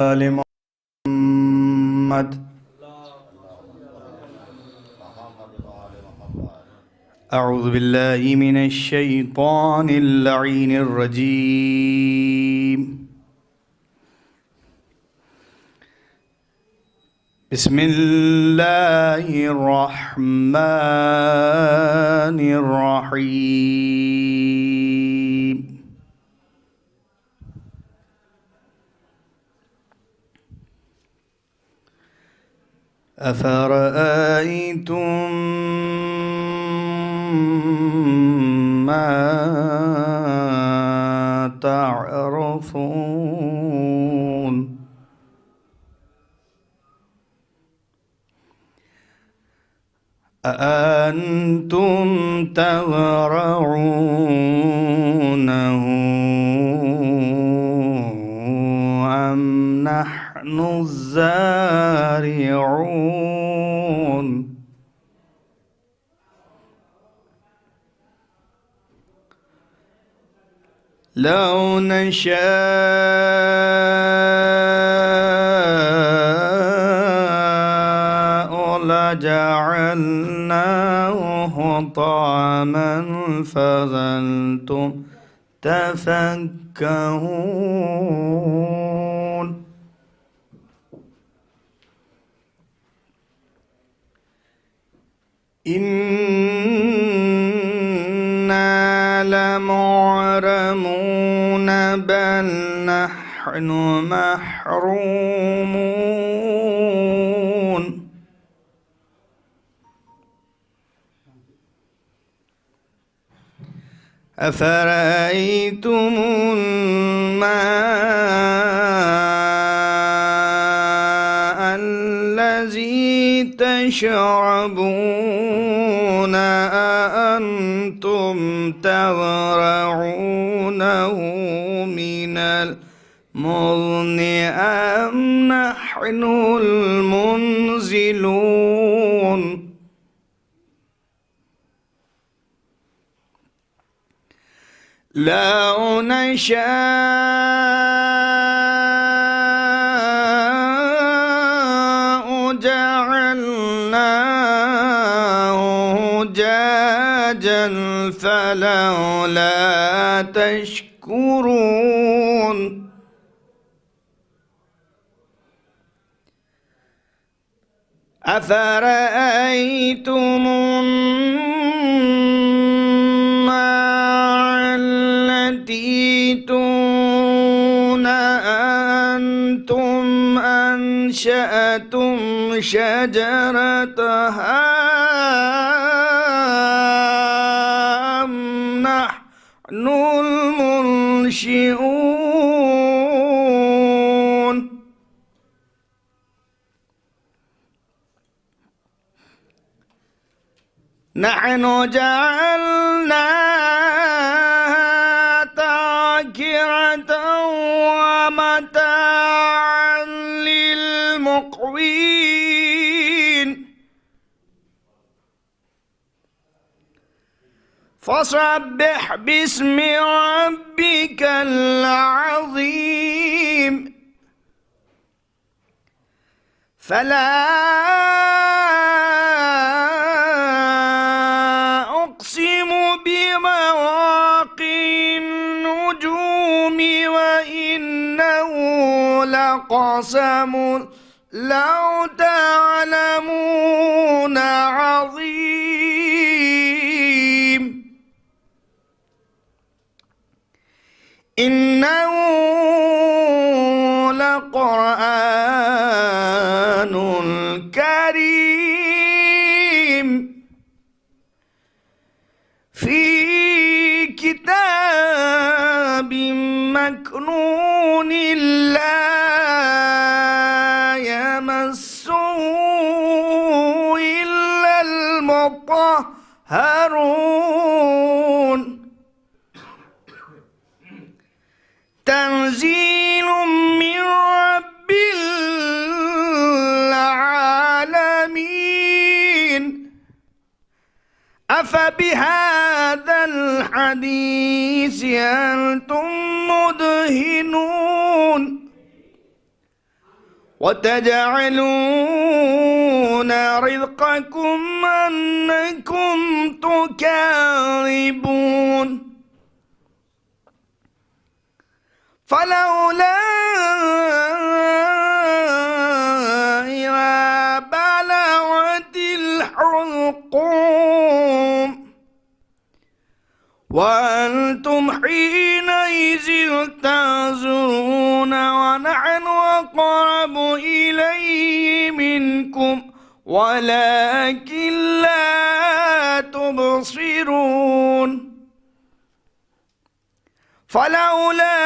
آل محمد. أعوذ بالله من الشيطان اللعين الرجيم. بسم الله الرحمن الرحيم. أفرأيتم ما تعرفون أأنتم تزرعونه أم نحن الزارعون لو نشاء لجعلناه طعاما فظلتم تفكهون إنا لمغرمون بل نحن محرومون أفرأيتم الماء الذي تشربون أأنتم تزرعونه من المزن أم نحن المنزلون لو نشاء جعلناه جاجا فلولا تشكرون أفرأيتم أأنتم أنشأتم شجرتها أم نحن المنشئون نحن جعلناها تذكرة ومتاعا للمقوين فسبح باسم ربك العظيم فلا أقسم بمواقع النجوم وإنه لقسم لو تعلمون عظيم إنه لقرآن كريم في كتاب مكنون لا يمسه إلا المطهرون تنزيل من رب العالمين أفبهذا الحديث أنتم مدهنون وتجعلون رزقكم أنكم تكذبون فلولا إذا بلغت الحلقوم وأنتم حينئذ تنظرون ونحن أقرب إليه منكم ولكن لا تبصرون فلولا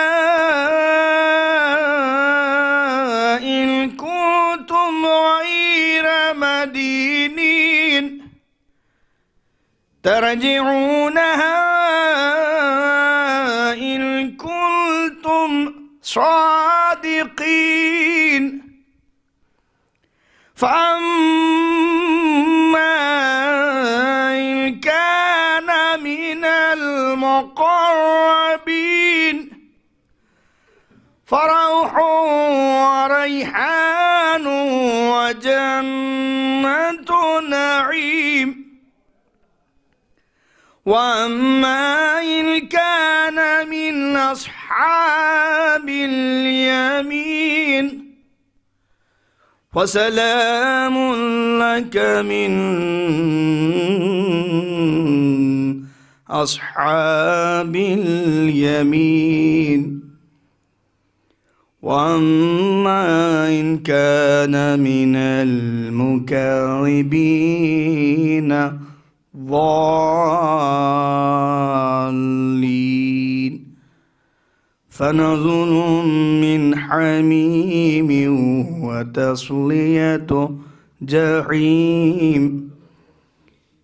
إن كنتم غير مدينين ترجعونها إن كنتم صادقين فأما إن كان من المقربين فروح وريحان وجنة نعيم وأما إن كان من أصحاب اليمين فسلام لك من أصحاب اليمين وأما إن كان من المكذبين ضالين فنزل من حميم وتصلية جحيم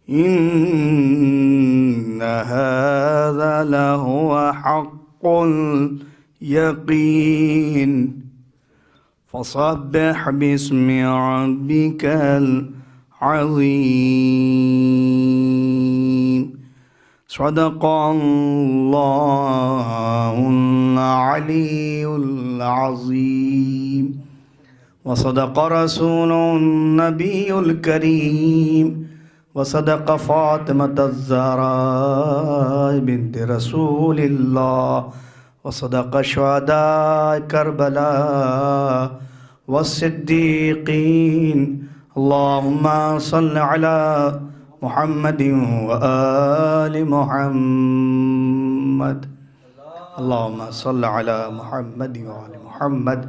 إن هذا لهو حق اليقين فسبح باسم ربك العظيم صدق الله العلي العظيم وصدق رسوله النبي الكريم وصدق فاطمة الزهراء بنت رسول الله وصدق شهداء كربلاء والصديقين اللهم صل على محمد وآل محمد اللهم صل على محمد وآل محمد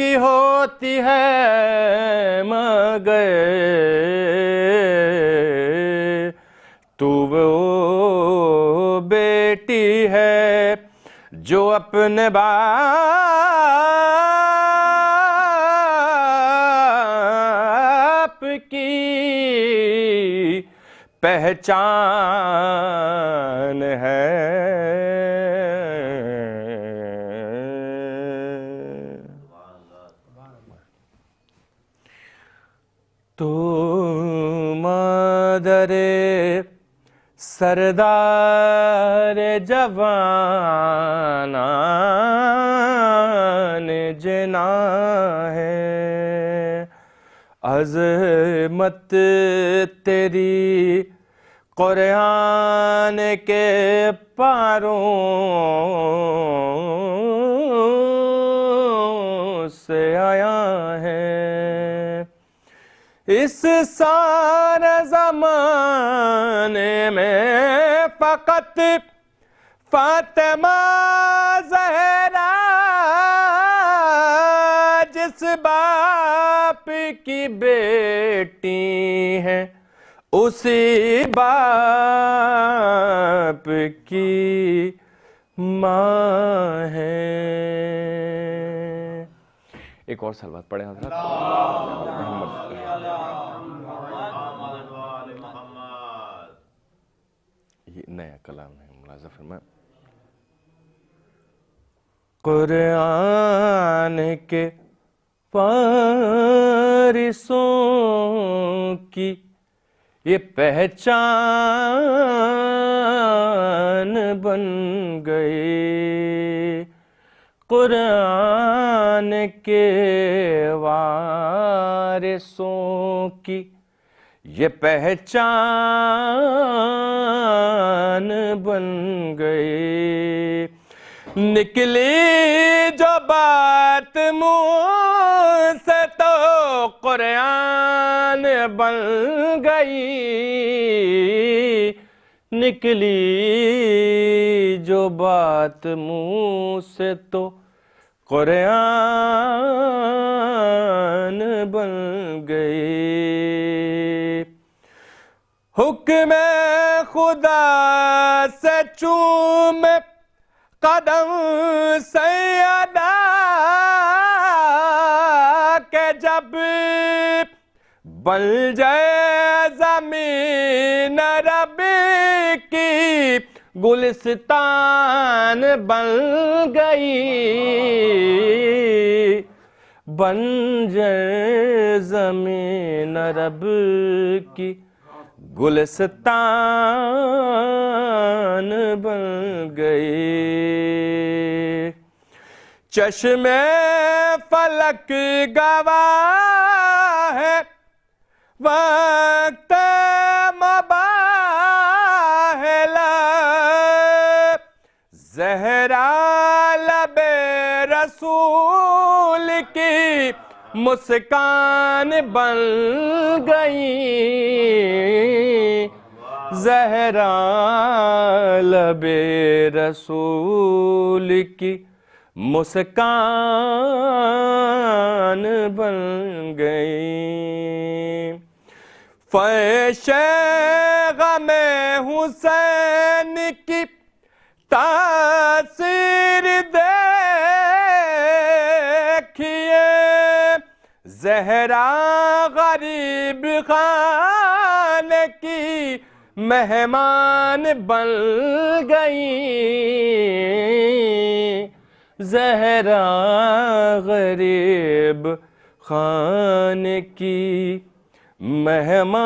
کی ہوتی ہے مگر تو وہ بیٹی ہے جو اپنے باپ کی پہچان ہے. تو مادر سردار جوانان جنا ہے. عظمت تیری قرآن کے پاروں سے آیا ہے. اس سارے زمانے میں فقط فاطمہ زہرا جس باپ کی بیٹی ہے اسی باپ کی ماں ہے. ایک اور سلوات پڑھیں حضرات. یہ نیا کلام ہے, ملاحظہ فرمائیں. قرآن کے وارثوں کی یہ پہچان بن گئی. قرآن کے وارثوں کی یہ پہچان بن گئی. نکلی جو بات منہ سے تو قرآن بن گئی. نکلی جو بات منہ سے تو قرآن بن گئی. حکم خدا سے چوم قدم سیدہ کہ جب بن جائے زمین رب کی گلستان بن گئی. بن جائے زمین رب کی گلستان بن گئی. چشم فلک گواہ ہے وقت مباہلہ زہرا لب رسول کی مسکان بن گئی. زہرا لب رسول کی مسکان بن گئی. فیش غم حسین کی تاثیر دیکھیے زہرا غریب خانے کی مہمان بن گئی. زہرا غریب خانے کی مہمان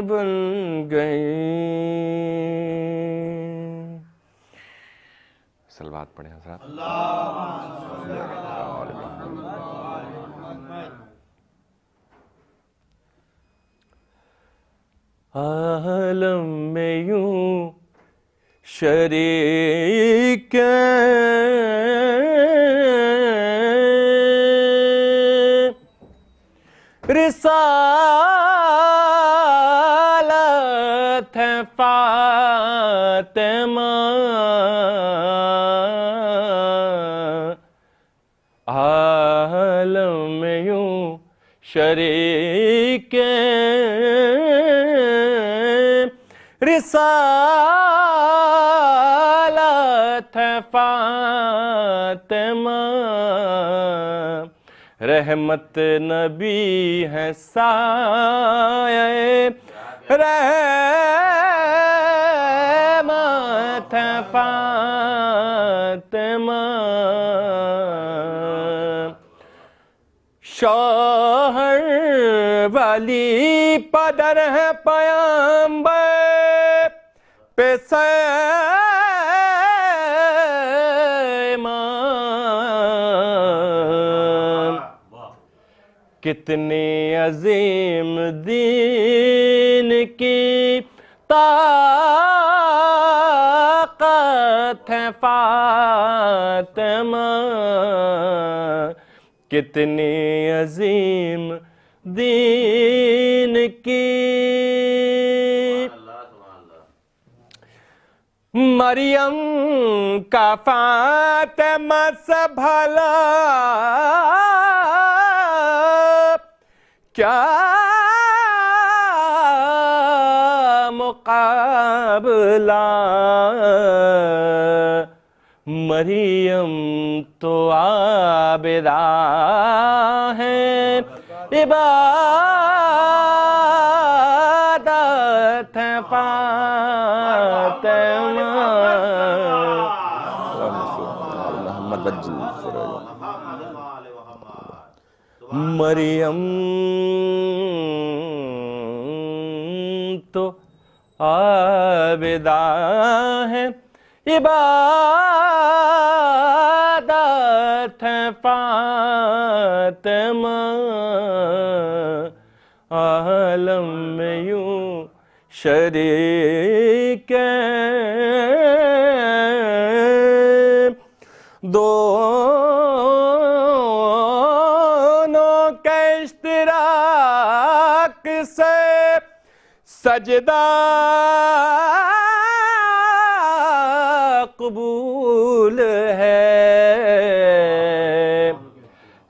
بن گئی. صلوات پڑھیں حضرات. عالم میں یوں شریک رسالت ہے فاطمہ شریک رسالت ہے فاطمہ، رحمت نبی ہے سایہ رحمت ہے فاطمہ، شوہر والی پدر ہے پیامبر پہ ایمان، کتنی عظیم دین کی طاقت ہے فاطمہ، کتنی عظیم دین کی، مریم کا فاطمہ سے بھلا کیا مقابلہ، مریم تو عابدہ ہے، عبادت ہے فاطمہ، محمد بجل فراج مریم تو عابدہ ہے، عبادت ہے فاطمہ، عالم میں یوں شریک دونوں کے اشتراک سے سجدہ قبول ہے،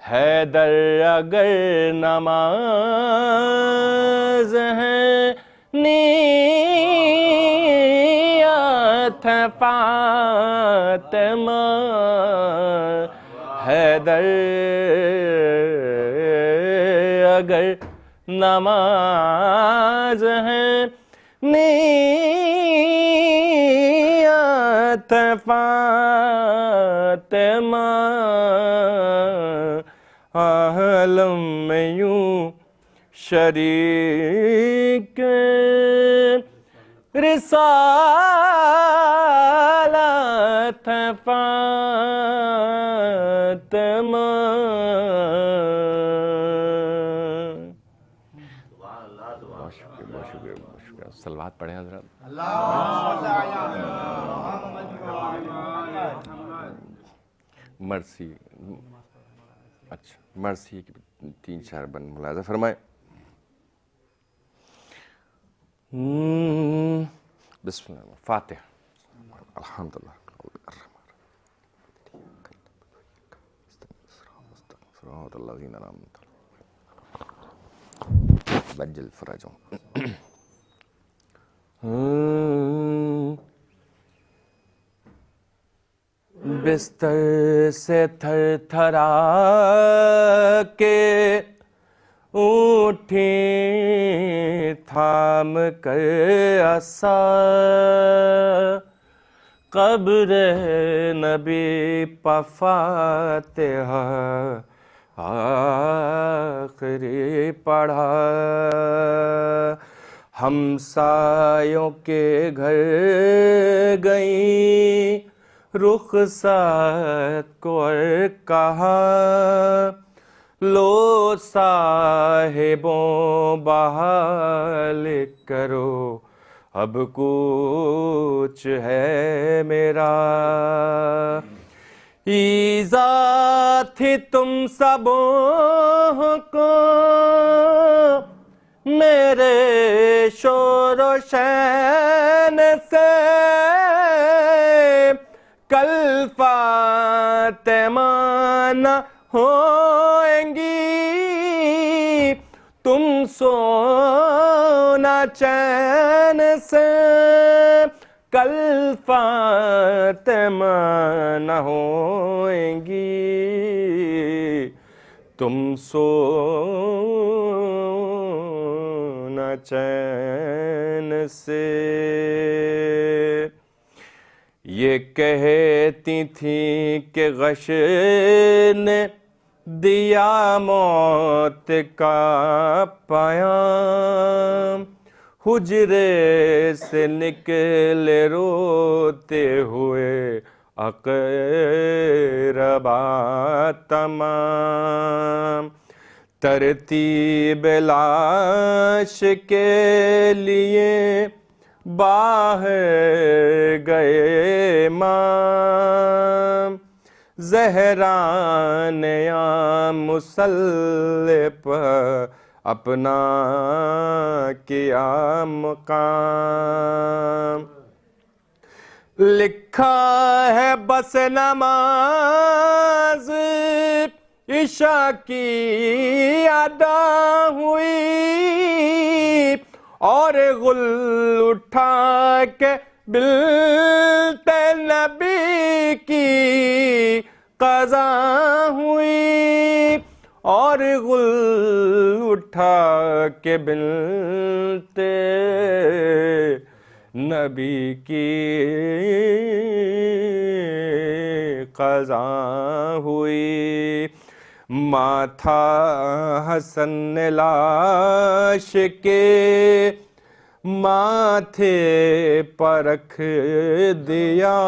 حیدر اگر نماز ہے نیت ہے فاطمہ، حیدر اگر نماز ہے نیت ہے فاطمہ، عالم میں یوں شریک رسالت ہے فاطمہ، بہت شکریہ بہت شکریہ بہت شکریہ. صلوات پڑھیں حضرات. مرسی. اچھا مرسی کی 3 4 بند ملاحظہ فرمائیں. بسم اللہ فاتح. الحمدللہ. صراط الذین انعمت علیہم بجل فرجهم. بستر سے تھر تھرا کے اٹھیں تھام کر عصا، قبر نبی پہ فاتحہ آخری پڑھا، ہمسایوں کے گھر گئیں رخصت کو اور کہا، لو صاحبوں بحال کرو اب کچھ ہے میرا، ایذا تھی تم سبوں کو میرے شور و شین سے، کل فاطمہ نہ ہوئیں گی سونا چین سے، کل فاطمہ نہ ہوئیں گی، تم سونا چین سے۔ یہ کہتی تھیں کہ غش نے دیا موت کا پیام، حجرے سے نکلے روتے ہوئے اقربا تمام، ترتیب لاش کے لیے باہر گئے امام، زہرا نے یا مصلی پر اپنا کیا مقام، لکھا ہے بس نماز عشاء کی ادا ہوئی، اور غل اٹھا کے بلت نبی کی قضا ہوئی، اور غل اٹھا کے بلت نبی کی قضا ہوئی، ماتھا حسن نے لاش کے ماتھے پر رکھ دیا،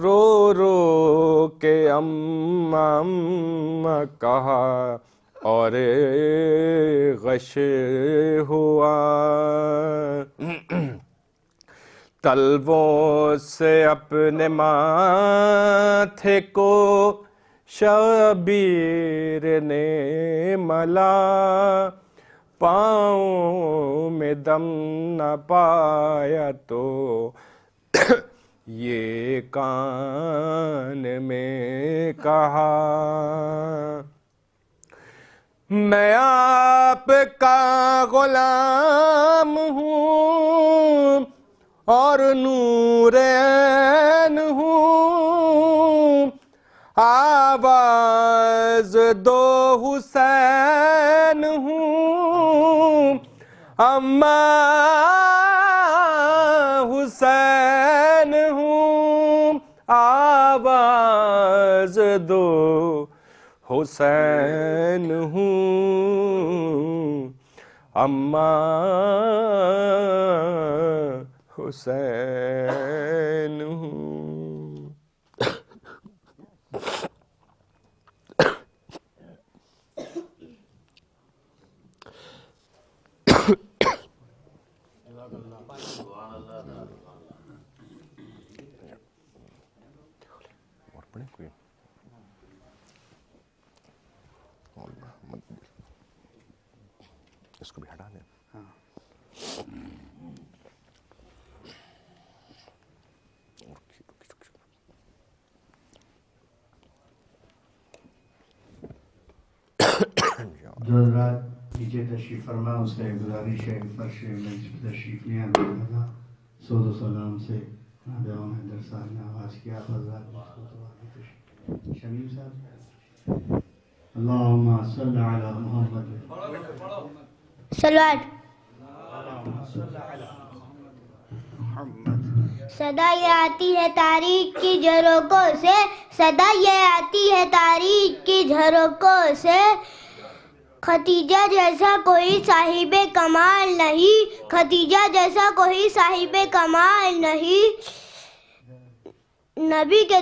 رو رو کے اماں اماں کہا اور غش ہوا، تلووں سے اپنے ماتھے کو شبیر نے ملا، پاؤں میں دم نہ پایا تو یہ کان میں کہا، میں آپ کا غلام ہوں اور نور عین ہوں، آواز دو حسین ہوں، اماں حسین ہوں، آواز دو حسین ہوں، اماں حسین ہوں۔ اور پڑھیں کوئی؟ اس کو بھی ہٹا دیں۔ جو حضرات نیچے تشریف فرما اس سے گزارش ہے کہ فرش منچ پہ تشریف لے آنے لگا، سود و سلام سے نابیان حیدر صاحب نے آغاز کیا، حضرات شمیم صاحب اللہم صلی علی محمد صلوات۔ محمد صدا یہ آتی ہے تاریخ کی جھروکوں سے، صدا یہ آتی ہے تاریخ کی جھروکوں سے، ختیجہ جیسا کوئی صاحب کمال نہیں، ختیجہ جیسا کوئی صاحب کمال نہیں، نبی کے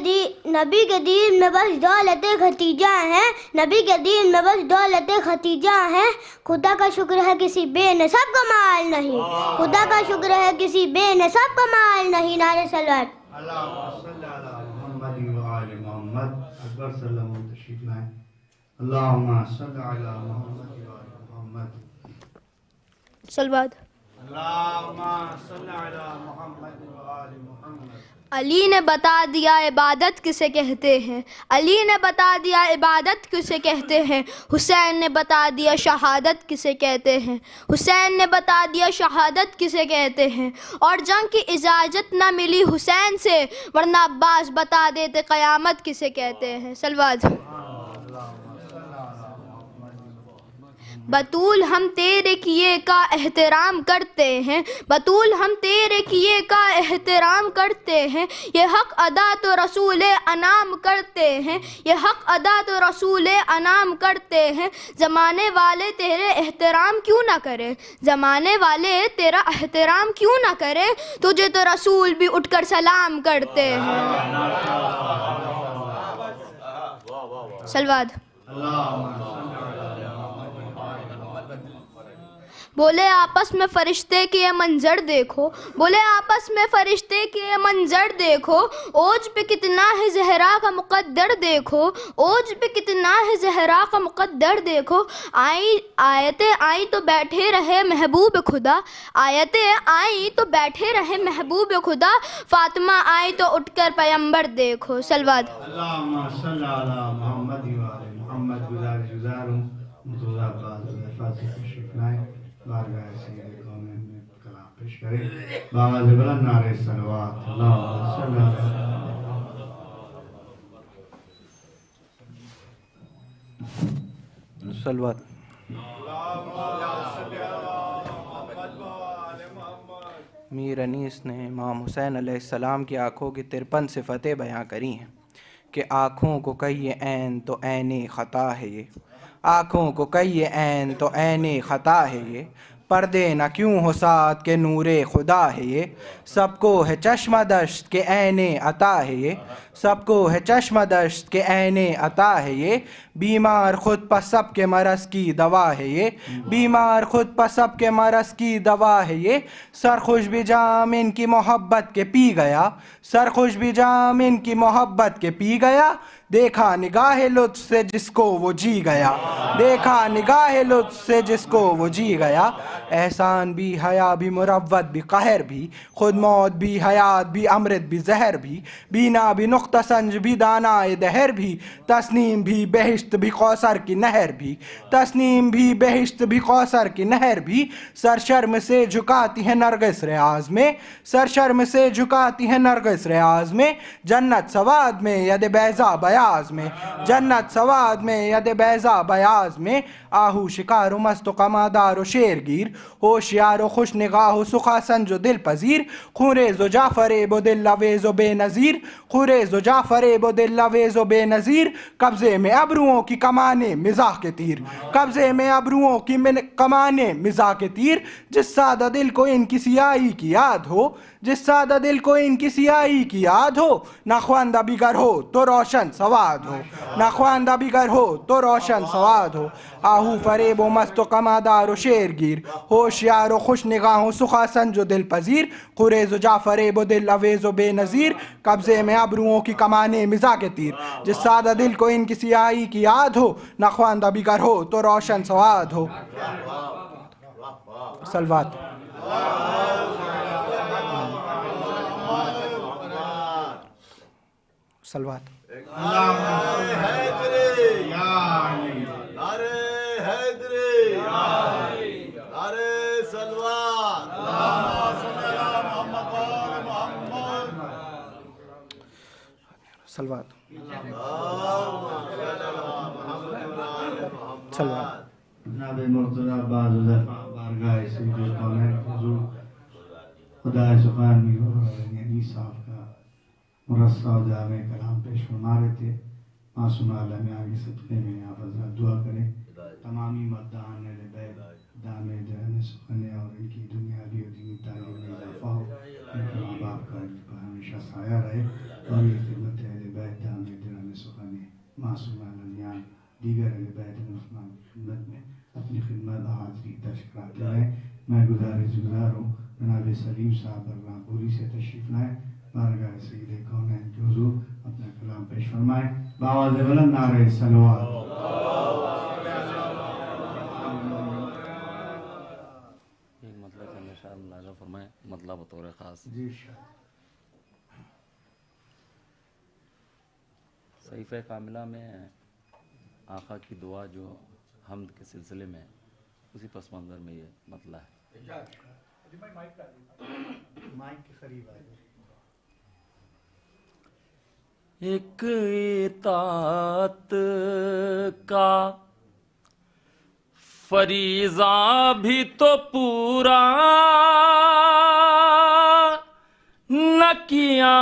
دین میں بس دولت ختیجہ ہیں، نبی کے دین میں بس دولت ختیجہ ہیں، خدا کا شکر ہے کسی بے نسب کا مال نہیں، خدا کا شکر ہے کسی بے نسب کا مال نہیں، نعرہ صلوات۔ اللہم صلی علی محمد و آل محمد، اکبر صلی اللہ علیہ وسلم تشریف لائیں، اللہم صلی علی محمد و آل محمد، صلوات۔ اللہم صلی علی محمد و آل محمد۔ علی نے بتا دیا عبادت کسے کہتے ہیں، علی نے بتا دیا عبادت کسے کہتے ہیں، حسین نے بتا دیا شہادت کسے کہتے ہیں، حسین نے بتا دیا شہادت کسے کہتے ہیں، اور جنگ کی اجازت نہ ملی حسین سے، ورنہ عباس بتا دیتے قیامت کسے کہتے ہیں۔ صلوات۔ بطول ہم تیرے کیے کا احترام کرتے ہیں، بطول ہم تیرے کیے کا احترام کرتے ہیں، یہ حق ادا تو رسول انعام کرتے ہیں، یہ حق ادا تو رسول انعام کرتے ہیں، زمانے والے تیرے احترام کیوں نہ کرے، زمانے والے تیرا احترام کیوں نہ کرے، تجھے تو رسول بھی اٹھ کر سلام کرتے ہیں۔ صلوات۔ بولے آپس میں فرشتے کے یہ منظر دیکھو، بولے آپس میں فرشتے کے یہ منظر دیکھو، اوج پہ کتنا ہے زہرا کا مقدر دیکھو، اوج پہ کتنا ہے زہرا کا مقدر دیکھو، آیتیں آئیں تو بیٹھے رہے محبوب خدا، آیتیں آئیں تو بیٹھے رہے محبوب خدا، فاطمہ آئی تو اٹھ کر پیمبر دیکھو۔ صلوات۔ اللہم صلی علی محمد و آل محمد۔ گزار ہوں متوضع عباس الفاظ سے تشریف لائیں، بارگاہ سید کونین میں کلام پیش کریں، بآواز بلند نعرہ صلوات۔ اللہم صلی علی صلوات۔ میر انیس نے امام حسین علیہ السلام کی آنکھوں کی 53 صفتیں بیان کری ہیں کہ آنکھوں کو کہیے عین تو عین خطا ہے یہ، آنکھوں کو کہیے عین تو عین خطا ہے یہ، پردے نہ کیوں ہو ساتھ کے نور خدا ہے یہ، سب کو ہے چشمہ دشت کے عین عطا ہے یہ، سب کو ہے چشمہ دشت کے عین عطا ہے یہ، بیمار خود پا سب کے مرض کی دوا ہے یہ، بیمار خود پا سب کے مرض کی دوا ہے یہ، سرخوش بھی جام ان کی محبت کے پی گیا، سرخوش بھی جام ان کی محبت کے پی گیا، دیکھا نگاہ لطف سے جس کو وہ جی گیا، دیکھا نگاہ لطف سے جس کو وہ جی گیا، احسان بھی حیا بھی مروت بھی قہر بھی، خود موت بھی حیات بھی امرت بھی زہر بھی، بینا بھی نقطہ سنج بھی دانائے دہر بھی، تسنیم بھی بہشت بھی کوثر کی نہر بھی، تسنیم بھی بہشت بھی کوثر کی نہر بھی، سر شرم سے جھکاتی ہے نرگس ریاض میں، سر شرم سے جھکاتی ہے نرگس ریاض میں، جنت سواد میں ید بیضا بیاض میں، جنت سواد میں ید بیضا بیاض میں، آہو شکار و مست و قمادار و شیرگیر، ہوشیار و خوش نگاہ و سخاسنج و دل پذیر، خوریز و جعفریب و دل لویز و بے نظیر، خوریز و جعفریب و دل لویز و بے نظیر، قبضے میں ابروؤں کی کمانے مزاح کے تیر، قبضے میں ابروؤں کی کمانے مزاح کے تیر، جس سادہ دل کو ان کی سیاہی کی یاد ہو، جس سادہ دل کو ان کی سیاہی کی یاد ہو، نہ خواندہ بگر ہو تو روشن سواد ہو، نہ خواندہ بگر ہو تو روشن سواد ہو، آہو فریب و مست و قمادار و شیرگیر، ہوشیار و خوش نگاہ و سخاسنج و دل پذیر، قریز و جعفریب و دل اویز و بے نظیر، قبضے میں ابروؤں کی کمانے مزاح کے تیر، جس سادہ دل کو ان کی سیاہی کی یاد ہو، نہ خواندہ بگر ہو تو روشن سواد ہو۔ صلوات۔ صلوات۔ صلوات۔ صلوات۔ جناب مرتضی عباس بارگاہ سید کونین حضور خدا سبحانہ یعنی صاحب کا مرصع و جامع کلام پیش فرما رہے تھے، معصوم عالمیان کے صدقے میں آپ حضرات دعا کریں، تمامی مداحان اہل بیت دامِ جہن سخنے اور ان کی دنیاوی اور دینی تعلیم میں اضافہ ہو، ان کے ماں باپ کا ان پر ہمیشہ سایہ رہے، اور یہ خدمت اہل بیت دامِ جہن سخنے معصوم عالمیان دیگر اہل بیت مسلمان کی خدمت میں اپنی خدمت حاضری درج کراتے ہیں۔ میں گزار ہوں جناب سلیم صاحب برہمپوری سے تشریف لائیں، بارگاہ سید کونین کے حضور اپنا کلام پیش فرمائیں، بآواز بلند نعرہ صلوات۔ یہ مطلب ہمیشہ اندازہ فرمائیں، مطلب بطور خاص جی صحیفہ کاملہ میں آقا کی دعا جو حمد کے سلسلے میں اسی پس منظر میں یہ مطلع ہے. ایک اطاعت کا فریضہ بھی تو پورا نہ کیا,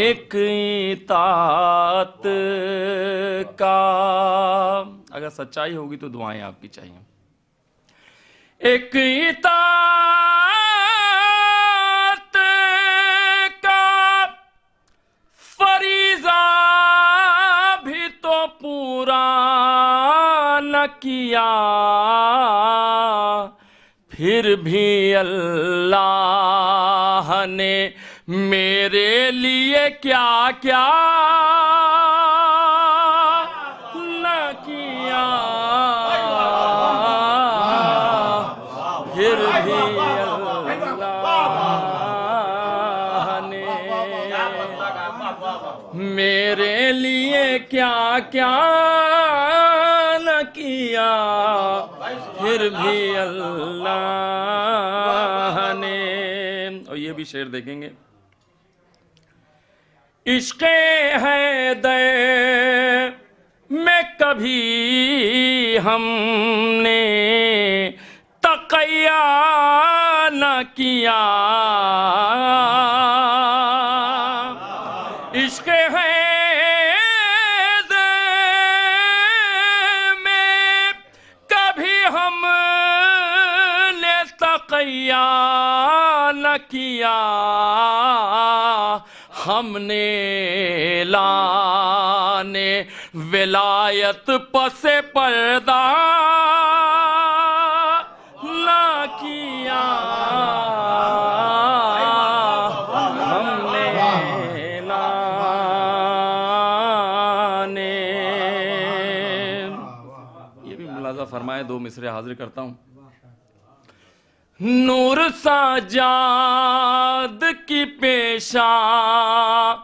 ایک اطاعت کا, اگر سچائی ہوگی تو دعائیں آپ کی چاہیے. ایک اطاعت کا فریضہ بھی تو پورا نہ کیا, پھر بھی اللہ نے میرے لیے کیا کیا نہ کیا, پھر بھی اللہ نے میرے لیے کیا کیا نہ کیا, پھر بھی اللہ نے. اور یہ بھی شعر دیکھیں گے. عشق حیدر میں کبھی ہم نے تقیہ نہ کیا, عشق حیدر میں کبھی ہم نے تقیہ نہ کیا, ہم نے اعلان ولایت پس پردہ نہ کیا, ہم نے اعلان. یہ بھی ملاحظہ فرمائے, دو مصرے حاضر کرتا ہوں. نور سجاد کی پیشاں,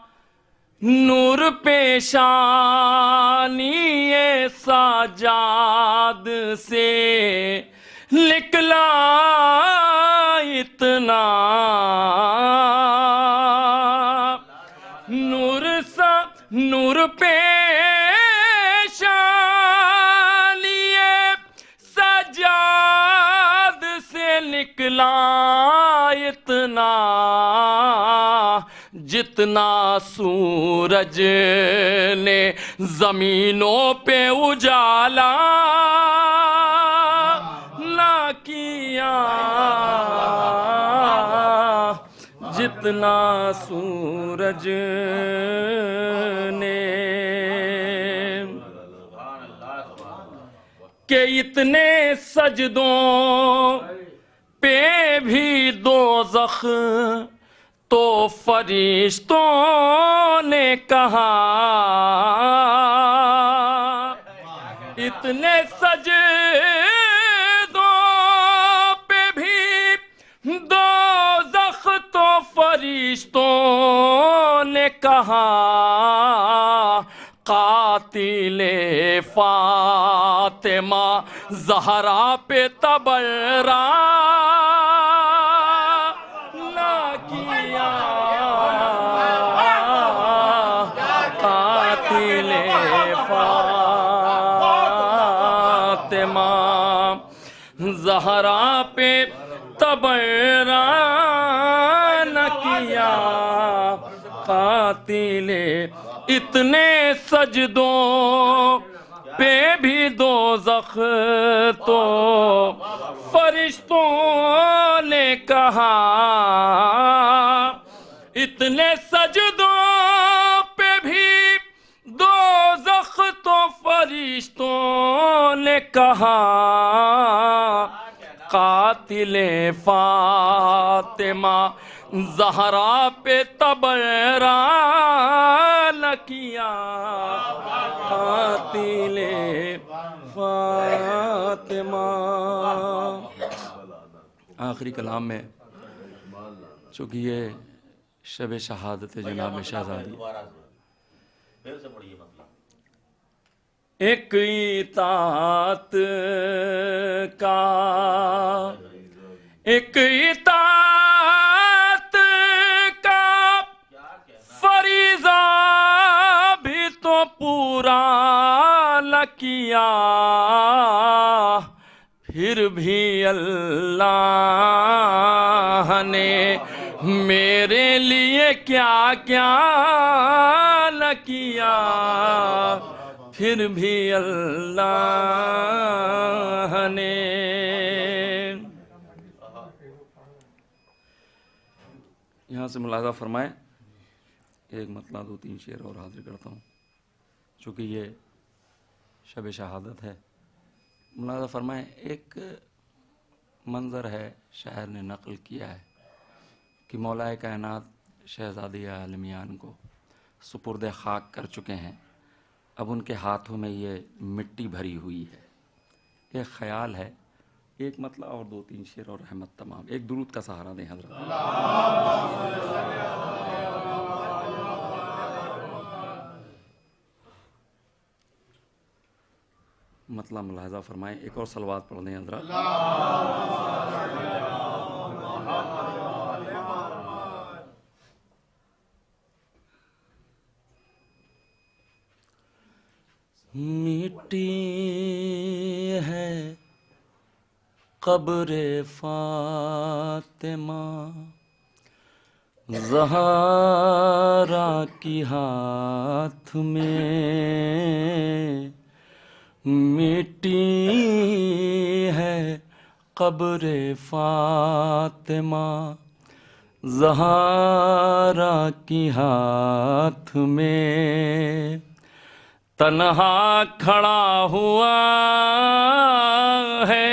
نور پیشانی سجاد سے نکلا اتنا, نور پیشانی سجاد سے نکلا اتنا, جتنا سورج نے زمینوں پہ اجالا نہ کیا, جتنا سورج نے, کہ اتنے سجدوں پہ بھی دوزخ تو فرشتوں نے کہا, اتنے سجدوں پہ بھی دوزخ تو فرشتوں نے کہا, قاتل فاطمہ زہرا پہ تبرہ نہ کیا, قاتل فاطمہ زہرا پہ تبرہ نہ کیا, قاتل اتنے سجدوں پہ بھی دوزخ تو فرشتوں نے کہا, اتنے سجدوں پہ بھی دوزخ تو فرشتوں نے کہا, قاتل فاطمہ زہرا پہ تبرہ نہ کیا, قاتل فاطمہ. آخری کلام میں چونکہ یہ شب شہادت جناب شہزادی. ایک اطاعت کا ایک اطاعت کا فریضہ بھی تو پورا نہ کیا، پھر بھی اللہ نے میرے لیے کیا کیا نہ کیا، پھر بھی اللہ نے. یہاں سے ملاحظہ فرمائیں، ایک مطلع 2-3 شعر اور حاضر کرتا ہوں چونکہ یہ شب شہادت ہے. ملاحظہ فرمائیں، ایک منظر ہے شاعر نے نقل کیا ہے کہ مولا کائنات شہزادی عالمیان کو سپرد خاک کر چکے ہیں، اب ان کے ہاتھوں میں یہ مٹی بھری ہوئی ہے. ایک خیال ہے، ایک مطلع اور 2-3 شعر اور رحمت تمام. ایک درود کا سہارا دیں حضرت. مطلع ملاحظہ فرمائیں، ایک اور صلوات پڑھ دیں حضرت. مٹی ہے قبر فاطمہ زہرا کی ہاتھ میں، مٹی ہے قبر فاطمہ زہرا کی ہاتھ میں، تنہا کھڑا ہوا ہے،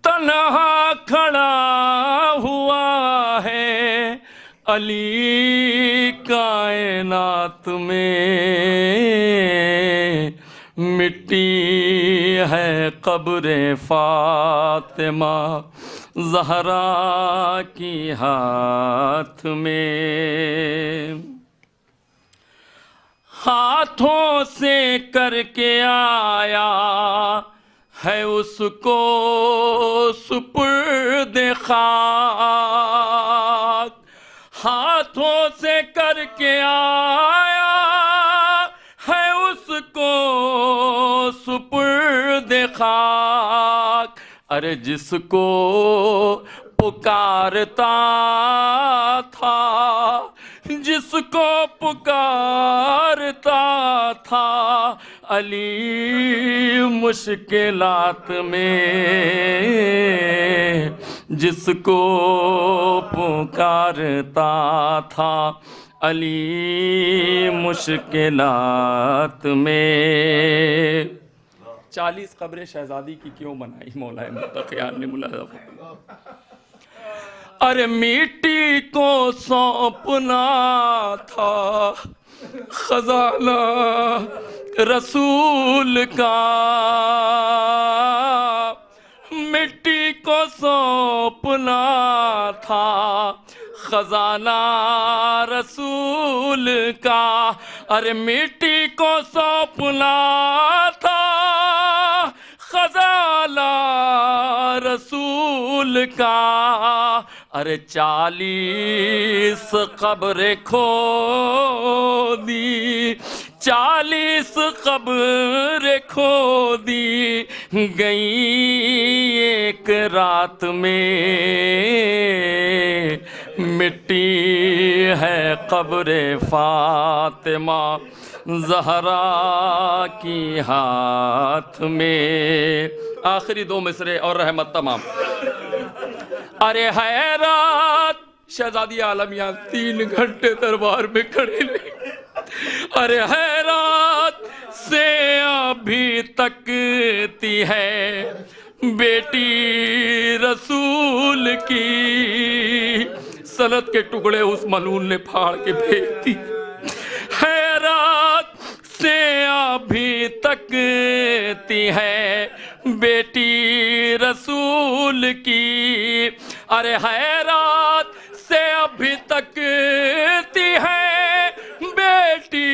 تنہا کھڑا ہوا ہے علی کائنات میں، مٹی ہے قبر فاطمہ زہرا کی ہاتھ میں، ہاتھوں سے کر کے آیا ہے اس کو سپرد خاک، ہاتھوں سے کر کے آیا ہے اس کو سپرد خاک. ارے جس کو پکارتا تھا، جس کو پکارتا تھا علی مشکلات میں، جس کو پکارتا تھا علی مشکلات میں. 40 قبریں شہزادی کی کیوں بنائی مولا متقیان نے ملاحظہ فرمایا. ارے مٹی کو سونپنا تھا خزانہ رسول کا، مٹی کو سونپنا تھا خزانہ رسول کا. ارے مٹی کو سونپنا تھا خزانہ رسول کا. ارے 40 قبریں کھودی، 40 قبریں کھودی گئی ایک رات میں، مٹی ہے قبر فاطمہ زہرا کی ہاتھ میں. آخری 2 مصرے اور رحمت تمام. ارے حیرات شہزادی عالمیاں 3 گھنٹے دربار میں کھڑے رہے، ارے حیرات سے ابھی تکتی ہے بیٹی رسول کی، سلط کے ٹکڑے اس ملعون نے پھاڑ کے پھینک دی. حیرات سے ابھی تکتی ہے بیٹی رسول کی، ارے حیرات سے ابھی بھی تکتی ہے بیٹی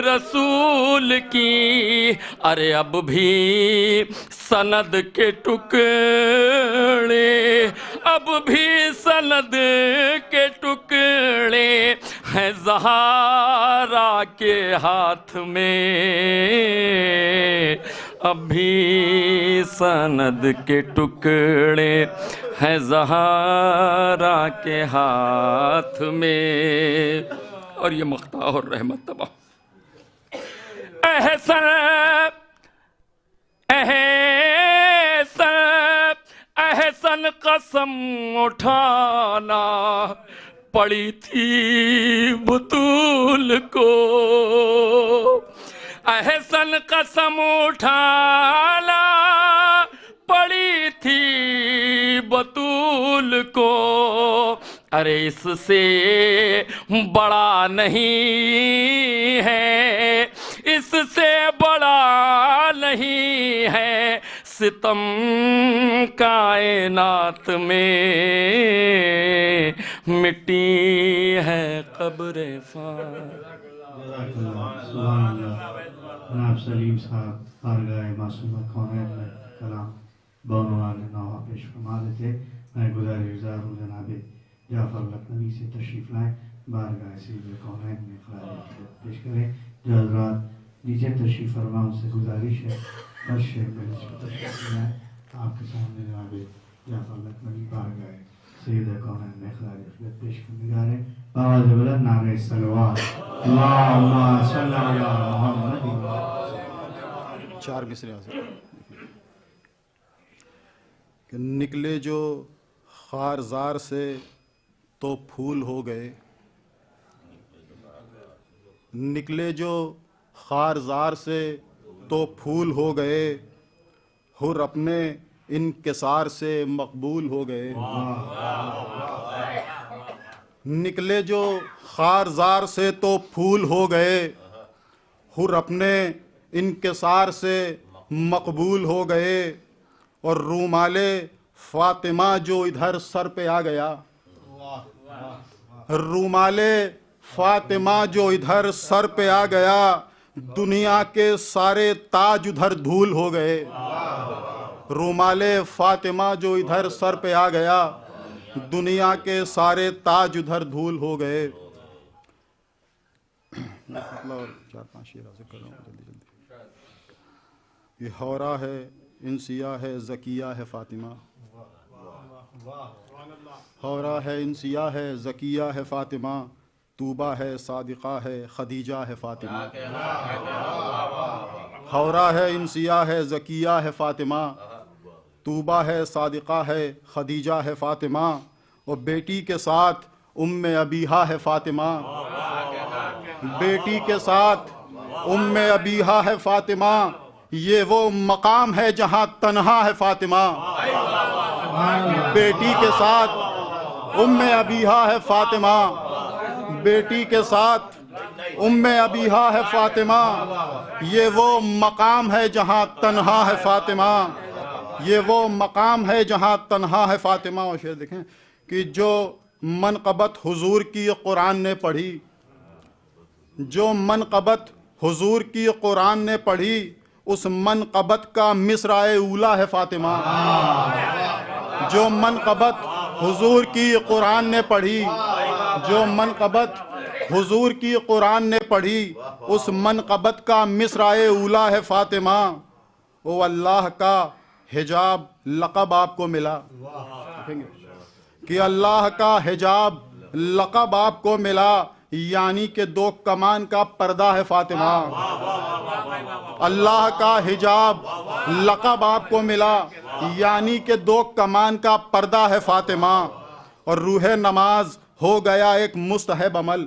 رسول کی، ارے اب بھی سند کے ٹکڑے، اب بھی سند کے ٹکڑے ہیں زہرا کے ہاتھ میں، اب بھی سند کے ٹکڑے ہیں زہرا کے ہاتھ میں۔ اور یہ مقطع اور رحمت تباہ۔ احسن احسن احسن قسم اٹھانا پڑی تھی بطول کو، احسن قسم اٹھانا پڑی تھی بطول کو، ارے اس سے بڑا نہیں ہے، اس سے بڑا نہیں ہے ستم کائنات میں، مٹی ہے قبر جناب سلیم صاحب بارگاہ معصومہ کونین میں کلام بانوان نوحہ پیش فرما دیتے۔ میں گزار ہوں جناب جعفر لکھنوی سے تشریف لائیں، بارگاہ سید کونین میں خراج عقیدت پیش کریں۔ جو حضرات نیچے تشریف فرما ان سے گزارش ہے فرش مجلس پر تشریف لائیں۔ آپ کے سامنے جناب جعفر لکھنوی بارگاہ سید کونین میں خراج عقیدت پیش کرنے جا رہے ہیں۔ آواز بلند نعرہ صلوات اللہم صلی علی محمد۔ چار مصرے سے کہ نکلے جو خارزار سے تو پھول ہو گئے، نکلے جو خارزار سے تو پھول ہو گئے، حر اپنے انکسار سے مقبول ہو گئے۔ نکلے جو خارزار سے تو پھول ہو گئے، حر اپنے انکسار سے مقبول ہو گئے، اور رومال فاطمہ جو ادھر سر پہ آ گیا، رومال فاطمہ جو ادھر سر پہ آ گیا، دنیا کے سارے تاج ادھر دھول ہو گئے۔ رومال فاطمہ جو ادھر سر پہ آ گیا، دنیا کے سارے تاج ادھر دھول ہو گئے۔ چار پانچ شعر سے کر رہا ہوں جلدی جلدی۔ یہ ہورا ہے، انسیہ ہے، زکیہ ہے فاطمہ، ہورا ہے، انسیہ ہے، زکیہ ہے فاطمہ، طوبہ ہے، صادقہ ہے، خدیجہ ہے فاطمہ۔ ہورا ہے، انسیہ ہے، زکیہ ہے فاطمہ، طوبہ ہے، صادقہ ہے، خدیجہ ہے فاطمہ، اور بیٹی کے ساتھ ام ابیہا ہے فاطمہ، بیٹی کے ساتھ ام ابیہا ہے فاطمہ، یہ وہ مقام ہے جہاں تنہا ہے فاطمہ۔ بیٹی کے ساتھ ام ابیہا ہے فاطمہ، بیٹی کے ساتھ ام ابیہا ہے فاطمہ، یہ وہ مقام ہے جہاں تنہا ہے فاطمہ، یہ وہ مقام ہے جہاں تنہا ہے فاطمہ۔ اور شعر دیکھیں کہ جو منقبت حضور کی قرآن نے پڑھی، جو منقبت حضور کی قرآن نے پڑھی، اس منقبت کا مصرع اولا ہے فاطمہ۔ جو منقبت حضور کی قرآن نے پڑھی، جو منقبت حضور کی قرآن نے پڑھی، اس منقبت کا مصرع اولا ہے فاطمہ۔ وہ اللہ کا حجاب لقب آپ کو ملا، کہ اللہ کا حجاب لقب آپ کو ملا، یعنی کہ دو کمان کا پردہ ہے فاطمہ۔ اللہ کا حجاب لقب آپ کو ملا، یعنی کہ دو کمان کا پردہ ہے فاطمہ۔ اور روح نماز ہو گیا ایک مستحب عمل،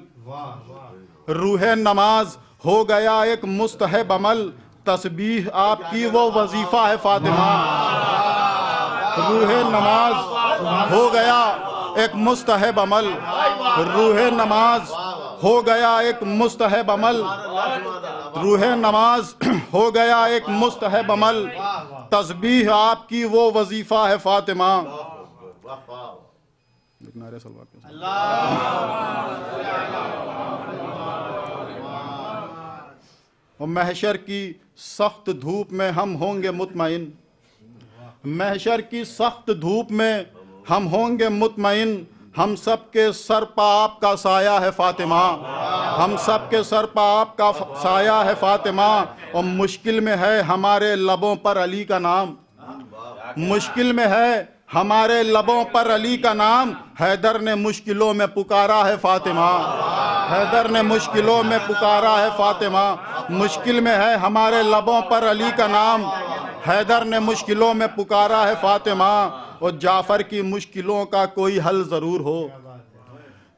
روح نماز ہو گیا ایک مستحب عمل، تسبیح آپ کی وہ وظیفہ ہے فاطمہ۔ روح نماز ہو گیا ایک مستحب عمل، روح نماز ہو گیا ایک مستحب عمل، روح نماز ہو گیا ایک مستحب عمل، تسبیح آپ کی وہ وظیفہ ہے فاطمہ۔ ایک نعرہ صلوات کے ساتھ اور محشر کی سخت دھوپ میں ہم ہوں گے مطمئن، محشر کی سخت دھوپ میں ہم ہوں گے مطمئن، ہم سب کے سر پہ آپ کا سایہ ہے فاطمہ، ہم سب کے سر پہ آپ کا سایہ ہے فاطمہ، اور مشکل میں ہے ہمارے لبوں پر علی کا نام، مشکل میں ہے ہمارے لبوں پر علی کا نام، حیدر نے مشکلوں میں پکارا ہے فاطمہ، حیدر نے مشکلوں میں پکارا ہے فاطمہ، مشکل میں ہے ہمارے لبوں پر علی کا نام، حیدر نے مشکلوں میں پکارا ہے فاطمہ، اور جعفر کی مشکلوں کا کوئی حل ضرور ہو،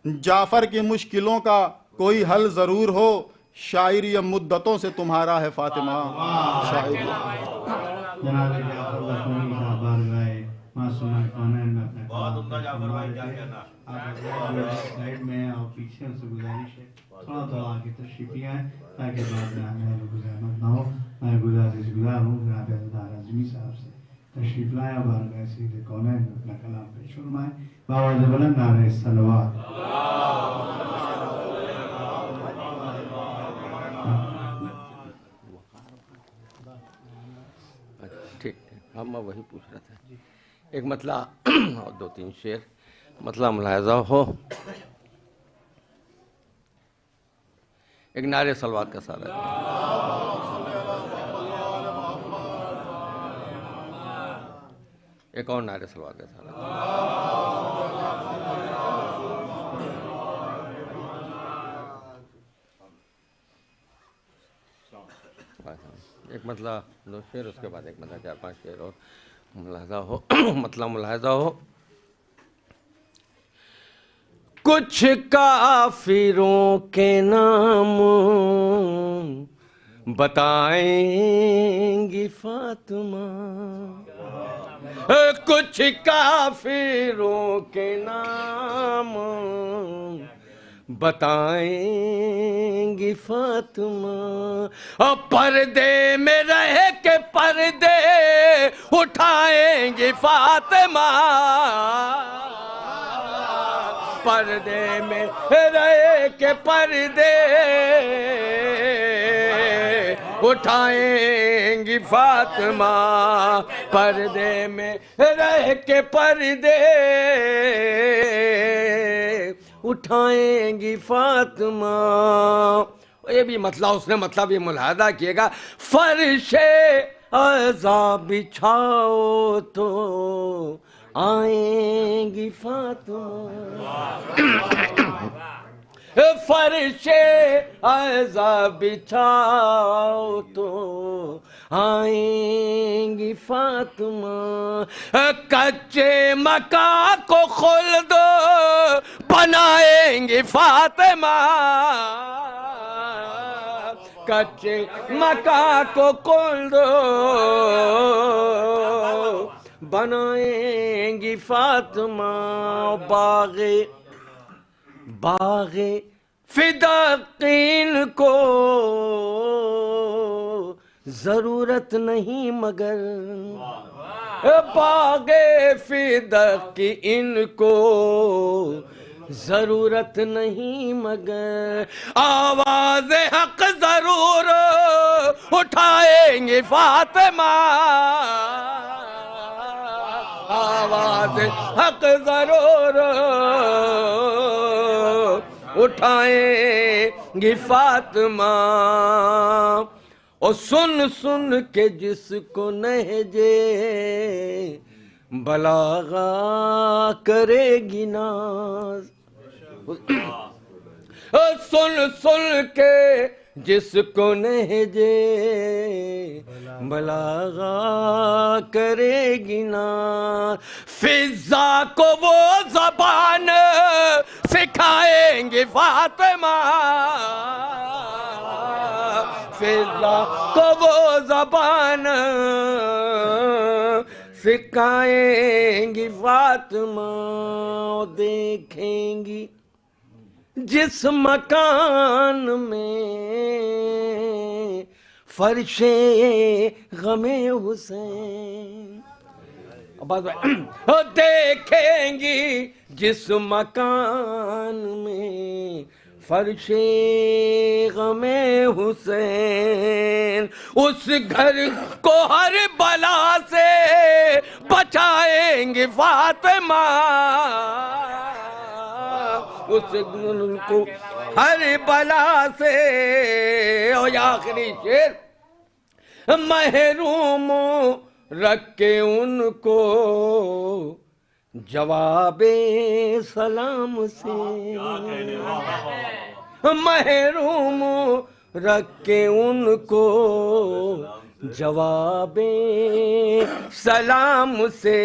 جعفر کی مشکلوں کا کوئی حل ضرور ہو، شاعری مدتوں سے تمہارا ہے فاطمہ، شاعری جناب جعفر لکھنوی کا بارگاہ معصومہ کونین میں اپنے آپ سائڈ میں اور پیچھے ان سے گزارش ہے تھوڑا تھوڑا آگے تشریف لے آئیں تاکہ بعد میں آنے والوں کو زحمت نہ ہو۔ میں گزار ہوں جناب عزیزدار اعظمی صاحب سے تشریف لائیں اور بارگاہ سید کونین میں اپنا کلام پیش فرمائیں۔ باواز بلند نعرہ صلوات۔ ٹھیک، ہم وہی پوچھ رہے تھے، ایک مطلع اور دو تین شعر، مطلع ملاحظہ ہو، ایک نعرہ صلوات کا سارا، ایک اور نعرہ صلوات کا سارا، ایک مطلع دو شعر، اس کے بعد ایک مطلع چار پانچ شعر اور ملاحظہ ہو، مطلع ملاحظہ ہو۔ کچھ کافروں کے نام بتائیں گی فاطمہ، کچھ کافروں کے نام بتائیں گی فاطمہ، اور پردے میں رہ کے پردے اٹھائیں گی فاطمہ، پردے میں رہ کے پردے اٹھائیں گی فاطمہ، پردے میں رہ کے پردے اٹھائیں گی فاطمہ۔ یہ بھی مطلب اس نے مطلب یہ ملاحظہ کیے گا، فرش عزا بچھاؤ تو آئیں گی فاطمہ، فرش عزا بچھاؤ تو آئیں گی فاطمہ، کچے مکان کو خلد بنائیں گی فاطمہ، کچے مکان کو خلد بنائیں گی فاطمہ، باغ فداقین کو ضرورت نہیں مگر، باغ فداقین کو ضرورت نہیں مگر، آواز حق ضرور اٹھائیں گے فاطمہ، آواز حق ضرور اٹھائیں گی فاطمہ، اور سن سن کے جس کو نہجے بلاغہ کرے گی ناز، سن سن کے جس کو نہجے بلاغہ کرے گی ناز، فضا کو وہ زبان سکھائیں گے فاطمہ، فضا کو وہ زبان سکھائیں گی فاطمہ، دیکھیں گی جس مکان میں فرش غم حسین، دیکھیں گی جس مکان میں فرش غم حسین، اس گھر کو ہر بلا سے بچائیں گے فاطمہ، اس گھر کو ہر بلا سے۔ اور آخری شعر، محروم رکھ کے ان کو جواب سلام سے، محروم رکھ کے ان کو جواب سلام سے،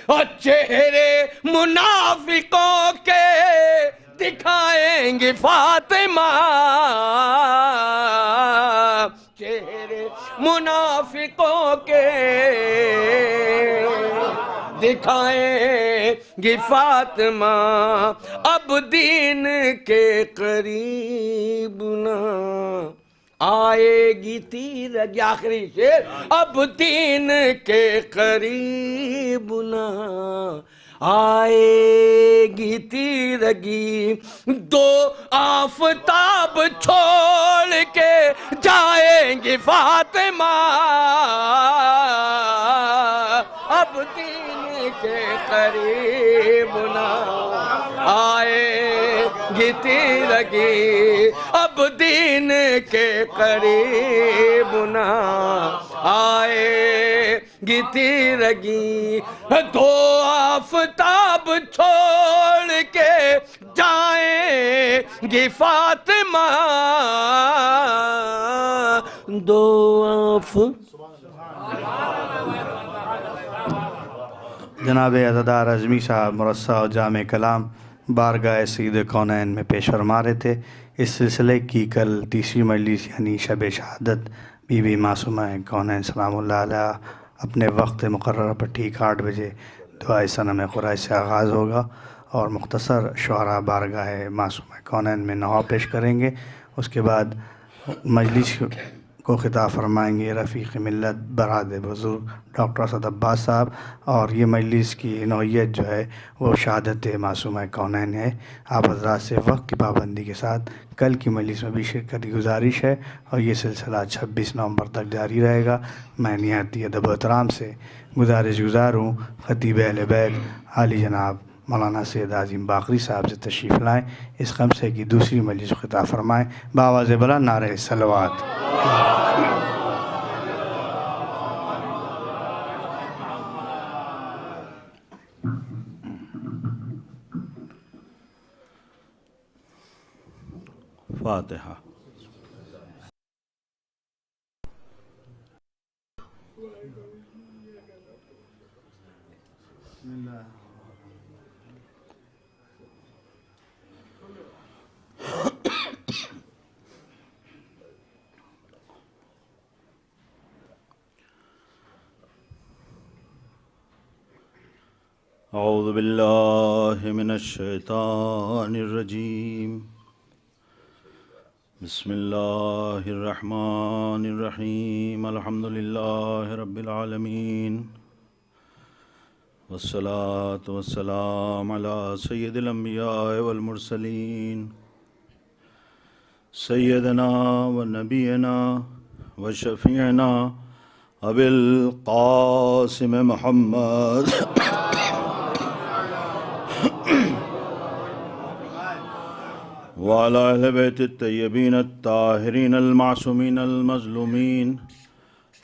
اور چہرے منافقوں کے دکھائیں گے فاطمہ، چہرے منافقوں کے دکھائیں گی فاطمہ، اب دین کے قریب نہ آئے گی تیرگی۔ آخری شعر، اب دین کے قریب نہ آئے گی تیرگی، دو آفتاب چھوڑ کے جائیں گے فاطمہ، اب دین کے قریب نہ آئے گی تیرگی، اب دین کے قریب نہ آئے گی تیرگی، دو آفتاب چھوڑ کے جائیں گی فاطمہ، دو جناب عزادار اعظمی صاحب مرصع و جامع کلام بارگاہ سید کونین میں پیش فرما رہے تھے۔ اس سلسلے کی کل تیسری مجلس یعنی شب شہادت بی بی معصومہ کونین سلام اللہ علیہ اپنے وقت مقررہ پر ٹھیک 8 بجے دعائے صنم قریش سے آغاز ہوگا اور مختصر شعراء بارگاہ معصومہ کونین میں نوا پیش کریں گے۔ اس کے بعد مجلس کو خطاب فرمائیں گے رفیق ملت برادر بزرگ ڈاکٹر اسد عباس صاحب، اور یہ مجلس کی نوعیت جو ہے وہ شہادت معصومہ کونین ہے۔ آپ حضرات سے وقت کی پابندی کے ساتھ کل کی مجلس میں بھی شرکت کی گزارش ہے، اور یہ سلسلہ 26 نومبر تک جاری رہے گا۔ میں نہایت ادب و احترام سے گزارش گزار ہوں خطیب اہل بیت عالی جناب مولانا سید عظیم باقری صاحب سے تشریف لائیں، اس خمسے کی دوسری مجلس کو خطاب فرمائیں، بآواز بلند نعرہ صلوات۔ فاتحہ۔ اعوذ باللہ من الشیطان الرجیم، بسم اللہ الرحمن الرحیم، الحمد للہ رب العالمین، والصلاة والسلام علی سید الانبیاء والمرسلین، سیدنا و نبینا و شفیعنا ابی القاسم محمد وعلى أهل بيت الطيبين الطاهرين المعصومين المظلومين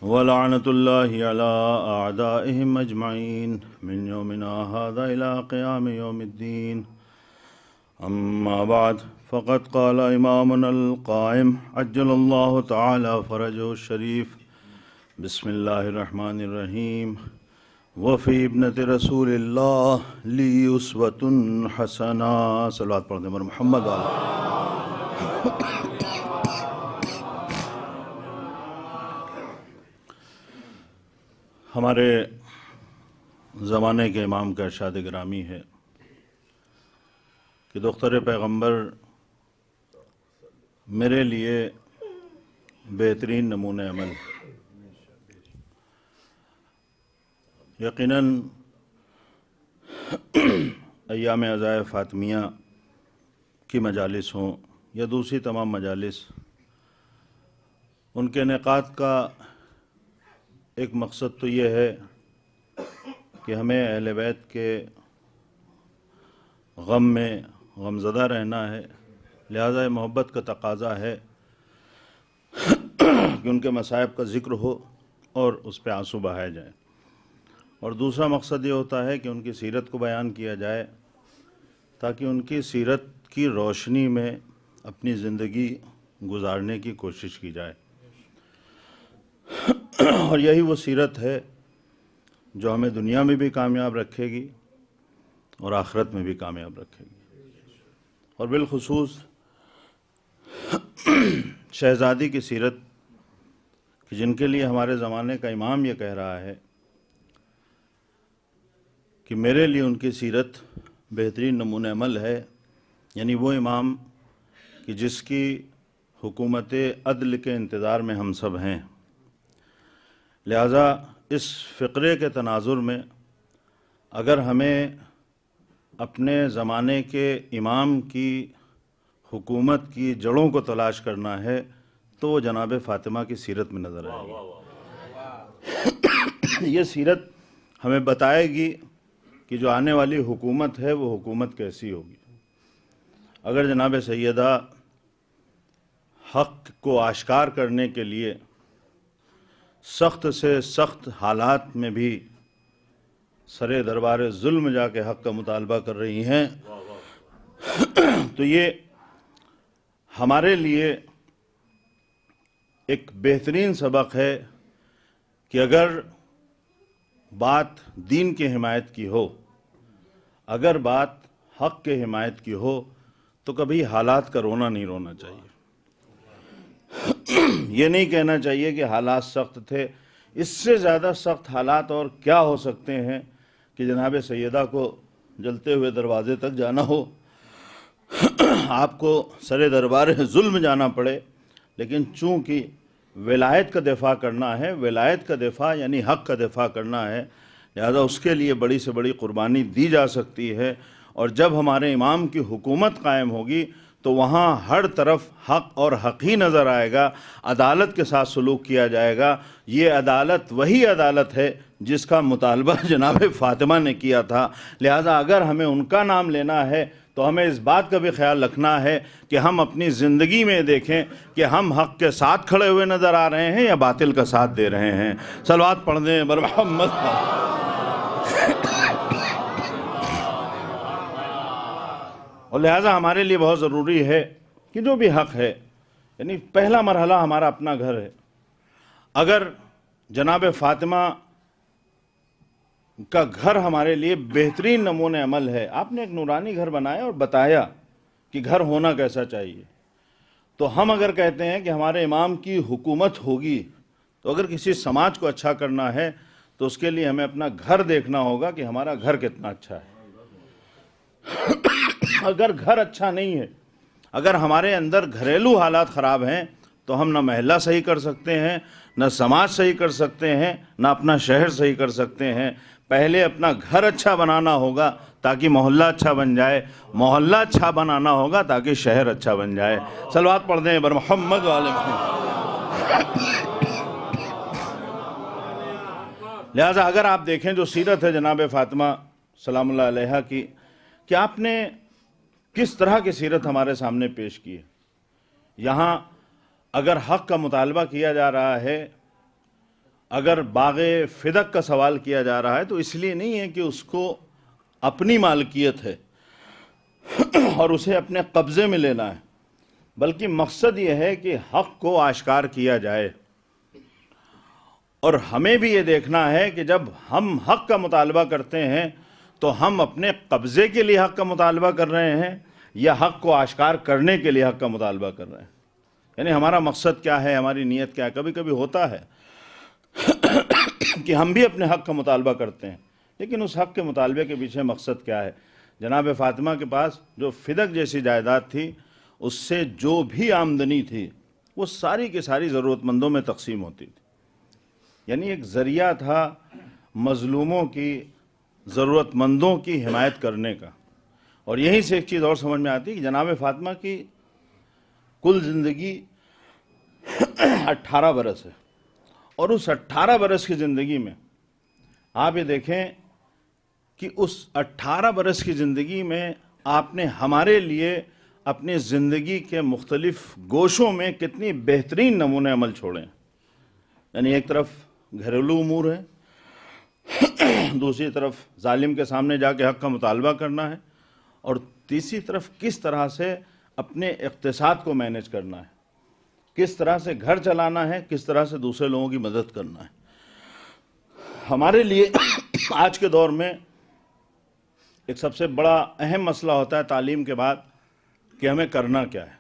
ولعنة الله على أعدائهم أجمعين من يومنا هذا إلى قيام يوم الدين. أما بعد، فقد قال إمامنا القائم عجل الله تعالى فرجه الشريف، بسم الله الرحمن الرحيم، وفی ابنت رسول اللہ لی اسوۃ حسنہ، صلوات پڑھتے ہیں محمد علیہ۔ ہمارے زمانے کے امام کا ارشاد گرامی ہے کہ دختر پیغمبر میرے لیے بہترین نمونہ عمل، یقیناً ایام عزائے فاطمیہ کی مجالس ہوں یا دوسری تمام مجالس، ان کے انعقاد کا ایک مقصد تو یہ ہے کہ ہمیں اہل بیت کے غم میں غمزدہ رہنا ہے، لہذا محبت کا تقاضا ہے کہ ان کے مصائب کا ذکر ہو اور اس پہ آنسو بہائے جائیں، اور دوسرا مقصد یہ ہوتا ہے کہ ان کی سیرت کو بیان کیا جائے تاکہ ان کی سیرت کی روشنی میں اپنی زندگی گزارنے کی کوشش کی جائے، اور یہی وہ سیرت ہے جو ہمیں دنیا میں بھی کامیاب رکھے گی اور آخرت میں بھی کامیاب رکھے گی، اور بالخصوص شہزادی کی سیرت کہ جن کے لیے ہمارے زمانے کا امام یہ کہہ رہا ہے کہ میرے لیے ان کی سیرت بہترین نمونہ عمل ہے، یعنی وہ امام کہ جس کی حکومت عدل کے انتظار میں ہم سب ہیں۔ لہذا اس فقرے کے تناظر میں اگر ہمیں اپنے زمانے کے امام کی حکومت کی جڑوں کو تلاش کرنا ہے تو وہ جناب فاطمہ کی سیرت میں نظر آئے گی۔ یہ سیرت ہمیں بتائے گی کہ جو آنے والی حکومت ہے وہ حکومت کیسی ہوگی۔ اگر جناب سیدہ حق کو آشکار کرنے کے لیے سخت سے سخت حالات میں بھی سرے دربار ظلم جا کے حق کا مطالبہ کر رہی ہیں تو یہ ہمارے لیے ایک بہترین سبق ہے کہ اگر بات دین کی حمایت کی ہو، اگر بات حق کے حمایت کی ہو تو کبھی حالات کا رونا نہیں رونا چاہیے۔ یہ نہیں کہنا چاہیے کہ حالات سخت تھے، اس سے زیادہ سخت حالات اور کیا ہو سکتے ہیں کہ جناب سیدہ کو جلتے ہوئے دروازے تک جانا ہو، آپ کو سرے دربار ظلم جانا پڑے، لیکن چونکہ ولایت کا دفاع کرنا ہے، ولایت کا دفاع یعنی حق کا دفاع کرنا ہے، لہذا اس کے لیے بڑی سے بڑی قربانی دی جا سکتی ہے، اور جب ہمارے امام کی حکومت قائم ہوگی تو وہاں ہر طرف حق اور حق ہی نظر آئے گا، عدالت کے ساتھ سلوک کیا جائے گا۔ یہ عدالت وہی عدالت ہے جس کا مطالبہ جناب فاطمہ نے کیا تھا، لہذا اگر ہمیں ان کا نام لینا ہے تو ہمیں اس بات کا بھی خیال رکھنا ہے کہ ہم اپنی زندگی میں دیکھیں کہ ہم حق کے ساتھ کھڑے ہوئے نظر آ رہے ہیں یا باطل کا ساتھ دے رہے ہیں۔ صلوات پڑھ دیں بر محمد۔ اور لہٰذا ہمارے لیے بہت ضروری ہے کہ جو بھی حق ہے، یعنی پہلا مرحلہ ہمارا اپنا گھر ہے۔ اگر جناب فاطمہ کا گھر ہمارے لیے بہترین نمونہ عمل ہے، آپ نے ایک نورانی گھر بنایا اور بتایا کہ گھر ہونا کیسا چاہیے، تو ہم اگر کہتے ہیں کہ ہمارے امام کی حکومت ہوگی تو اگر کسی سماج کو اچھا کرنا ہے تو اس کے لیے ہمیں اپنا گھر دیکھنا ہوگا کہ ہمارا گھر کتنا اچھا ہے۔ اگر گھر اچھا نہیں ہے، اگر ہمارے اندر گھریلو حالات خراب ہیں تو ہم نہ محلہ صحیح کر سکتے ہیں، نہ سماج صحیح کر سکتے ہیں، نہ اپنا شہر صحیح کر سکتے ہیں۔ پہلے اپنا گھر اچھا بنانا ہوگا تاکہ محلہ اچھا بن جائے، محلہ اچھا بنانا ہوگا تاکہ شہر اچھا بن جائے۔ صلوات پڑھ دیں بر محمد و آل محمد۔ لہٰذا اگر آپ دیکھیں جو سیرت ہے جناب فاطمہ سلام اللہ علیہا کی، کہ آپ نے کس طرح کی سیرت ہمارے سامنے پیش کی ہے۔ یہاں اگر حق کا مطالبہ کیا جا رہا ہے، اگر باغ فدق کا سوال کیا جا رہا ہے تو اس لیے نہیں ہے کہ اس کو اپنی مالکیت ہے اور اسے اپنے قبضے میں لینا ہے، بلکہ مقصد یہ ہے کہ حق کو آشکار کیا جائے، اور ہمیں بھی یہ دیکھنا ہے کہ جب ہم حق کا مطالبہ کرتے ہیں تو ہم اپنے قبضے کے لیے حق کا مطالبہ کر رہے ہیں یا حق کو آشکار کرنے کے لیے حق کا مطالبہ کر رہے ہیں، یعنی ہمارا مقصد کیا ہے، ہماری نیت کیا ہے۔ کبھی کبھی ہوتا ہے کہ ہم بھی اپنے حق کا مطالبہ کرتے ہیں، لیکن اس حق کے مطالبے کے پیچھے مقصد کیا ہے۔ جناب فاطمہ کے پاس جو فدق جیسی جائیداد تھی، اس سے جو بھی آمدنی تھی وہ ساری کی ساری ضرورت مندوں میں تقسیم ہوتی تھی، یعنی ایک ذریعہ تھا مظلوموں کی ضرورت مندوں کی حمایت کرنے کا. اور یہیں سے ایک چیز اور سمجھ میں آتی ہے کہ جناب فاطمہ کی کل زندگی 18 برس ہے، اور اس 18 برس کی زندگی میں آپ یہ دیکھیں کہ اس 18 برس کی زندگی میں آپ نے ہمارے لیے اپنی زندگی کے مختلف گوشوں میں کتنی بہترین نمونے عمل چھوڑے ہیں. یعنی ایک طرف گھریلو امور ہے، دوسری طرف ظالم کے سامنے جا کے حق کا مطالبہ کرنا ہے، اور تیسری طرف کس طرح سے اپنے اقتصاد کو مینیج کرنا ہے، کس طرح سے گھر چلانا ہے، کس طرح سے دوسرے لوگوں کی مدد کرنا ہے. ہمارے لیے آج کے دور میں ایک سب سے بڑا اہم مسئلہ ہوتا ہے تعلیم کے بعد کہ ہمیں کرنا کیا ہے.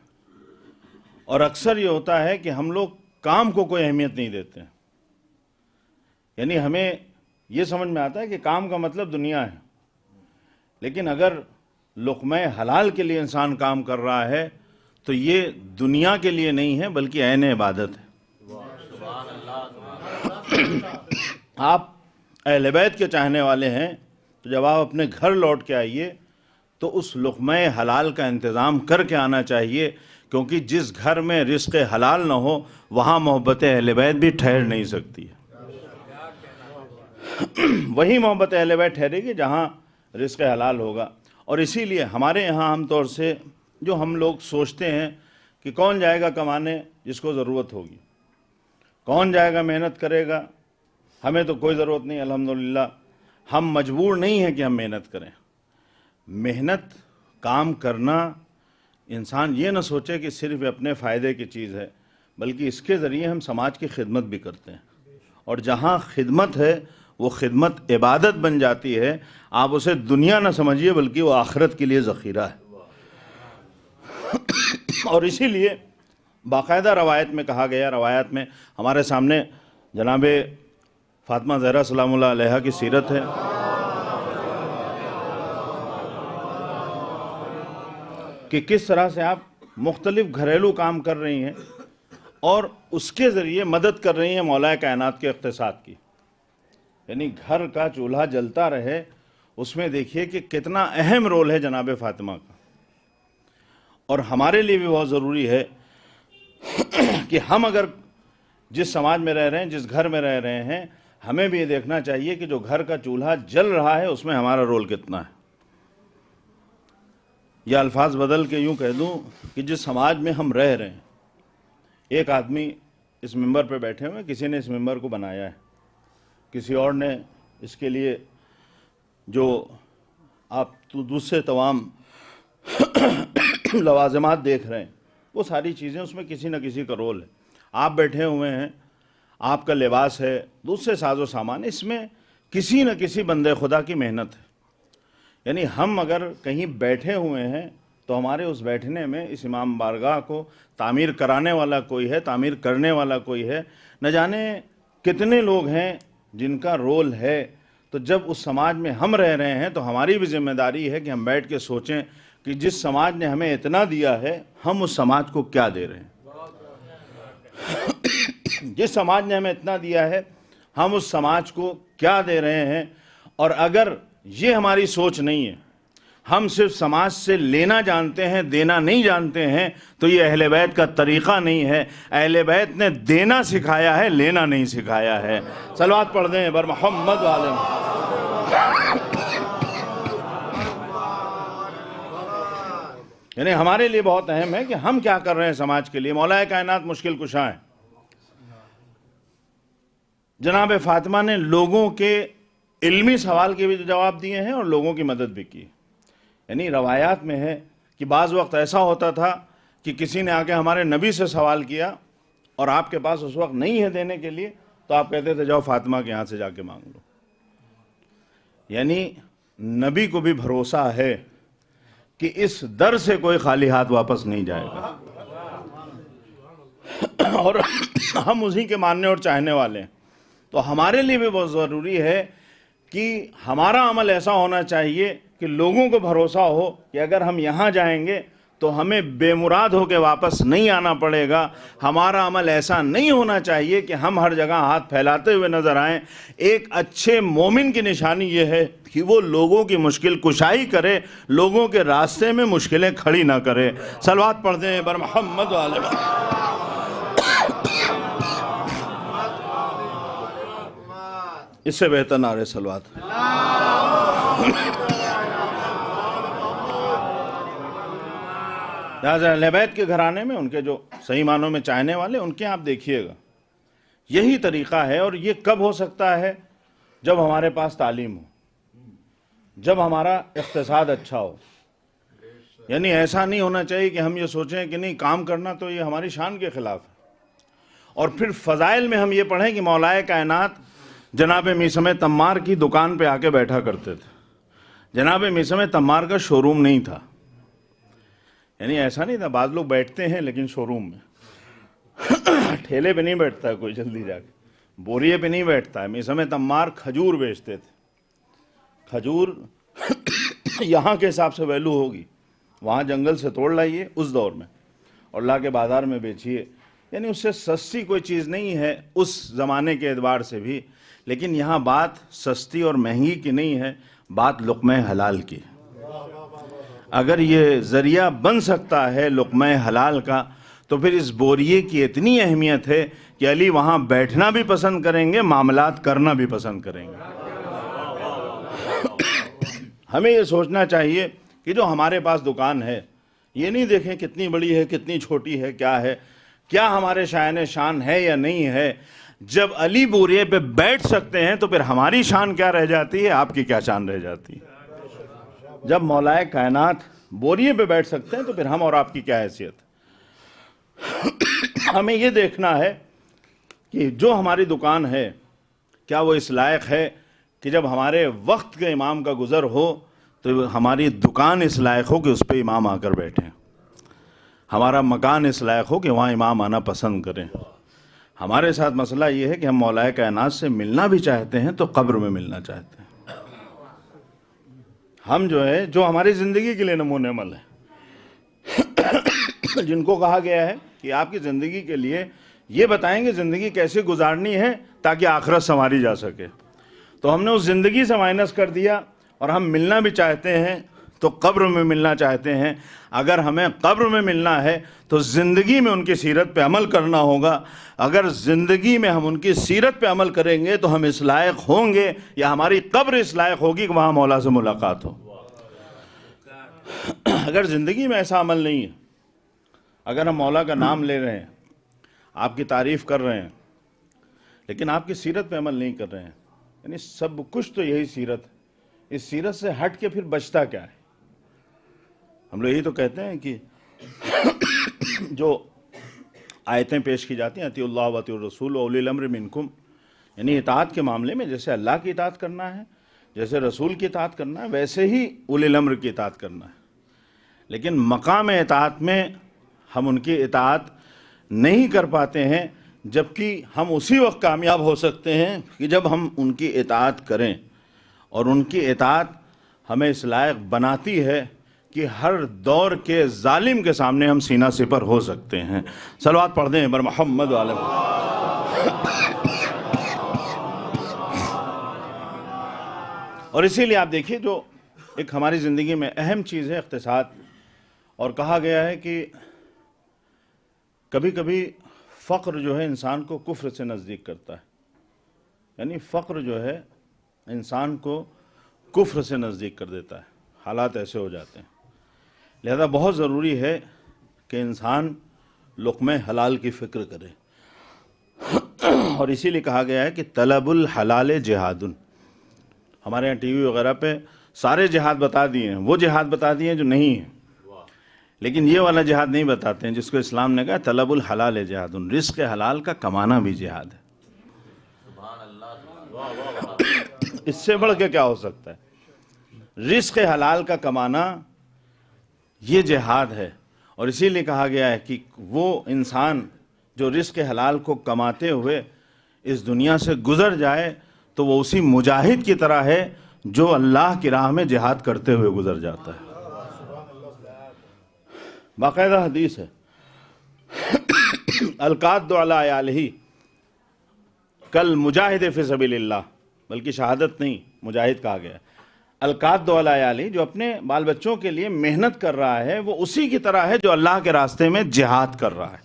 اور اکثر یہ ہوتا ہے کہ ہم لوگ کام کو کوئی اہمیت نہیں دیتے ہیں. یعنی ہمیں یہ سمجھ میں آتا ہے کہ کام کا مطلب دنیا ہے، لیکن اگر لقمہ حلال کے لیے انسان کام کر رہا ہے تو یہ دنیا کے لیے نہیں ہے بلکہ عین عبادت ہے. آپ اہل بیت کے چاہنے والے ہیں تو جب آپ اپنے گھر لوٹ کے آئیے تو اس لقمہ حلال کا انتظام کر کے آنا چاہیے، کیونکہ جس گھر میں رزق حلال نہ ہو وہاں محبت اہل بیت بھی ٹھہر نہیں سکتی ہے. وہی محبت اہل بیت ٹھہرے گی جہاں رزق حلال ہوگا. اور اسی لیے ہمارے یہاں عام طور سے جو ہم لوگ سوچتے ہیں کہ کون جائے گا کمانے جس کو ضرورت ہوگی، کون جائے گا محنت کرے گا، ہمیں تو کوئی ضرورت نہیں. الحمدللہ ہم مجبور نہیں ہیں کہ ہم محنت کریں. محنت کام کرنا انسان یہ نہ سوچے کہ صرف اپنے فائدے کی چیز ہے، بلکہ اس کے ذریعے ہم سماج کی خدمت بھی کرتے ہیں. اور جہاں خدمت ہے وہ خدمت عبادت بن جاتی ہے. آپ اسے دنیا نہ سمجھیے بلکہ وہ آخرت کے لیے ذخیرہ ہے. اور اسی لیے باقاعدہ روایت میں کہا گیا، روایت میں ہمارے سامنے جناب فاطمہ زہرا سلام اللہ علیہا کی سیرت ہے کہ کس طرح سے آپ مختلف گھریلو کام کر رہی ہیں اور اس کے ذریعے مدد کر رہی ہیں مولا کائنات کے اقتصاد کی. یعنی گھر کا چولہا جلتا رہے، اس میں دیکھیے کہ کتنا اہم رول ہے جناب فاطمہ کا. اور ہمارے لیے بھی بہت ضروری ہے کہ ہم اگر جس سماج میں رہ رہے ہیں، جس گھر میں رہ رہے ہیں، ہمیں بھی یہ دیکھنا چاہیے کہ جو گھر کا چولہا جل رہا ہے اس میں ہمارا رول کتنا ہے. یا الفاظ بدل کے یوں کہہ دوں کہ جس سماج میں ہم رہ رہے ہیں، ایک آدمی اس ممبر پہ بیٹھے ہوئے، کسی نے اس ممبر کو بنایا ہے، کسی اور نے اس کے لیے جو آپ دوسرے تمام لوازمات دیکھ رہے ہیں وہ ساری چیزیں، اس میں کسی نہ کسی کا رول ہے. آپ بیٹھے ہوئے ہیں، آپ کا لباس ہے، دوسرے ساز و سامان، اس میں کسی نہ کسی بندے خدا کی محنت ہے. یعنی ہم اگر کہیں بیٹھے ہوئے ہیں تو ہمارے اس بیٹھنے میں اس امام بارگاہ کو تعمیر کرانے والا کوئی ہے، تعمیر کرنے والا کوئی ہے. نہ جانے کتنے لوگ ہیں جن کا رول ہے. تو جب اس سماج میں ہم رہ رہے ہیں تو ہماری بھی ذمہ داری ہے کہ ہم بیٹھ کے سوچیں کہ جس سماج نے ہمیں اتنا دیا ہے ہم اس سماج کو کیا دے رہے ہیں. جس سماج نے ہمیں اتنا دیا ہے ہم اس سماج کو کیا دے رہے ہیں. اور اگر یہ ہماری سوچ نہیں ہے، ہم صرف سماج سے لینا جانتے ہیں، دینا نہیں جانتے ہیں، تو یہ اہل بیت کا طریقہ نہیں ہے. اہل بیت نے دینا سکھایا ہے، لینا نہیں سکھایا ہے. صلوات پڑھ دیں بر محمد والے. یعنی ہمارے لیے بہت اہم ہے کہ ہم کیا کر رہے ہیں سماج کے لیے. مولا کائنات مشکل کشا ہے. جناب فاطمہ نے لوگوں کے علمی سوال کے بھی جواب دیے ہیں اور لوگوں کی مدد بھی کی. یعنی روایات میں ہے کہ بعض وقت ایسا ہوتا تھا کہ کسی نے آ کے ہمارے نبی سے سوال کیا اور آپ کے پاس اس وقت نہیں ہے دینے کے لیے، تو آپ کہتے تھے جاؤ فاطمہ کے یہاں سے جا کے مانگ لو. یعنی نبی کو بھی بھروسہ ہے کہ اس در سے کوئی خالی ہاتھ واپس نہیں جائے گا. اور ہم اسی کے ماننے اور چاہنے والے ہیں. تو ہمارے لیے بھی بہت ضروری ہے کہ ہمارا عمل ایسا ہونا چاہیے کہ لوگوں کو بھروسہ ہو کہ اگر ہم یہاں جائیں گے تو ہمیں بے مراد ہو کے واپس نہیں آنا پڑے گا. ہمارا عمل ایسا نہیں ہونا چاہیے کہ ہم ہر جگہ ہاتھ پھیلاتے ہوئے نظر آئیں. ایک اچھے مومن کی نشانی یہ ہے کہ وہ لوگوں کی مشکل کشائی کرے, لوگوں کے راستے میں مشکلیں کھڑی نہ کرے. صلوات پڑھتے ہیں بر محمد و آل محمد. اس سے بہتر نعرے صلوات. لہٰذا اہل بیت کے گھرانے میں ان کے جو صحیح معنوں میں چاہنے والے, ان کے آپ دیکھیے گا یہی طریقہ ہے. اور یہ کب ہو سکتا ہے؟ جب ہمارے پاس تعلیم ہو, جب ہمارا اقتصاد اچھا ہو. یعنی ایسا نہیں ہونا چاہیے کہ ہم یہ سوچیں کہ نہیں کام کرنا تو یہ ہماری شان کے خلاف ہے. اور پھر فضائل میں ہم یہ پڑھیں کہ مولائے کائنات جناب میثم تمار کی دکان پہ آ کے بیٹھا کرتے تھے. جناب میثم تمار کا شو روم نہیں تھا. یعنی ایسا نہیں تھا, بعض لوگ بیٹھتے ہیں لیکن شو روم میں ٹھیلے پہ نہیں بیٹھتا ہے کوئی جلدی جا کے, بوریے پہ نہیں بیٹھتا ہے. میثم تمار کھجور بیچتے تھے. کھجور یہاں کے حساب سے ویلو ہوگی, وہاں جنگل سے توڑ لائیے اس دور میں اور لا کے بازار میں بیچیے. یعنی اس سے سستی کوئی چیز نہیں ہے اس زمانے کے اعتبار سے بھی. لیکن یہاں بات سستی اور مہنگی کی نہیں ہے, بات لقمہ حلال کی. اگر یہ ذریعہ بن سکتا ہے لقمہ حلال کا تو پھر اس بوریے کی اتنی اہمیت ہے کہ علی وہاں بیٹھنا بھی پسند کریں گے, معاملات کرنا بھی پسند کریں گے. ہمیں یہ سوچنا چاہیے کہ جو ہمارے پاس دکان ہے یہ نہیں دیکھیں کتنی بڑی ہے کتنی چھوٹی ہے, کیا ہے, کیا ہمارے شائن شان ہے یا نہیں ہے. جب علی بوریے پہ بیٹھ سکتے ہیں تو پھر ہماری شان کیا رہ جاتی ہے, آپ کی کیا شان رہ جاتی ہے. جب مولائے کائنات بوریے پہ بیٹھ سکتے ہیں تو پھر ہم اور آپ کی کیا حیثیت. ہمیں یہ دیکھنا ہے کہ جو ہماری دکان ہے کیا وہ اس لائق ہے کہ جب ہمارے وقت کے امام کا گزر ہو تو ہماری دکان اس لائق ہو کہ اس پہ امام آ کر بیٹھیں. ہمارا مکان اس لائق ہو کہ وہاں امام آنا پسند کریں. ہمارے ساتھ مسئلہ یہ ہے کہ ہم مولائے کائنات سے ملنا بھی چاہتے ہیں تو قبر میں ملنا چاہتے ہیں. ہم جو ہماری زندگی کے لیے نمونے عمل ہے, جن کو کہا گیا ہے کہ آپ کی زندگی کے لیے یہ بتائیں گے زندگی کیسے گزارنی ہے تاکہ آخرت سنواری جا سکے. تو ہم نے اس زندگی سے مائنس کر دیا اور ہم ملنا بھی چاہتے ہیں تو قبر میں ملنا چاہتے ہیں. اگر ہمیں قبر میں ملنا ہے تو زندگی میں ان کی سیرت پہ عمل کرنا ہوگا. اگر زندگی میں ہم ان کی سیرت پہ عمل کریں گے تو ہم اس لائق ہوں گے یا ہماری قبر اس لائق ہوگی کہ وہاں مولا سے ملاقات ہو. اگر زندگی میں ایسا عمل نہیں ہے, اگر ہم مولا کا نام لے رہے ہیں, آپ کی تعریف کر رہے ہیں, لیکن آپ کی سیرت پہ عمل نہیں کر رہے ہیں, یعنی سب کچھ تو یہی سیرت ہے, اس سیرت سے ہٹ کے پھر بچتا کیا ہے. ہم لوگ یہی تو کہتے ہیں کہ جو آیتیں پیش کی جاتی ہیں اطیعوا اللہ و اطیعوا الرسول و اولی الامر منکم, یعنی اطاعت کے معاملے میں جیسے اللہ کی اطاعت کرنا ہے, جیسے رسول کی اطاعت کرنا ہے, ویسے ہی اولی الامر کی اطاعت کرنا ہے. لیکن مقام اطاعت میں ہم ان کی اطاعت نہیں کر پاتے ہیں, جبکہ ہم اسی وقت کامیاب ہو سکتے ہیں کہ جب ہم ان کی اطاعت کریں. اور ان کی اطاعت ہمیں اس لائق بناتی ہے کہ ہر دور کے ظالم کے سامنے ہم سینہ سپر ہو سکتے ہیں. صلوات پڑھ دیں بر محمد و آل محمد. اور اسی لیے آپ دیکھیے جو ایک ہماری زندگی میں اہم چیز ہے اقتصاد, اور کہا گیا ہے کہ کبھی کبھی فقر جو ہے انسان کو کفر سے نزدیک کرتا ہے. یعنی فقر جو ہے انسان کو کفر سے نزدیک کر دیتا ہے. حالات ایسے ہو جاتے ہیں. لہذا بہت ضروری ہے کہ انسان لقمہ حلال کی فکر کرے. اور اسی لیے کہا گیا ہے کہ طلب الحلال جہاد. ہمارے یہاں ٹی وی وغیرہ پہ سارے جہاد بتا دیے ہیں, وہ جہاد بتا دیے ہیں جو نہیں ہیں, لیکن یہ والا جہاد نہیں بتاتے ہیں جس کو اسلام نے کہا طلب الحلال جہاد. رزق حلال کا کمانا بھی جہاد ہے. اس سے بڑھ کے کیا ہو سکتا ہے. رزق حلال کا کمانا یہ جہاد ہے. اور اسی لیے کہا گیا ہے کہ وہ انسان جو رزق حلال کو کماتے ہوئے اس دنیا سے گزر جائے تو وہ اسی مجاہد کی طرح ہے جو اللہ کی راہ میں جہاد کرتے ہوئے گزر جاتا ہے. باقاعدہ حدیث ہے، القاد علی عیالہ کل مجاہد فی سبیل اللہ، بلکہ شہادت نہیں مجاہد کہا گیا ہے، القاد علی عیالہ جو اپنے بال بچوں کے لیے محنت کر رہا ہے وہ اسی کی طرح ہے جو اللہ کے راستے میں جہاد کر رہا ہے.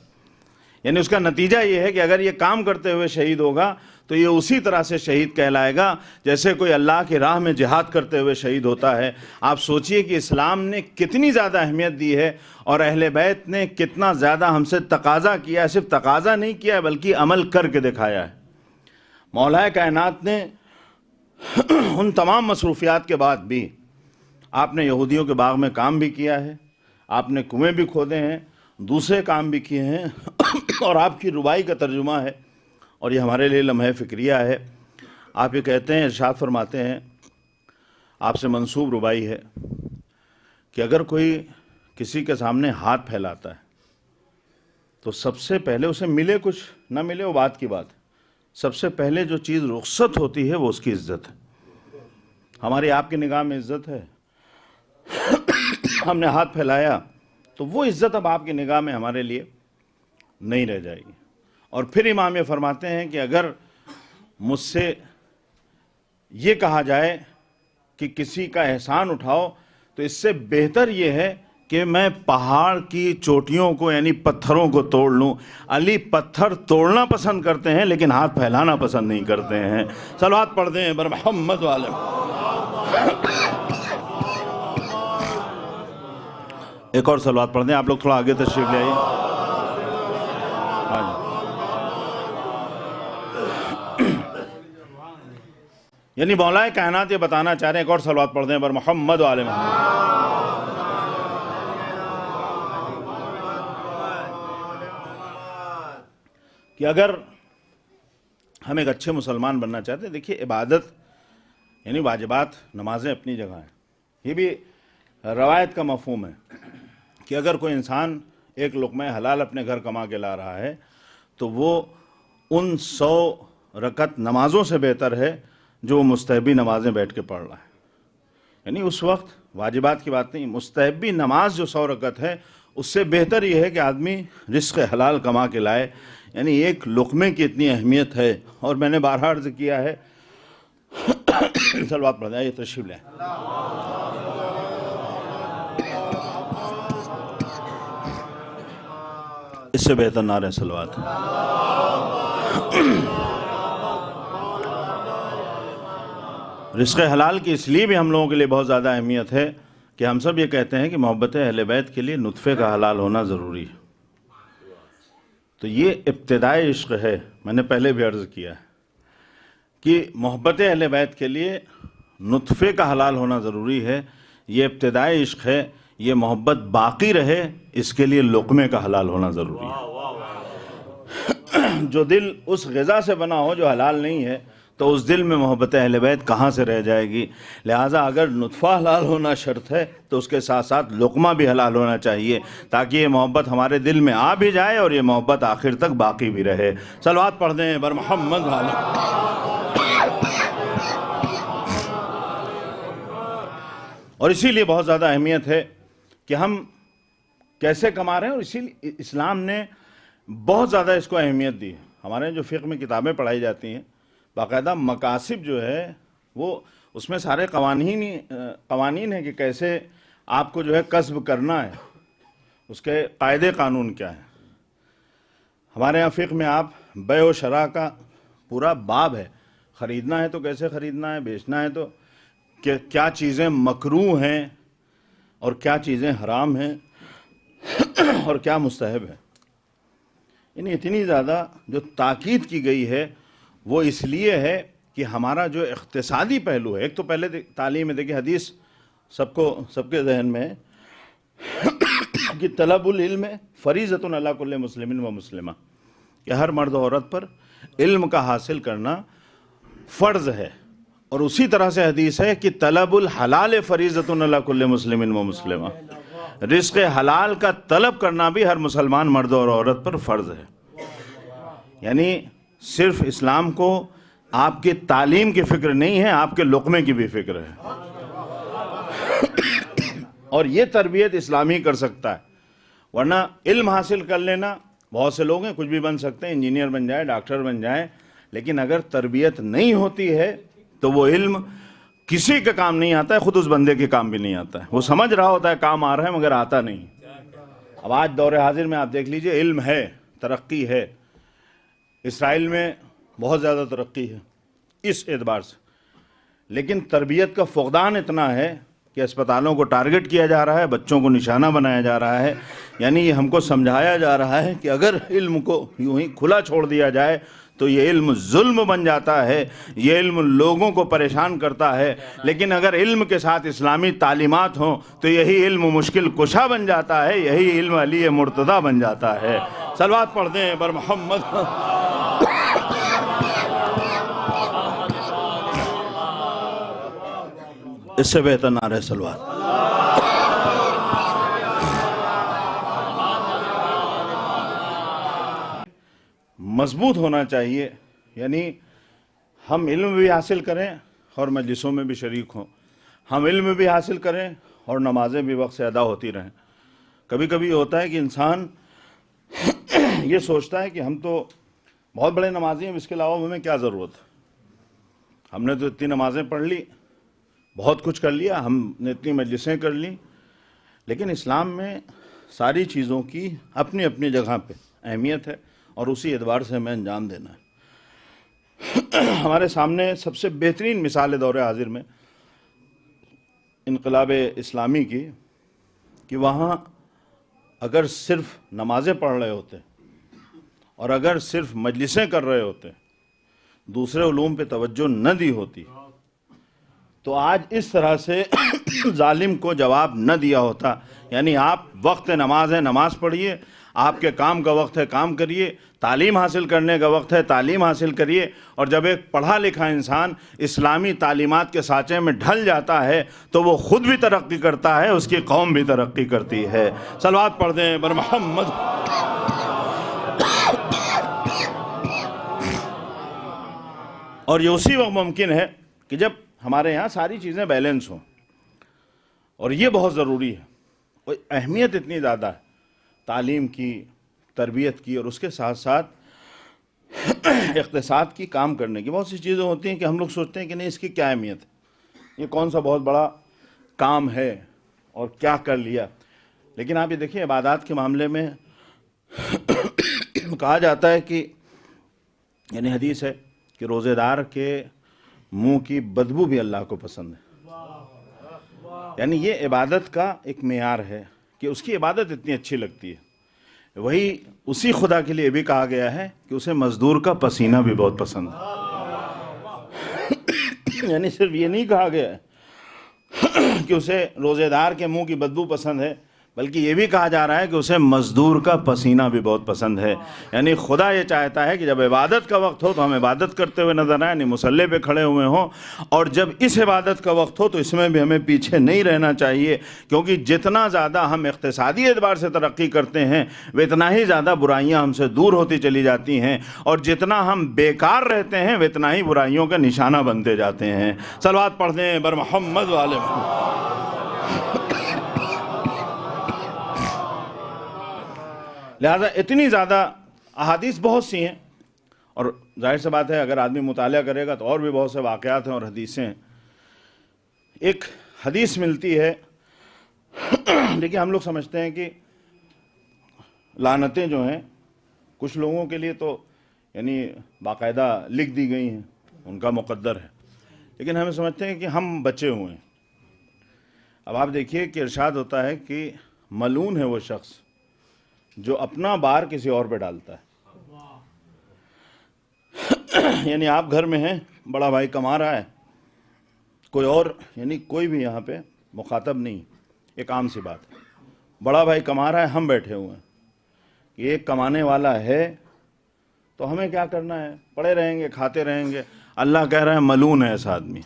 یعنی اس کا نتیجہ یہ ہے کہ اگر یہ کام کرتے ہوئے شہید ہوگا تو یہ اسی طرح سے شہید کہلائے گا جیسے کوئی اللہ کی راہ میں جہاد کرتے ہوئے شہید ہوتا ہے. آپ سوچئے کہ اسلام نے کتنی زیادہ اہمیت دی ہے اور اہل بیت نے کتنا زیادہ ہم سے تقاضا کیا ہے، صرف تقاضا نہیں کیا ہے بلکہ عمل کر کے دکھایا ہے. مولا کائنات نے ان تمام مصروفیات کے بعد بھی آپ نے یہودیوں کے باغ میں کام بھی کیا ہے، آپ نے کنویں بھی کھودے ہیں، دوسرے کام بھی کیے ہیں اور آپ کی ربائی کا ترجمہ ہے اور یہ ہمارے لیے لمحہ فکریہ ہے. آپ یہ کہتے ہیں، ارشاد فرماتے ہیں، آپ سے منسوب ربائی ہے کہ اگر کوئی کسی کے سامنے ہاتھ پھیلاتا ہے تو سب سے پہلے اسے ملے کچھ نہ ملے وہ بات کی بات ہے، سب سے پہلے جو چیز رخصت ہوتی ہے وہ اس کی عزت ہے. ہماری آپ کی نگاہ میں عزت ہے، ہم نے ہاتھ پھیلایا تو وہ عزت اب آپ کی نگاہ میں ہمارے لیے نہیں رہ جائے گی. اور پھر امام یہ فرماتے ہیں کہ اگر مجھ سے یہ کہا جائے کہ کسی کا احسان اٹھاؤ تو اس سے بہتر یہ ہے کہ میں پہاڑ کی چوٹیوں کو یعنی پتھروں کو توڑ لوں. علی پتھر توڑنا پسند کرتے ہیں لیکن ہاتھ پھیلانا پسند نہیں کرتے ہیں. صلوات پڑھ دیں بر محمد والے. ایک اور صلوات پڑھ دیں. آپ لوگ تھوڑا آگے تشریف لے آئیے. یعنی مولا کائنات یہ بتانا چاہ رہے ہیں، ایک اور صلوات پڑھ دیں بر محمد والے کہ اگر ہم ایک اچھے مسلمان بننا چاہتے ہیں، دیکھیے عبادت یعنی واجبات نمازیں اپنی جگہ ہیں، یہ بھی روایت کا مفہوم ہے کہ اگر کوئی انسان ایک لقمہ حلال اپنے گھر کما کے لا رہا ہے تو وہ ان 100 رکعت نمازوں سے بہتر ہے جو وہ مستحبی نمازیں بیٹھ کے پڑھ رہا ہے. یعنی اس وقت واجبات کی بات نہیں، مستحبی نماز جو 100 رکعت ہے اس سے بہتر یہ ہے کہ آدمی رزق حلال کما کے لائے. یعنی ایک لقمے کی اتنی اہمیت ہے. اور میں نے بارہا عرض کیا ہے، صلوات پڑھ دیں، یہ تشریف لیں. اس سے بہتر نعرہ صلوات. رزق حلال کی اس لیے بھی ہم لوگوں کے لیے بہت زیادہ اہمیت ہے کہ ہم سب یہ کہتے ہیں کہ محبت اہل بیت کے لیے نطفے کا حلال ہونا ضروری ہے. تو یہ ابتدائی عشق ہے. میں نے پہلے بھی عرض کیا ہے کہ محبت اہل بیت کے لیے نطفے کا حلال ہونا ضروری ہے. یہ ابتدائی عشق ہے. یہ محبت باقی رہے اس کے لیے لقمے کا حلال ہونا ضروری ہے. جو دل اس غذا سے بنا ہو جو حلال نہیں ہے تو اس دل میں محبت اہل بیت کہاں سے رہ جائے گی. لہٰذا اگر نطفہ حلال ہونا شرط ہے تو اس کے ساتھ ساتھ لقمہ بھی حلال ہونا چاہیے تاکہ یہ محبت ہمارے دل میں آ بھی جائے اور یہ محبت آخر تک باقی بھی رہے. صلوات پڑھ دیں بر محمد والے. اور اسی لیے بہت زیادہ اہمیت ہے کہ ہم کیسے کما رہے ہیں، اور اسی لیے اسلام نے بہت زیادہ اس کو اہمیت دی. ہمارے جو فقہ میں کتابیں پڑھائی جاتی ہیں باقاعدہ مقاصد جو ہے وہ اس میں سارے قوانین ہیں کہ کیسے آپ کو جو ہے کسب کرنا ہے، اس کے قاعدے قانون کیا ہیں. ہمارے یہاں فقہ میں آپ بیع و شراء کا پورا باب ہے. خریدنا ہے تو کیسے خریدنا ہے، بیچنا ہے تو کیا چیزیں مکروہ ہیں اور کیا چیزیں حرام ہیں اور کیا مستحب ہے. یعنی اتنی زیادہ جو تاکید کی گئی ہے وہ اس لیے ہے کہ ہمارا جو اقتصادی پہلو ہے، ایک تو پہلے تعلیم میں دیکھیں حدیث سب کے ذہن میں ہے کہ طلب العلم فریضۃ علی کل مسلم و مسلمہ، کہ ہر مرد و عورت پر علم کا حاصل کرنا فرض ہے. اور اسی طرح سے حدیث ہے کہ طلب الحلال فریضۃ علی کل مسلم و مسلمہ، رزق حلال کا طلب کرنا بھی ہر مسلمان مرد اور عورت پر فرض ہے. یعنی صرف اسلام کو آپ کی تعلیم کی فکر نہیں ہے، آپ کے لقمے کی بھی فکر ہے. اور یہ تربیت اسلامی کر سکتا ہے. ورنہ علم حاصل کر لینا، بہت سے لوگ ہیں کچھ بھی بن سکتے ہیں، انجینئر بن جائیں، ڈاکٹر بن جائیں، لیکن اگر تربیت نہیں ہوتی ہے تو وہ علم کسی کا کام نہیں آتا ہے، خود اس بندے کے کام بھی نہیں آتا ہے. وہ سمجھ رہا ہوتا ہے کام آ رہا ہے مگر آتا نہیں. اب آج دور حاضر میں آپ دیکھ لیجئے، علم ہے، ترقی ہے، اسرائیل میں بہت زیادہ ترقی ہے اس اعتبار سے، لیکن تربیت کا فقدان اتنا ہے کہ اسپتالوں کو ٹارگٹ کیا جا رہا ہے، بچوں کو نشانہ بنایا جا رہا ہے. یعنی یہ ہم کو سمجھایا جا رہا ہے کہ اگر علم کو یوں ہی کھلا چھوڑ دیا جائے تو یہ علم ظلم بن جاتا ہے، یہ علم لوگوں کو پریشان کرتا ہے، لیکن اگر علم کے ساتھ اسلامی تعلیمات ہوں تو یہی علم مشکل کشا بن جاتا ہے، یہی علم علی مرتضیٰ بن جاتا ہے. صلوات پڑھ دیں بر محمد. اس سے بہتر نعرہ صلوات. مضبوط ہونا چاہیے، یعنی ہم علم بھی حاصل کریں اور مجلسوں میں بھی شریک ہوں، ہم علم بھی حاصل کریں اور نمازیں بھی وقت سے ادا ہوتی رہیں. کبھی کبھی ہوتا ہے کہ انسان یہ سوچتا ہے کہ ہم تو بہت بڑے نمازی ہیں، اس کے علاوہ ہمیں کیا ضرورت ہے، ہم نے تو اتنی نمازیں پڑھ لی، بہت کچھ کر لیا، ہم نے اتنی مجلسیں کر لیں. لیکن اسلام میں ساری چیزوں کی اپنی اپنی جگہ پہ اہمیت ہے اور اسی اعتبار سے ہمیں انجام دینا ہے. ہمارے سامنے سب سے بہترین مثال دور حاضر میں انقلاب اسلامی کی، کہ وہاں اگر صرف نمازیں پڑھ رہے ہوتے اور اگر صرف مجلسیں کر رہے ہوتے، دوسرے علوم پہ توجہ نہ دی ہوتی، تو آج اس طرح سے ظالم کو جواب نہ دیا ہوتا. یعنی آپ وقت نماز ہے، نماز پڑھیے، آپ کے کام کا وقت ہے، کام کریے، تعلیم حاصل کرنے کا وقت ہے، تعلیم حاصل کریے. اور جب ایک پڑھا لکھا انسان اسلامی تعلیمات کے سانچے میں ڈھل جاتا ہے تو وہ خود بھی ترقی کرتا ہے، اس کی قوم بھی ترقی کرتی ہے. صلوات پڑھ دیں بر محمد. اور یہ اسی وقت ممکن ہے کہ جب ہمارے یہاں ساری چیزیں بیلنس ہوں، اور یہ بہت ضروری ہے. اور اہمیت اتنی زیادہ ہے تعلیم کی، تربیت کی، اور اس کے ساتھ ساتھ اقتصاد کی، کام کرنے کی. بہت سی چیزیں ہوتی ہیں کہ ہم لوگ سوچتے ہیں کہ نہیں اس کی کیا اہمیت ہے، یہ کون سا بہت بڑا کام ہے اور کیا کر لیا. لیکن آپ یہ دیکھیں عبادات کے معاملے میں کہا جاتا ہے کہ، یعنی حدیث ہے کہ روزے دار کے منہ کی بدبو بھی اللہ کو پسند ہے. یعنی یہ عبادت کا ایک معیار ہے کہ اس کی عبادت اتنی اچھی لگتی ہے. وہی اسی خدا کے لیے بھی کہا گیا ہے کہ اسے مزدور کا پسینہ بھی بہت پسند ہے. یعنی صرف یہ نہیں کہا گیا ہے کہ اسے روزے دار کے منہ کی بدبو پسند ہے، بلکہ یہ بھی کہا جا رہا ہے کہ اسے مزدور کا پسینہ بھی بہت پسند ہے. یعنی خدا یہ چاہتا ہے کہ جب عبادت کا وقت ہو تو ہم عبادت کرتے ہوئے نظر آئیں، یعنی مصلی پہ کھڑے ہوئے ہوں، اور جب اس عبادت کا وقت ہو تو اس میں بھی ہمیں پیچھے نہیں رہنا چاہیے، کیونکہ جتنا زیادہ ہم اقتصادی اعتبار سے ترقی کرتے ہیں وہ اتنا ہی زیادہ برائیاں ہم سے دور ہوتی چلی جاتی ہیں، اور جتنا ہم بیکار رہتے ہیں وہ اتنا ہی برائیوں کا نشانہ بنتے جاتے ہیں. صلوات پڑھ دیں بر محمد والے. لہذا اتنی زیادہ احادیث بہت سی ہیں، اور ظاہر سی بات ہے اگر آدمی مطالعہ کرے گا تو اور بھی بہت سے واقعات ہیں اور حدیثیں ہیں. ایک حدیث ملتی ہے، لیکن ہم لوگ سمجھتے ہیں کہ لعنتیں جو ہیں کچھ لوگوں کے لیے تو یعنی باقاعدہ لکھ دی گئی ہیں، ان کا مقدر ہے، لیکن ہمیں سمجھتے ہیں کہ ہم بچے ہوئے ہیں. اب آپ دیکھیے کہ ارشاد ہوتا ہے کہ ملعون ہے وہ شخص جو اپنا بار کسی اور پہ ڈالتا ہے. یعنی آپ گھر میں ہیں، بڑا بھائی کما رہا ہے، کوئی اور یعنی کوئی بھی یہاں پہ مخاطب نہیں، ایک عام سی بات ہے، بڑا بھائی کما رہا ہے، ہم بیٹھے ہوئے ہیں، یہ ایک کمانے والا ہے تو ہمیں کیا کرنا ہے، پڑے رہیں گے، کھاتے رہیں گے. اللہ کہہ رہا ہے ملعون ہے ایسا آدمی،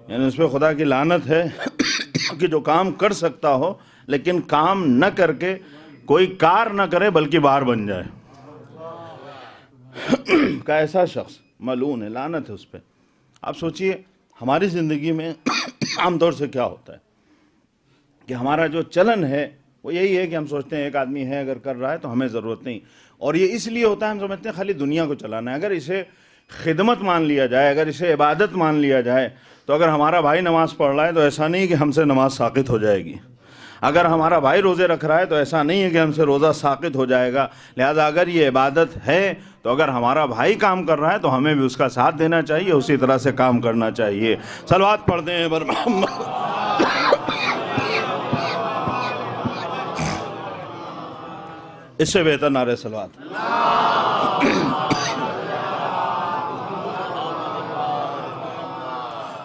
یعنی اس پہ خدا کی لعنت ہے کہ جو کام کر سکتا ہو لیکن کام نہ کر کے کوئی کار نہ کرے بلکہ بار بن جائے. کا ایسا شخص ملعون ہے، لعنت ہے اس پہ. آپ سوچئے ہماری زندگی میں عام طور سے کیا ہوتا ہے کہ ہمارا جو چلن ہے وہ یہی ہے کہ ہم سوچتے ہیں ایک آدمی ہے اگر کر رہا ہے تو ہمیں ضرورت نہیں، اور یہ اس لیے ہوتا ہے ہم سمجھتے ہیں خالی دنیا کو چلانا ہے۔ اگر اسے خدمت مان لیا جائے، اگر اسے عبادت مان لیا جائے، تو اگر ہمارا بھائی نماز پڑھ رہا ہے تو ایسا نہیں کہ ہم سے نماز ساقط ہو جائے گی، اگر ہمارا بھائی روزے رکھ رہا ہے تو ایسا نہیں ہے کہ ہم سے روزہ ساقط ہو جائے گا۔ لہذا اگر یہ عبادت ہے تو اگر ہمارا بھائی کام کر رہا ہے تو ہمیں بھی اس کا ساتھ دینا چاہیے، اسی طرح سے کام کرنا چاہیے۔ صلوات پڑھ دیں بر محمد۔ اس سے بہتر نعرے صلوات۔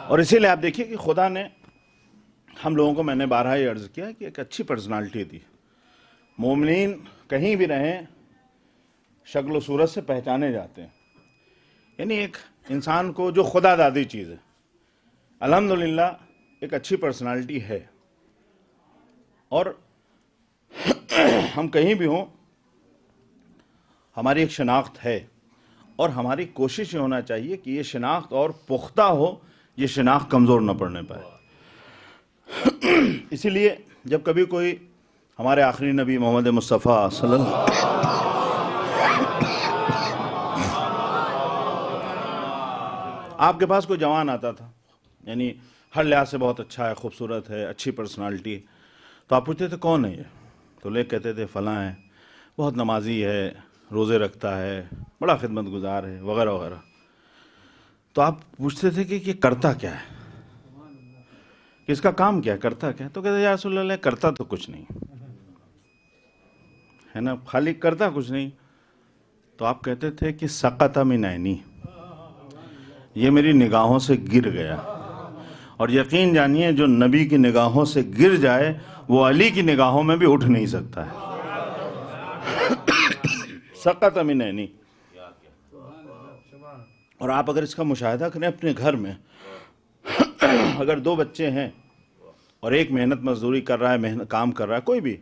اور اسی لیے آپ دیکھیے کہ خدا نے ہم لوگوں کو، میں نے بارہا یہ عرض کیا کہ ایک اچھی پرسنالٹی دی۔ مومنین کہیں بھی رہیں شکل و صورت سے پہچانے جاتے ہیں، یعنی ایک انسان کو جو خدا دادی چیز ہے، الحمدللہ ایک اچھی پرسنالٹی ہے، اور ہم کہیں بھی ہوں ہماری ایک شناخت ہے، اور ہماری کوشش یہ ہونا چاہیے کہ یہ شناخت اور پختہ ہو، یہ شناخت کمزور نہ پڑنے پائے۔ اسی لیے جب کبھی کوئی ہمارے آخری نبی محمد مصطفیٰ صلی اللہ آپ کے پاس کوئی جوان آتا تھا، یعنی ہر لحاظ سے بہت اچھا ہے، خوبصورت ہے، اچھی پرسنالٹی، تو آپ پوچھتے تھے کون ہے یہ؟ تو لوگ کہتے تھے فلاں ہے، بہت نمازی ہے، روزے رکھتا ہے، بڑا خدمت گزار ہے، وغیرہ وغیرہ۔ تو آپ پوچھتے تھے کہ یہ کرتا کیا ہے، کہ اس کا کام کیا ہے، کرتا کیا ہے؟ تو کہتے یا رسول اللہ کرتا تو کچھ نہیں ہے نا، خالی کرتا کچھ نہیں۔ تو آپ کہتے تھے کہ سقط من عینی، یہ میری نگاہوں سے گر گیا، اور یقین جانیے جو نبی کی نگاہوں سے گر جائے وہ علی کی نگاہوں میں بھی اٹھ نہیں سکتا ہے۔ سقط من عینی۔ اور آپ اگر اس کا مشاہدہ کریں اپنے گھر میں، اگر دو بچے ہیں اور ایک محنت مزدوری کر رہا ہے، کام کر رہا ہے کوئی بھی،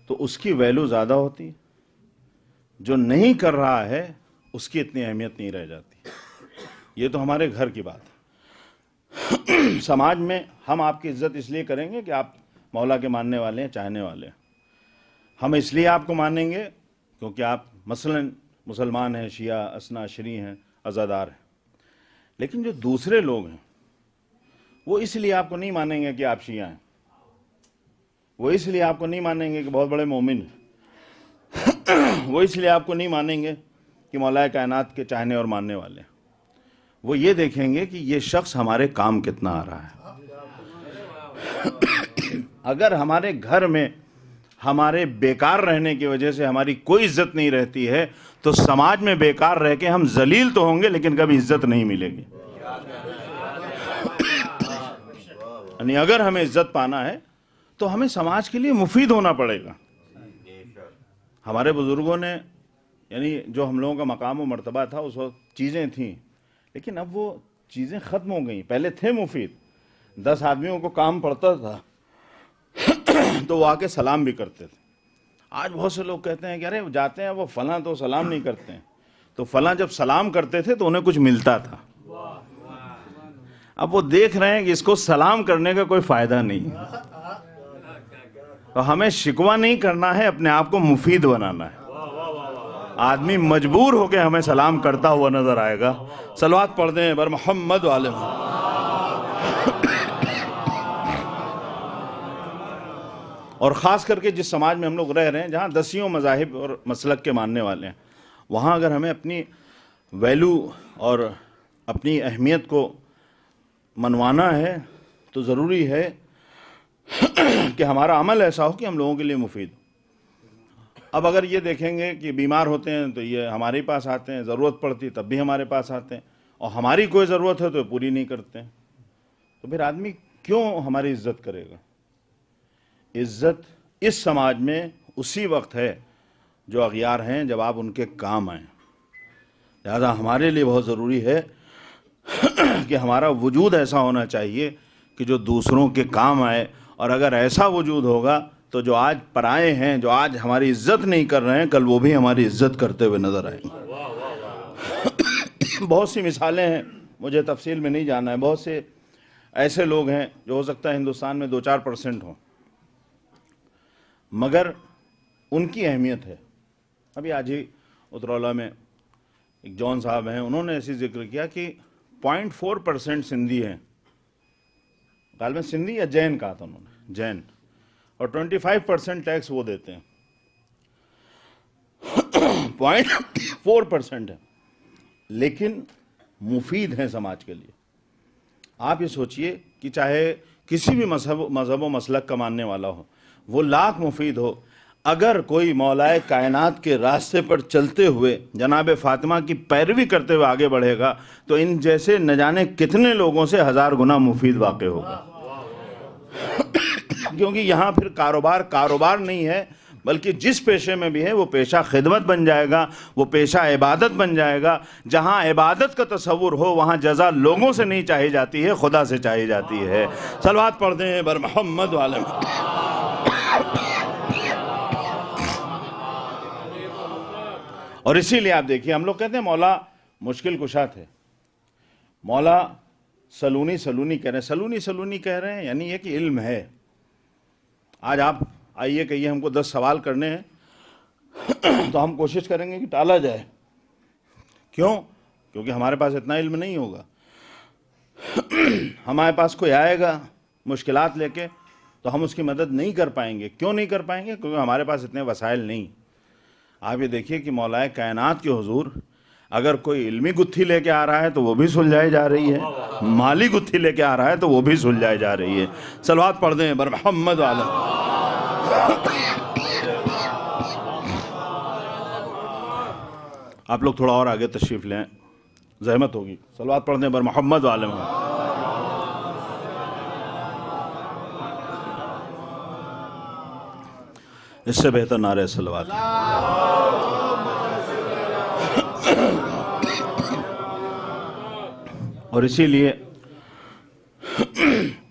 تو اس کی ویلیو زیادہ ہوتی، جو نہیں کر رہا ہے اس کی اتنی اہمیت نہیں رہ جاتی۔ یہ تو ہمارے گھر کی بات ہے۔ سماج میں ہم آپ کی عزت اس لیے کریں گے کہ آپ مولا کے ماننے والے ہیں، چاہنے والے ہیں۔ ہم اس لیے آپ کو مانیں گے کیونکہ آپ مثلا مسلمان ہیں، شیعہ، اثنا عشری ہیں، عزادار ہیں۔ لیکن جو دوسرے لوگ ہیں وہ اس لیے آپ کو نہیں مانیں گے کہ آپ شیعہ ہیں، وہ اس لیے آپ کو نہیں مانیں گے کہ بہت بڑے مومن ہیں، وہ اس لیے آپ کو نہیں مانیں گے کہ مولا کائنات کے چاہنے اور ماننے والے ہیں۔ وہ یہ دیکھیں گے کہ یہ شخص ہمارے کام کتنا آ رہا ہے۔ اگر ہمارے گھر میں ہمارے بیکار رہنے کی وجہ سے ہماری کوئی عزت نہیں رہتی ہے تو سماج میں بیکار رہ کے ہم ذلیل تو ہوں گے لیکن کبھی عزت نہیں ملے گی۔ یعنی اگر ہمیں عزت پانا ہے تو ہمیں سماج کے لیے مفید ہونا پڑے گا۔ ہمارے بزرگوں نے، یعنی جو ہم لوگوں کا مقام و مرتبہ تھا اس وقت چیزیں تھیں، لیکن اب وہ چیزیں ختم ہو گئیں۔ پہلے تھے مفید، 10 آدمیوں کو کام پڑتا تھا تو وہ آ کے سلام بھی کرتے تھے۔ آج بہت سے لوگ کہتے ہیں کہ ارے جاتے ہیں وہ فلاں تو سلام نہیں کرتے ہیں، تو فلاں جب سلام کرتے تھے تو انہیں کچھ ملتا تھا۔ اب وہ دیکھ رہے ہیں کہ اس کو سلام کرنے کا کوئی فائدہ نہیں، تو ہمیں شکوہ نہیں کرنا ہے، اپنے آپ کو مفید بنانا ہے۔ آدمی مجبور ہو کے ہمیں سلام کرتا ہوا نظر آئے گا۔ صلوات پڑھ دیں بر محمد والے محمد۔ اور خاص کر کے جس سماج میں ہم لوگ رہ رہے ہیں جہاں دسیوں مذاہب اور مسلک کے ماننے والے ہیں، وہاں اگر ہمیں اپنی ویلیو اور اپنی اہمیت کو منوانا ہے تو ضروری ہے کہ ہمارا عمل ایسا ہو کہ ہم لوگوں کے لیے مفید ہو۔ اب اگر یہ دیکھیں گے کہ بیمار ہوتے ہیں تو یہ ہمارے پاس آتے ہیں، ضرورت پڑتی تب بھی ہمارے پاس آتے ہیں، اور ہماری کوئی ضرورت ہے تو پوری نہیں کرتے ہیں، تو پھر آدمی کیوں ہماری عزت کرے گا؟ عزت اس سماج میں اسی وقت ہے جو اغیار ہیں جب آپ ان کے کام آئیں۔ لہذا ہمارے لیے بہت ضروری ہے کہ ہمارا وجود ایسا ہونا چاہیے کہ جو دوسروں کے کام آئے، اور اگر ایسا وجود ہوگا تو جو آج پرائے ہیں، جو آج ہماری عزت نہیں کر رہے ہیں، کل وہ بھی ہماری عزت کرتے ہوئے نظر آئیں گے۔ بہت سی مثالیں ہیں، مجھے تفصیل میں نہیں جانا ہے۔ بہت سے ایسے لوگ ہیں جو ہو سکتا ہے ہندوستان میں 2-4% ہوں، مگر ان کی اہمیت ہے. ابھی آج ہی اترولہ میں ایک جون صاحب ہیں, انہوں نے ایسی ذکر کیا کہ 0.4% سندھی ہیں, غالباً سندھی یا جین کہا تھا انہوں نے, جین, اور 25% ٹیکس وہ دیتے ہیں. 0.4% ہے لیکن مفید ہیں سماج کے لیے. آپ یہ سوچئے کہ چاہے کسی بھی مذہب و مسلک کا ماننے والا ہو, وہ لاکھ مفید ہو, اگر کوئی مولائے کائنات کے راستے پر چلتے ہوئے جناب فاطمہ کی پیروی کرتے ہوئے آگے بڑھے گا تو ان جیسے نہ جانے کتنے لوگوں سے 1000 گنا مفید واقع ہوگا. کیونکہ یہاں پھر کاروبار نہیں ہے, بلکہ جس پیشے میں بھی ہے وہ پیشہ خدمت بن جائے گا, وہ پیشہ عبادت بن جائے گا. جہاں عبادت کا تصور ہو وہاں جزا لوگوں سے نہیں چاہی جاتی ہے, خدا سے چاہی جاتی ہے. صلوات پڑھ دیں بر محمد والے. اور اسی لیے آپ دیکھیے, ہم لوگ کہتے ہیں مولا مشکل کشا تھے, مولا سلونی کہہ رہے ہیں. سلونی کہہ رہے ہیں یعنی یہ کہ علم ہے. آج آپ آئیے کہیے ہم کو 10 سوال کرنے ہیں تو ہم کوشش کریں گے کہ ٹالا جائے. کیوں؟ کیونکہ ہمارے پاس اتنا علم نہیں ہوگا. ہمارے پاس کوئی آئے گا مشکلات لے کے تو ہم اس کی مدد نہیں کر پائیں گے. کیوں نہیں کر پائیں گے؟ کیونکہ ہمارے پاس اتنے وسائل نہیں. آپ یہ دیکھیے کہ مولائے کائنات کے حضور اگر کوئی علمی گتھی لے کے آ رہا ہے تو وہ بھی سلجھائی جا رہی ہے, مالی گتھی لے کے آ رہا ہے تو وہ بھی سلجھائی جا رہی ہے. صلوات پڑھ دیں بر محمد عالم. آپ لوگ تھوڑا اور آگے تشریف لیں, زحمت ہوگی. صلوات پڑھ دیں بر محمد عالم. اس سے بہتر نعرہ صلوات. اور اسی لیے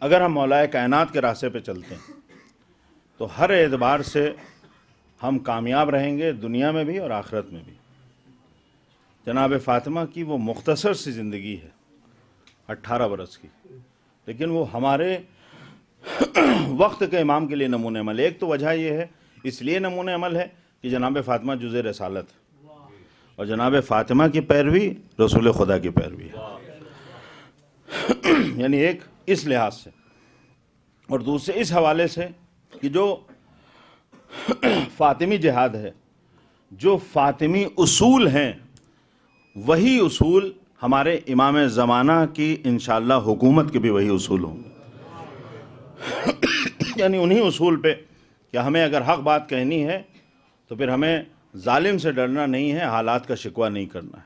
اگر ہم مولائے کائنات کے راستے پہ چلتے ہیں تو ہر اعتبار سے ہم کامیاب رہیں گے, دنیا میں بھی اور آخرت میں بھی. جناب فاطمہ کی وہ مختصر سی زندگی ہے 18 برس کی, لیکن وہ ہمارے وقت کے امام کے لیے نمونہ عمل. ایک تو وجہ یہ ہے, اس لیے نمونہ عمل ہے کہ جناب فاطمہ جزء رسالت ہے, اور جناب فاطمہ کی پیروی رسول خدا کی پیروی ہے. یعنی ایک اس لحاظ سے, اور دوسرے اس حوالے سے کہ جو فاطمی جہاد ہے, جو فاطمی اصول ہیں, وہی اصول ہمارے امام زمانہ کی انشاءاللہ حکومت کے بھی وہی اصول ہوں. یعنی انہی اصول پہ کہ ہمیں اگر حق بات کہنی ہے تو پھر ہمیں ظالم سے ڈرنا نہیں ہے, حالات کا شکوہ نہیں کرنا ہے.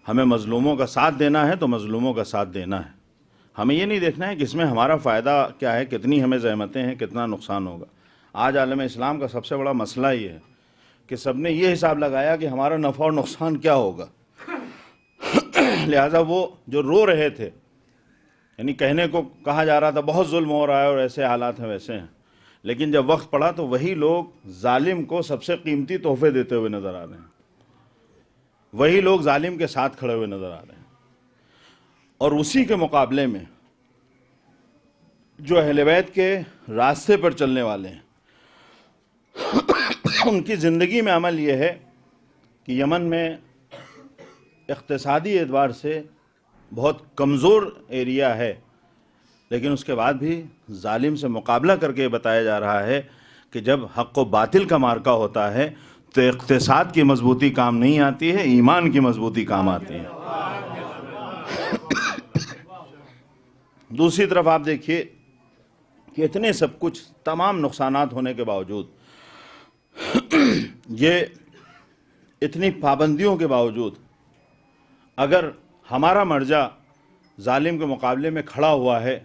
ہمیں مظلوموں کا ساتھ دینا ہے تو مظلوموں کا ساتھ دینا ہے. ہمیں یہ نہیں دیکھنا ہے کہ اس میں ہمارا فائدہ کیا ہے, کتنی ہمیں زحمتیں ہیں, کتنا نقصان ہوگا. آج عالم اسلام کا سب سے بڑا مسئلہ یہ ہے کہ سب نے یہ حساب لگایا کہ ہمارا نفع اور نقصان کیا ہوگا. لہٰذا وہ جو رو رہے تھے, یعنی کہنے کو کہا جا رہا تھا بہت ظلم ہو رہا ہے اور ایسے حالات ہیں ویسے ہیں, لیکن جب وقت پڑا تو وہی لوگ ظالم کو سب سے قیمتی تحفے دیتے ہوئے نظر آ رہے ہیں, وہی لوگ ظالم کے ساتھ کھڑے ہوئے نظر آ رہے ہیں. اور اسی کے مقابلے میں جو اہل بیت کے راستے پر چلنے والے ہیں ان کی زندگی میں عمل یہ ہے کہ یمن میں اقتصادی اعتبار سے بہت کمزور ایریا ہے, لیکن اس کے بعد بھی ظالم سے مقابلہ کر کے بتایا جا رہا ہے کہ جب حق و باطل کا مارکہ ہوتا ہے تو اقتصاد کی مضبوطی کام نہیں آتی ہے, ایمان کی مضبوطی کام آتی ہے. دوسری طرف آپ دیکھیے کہ اتنے سب کچھ تمام نقصانات ہونے کے باوجود, یہ اتنی پابندیوں کے باوجود, اگر ہمارا مرجع ظالم کے مقابلے میں کھڑا ہوا ہے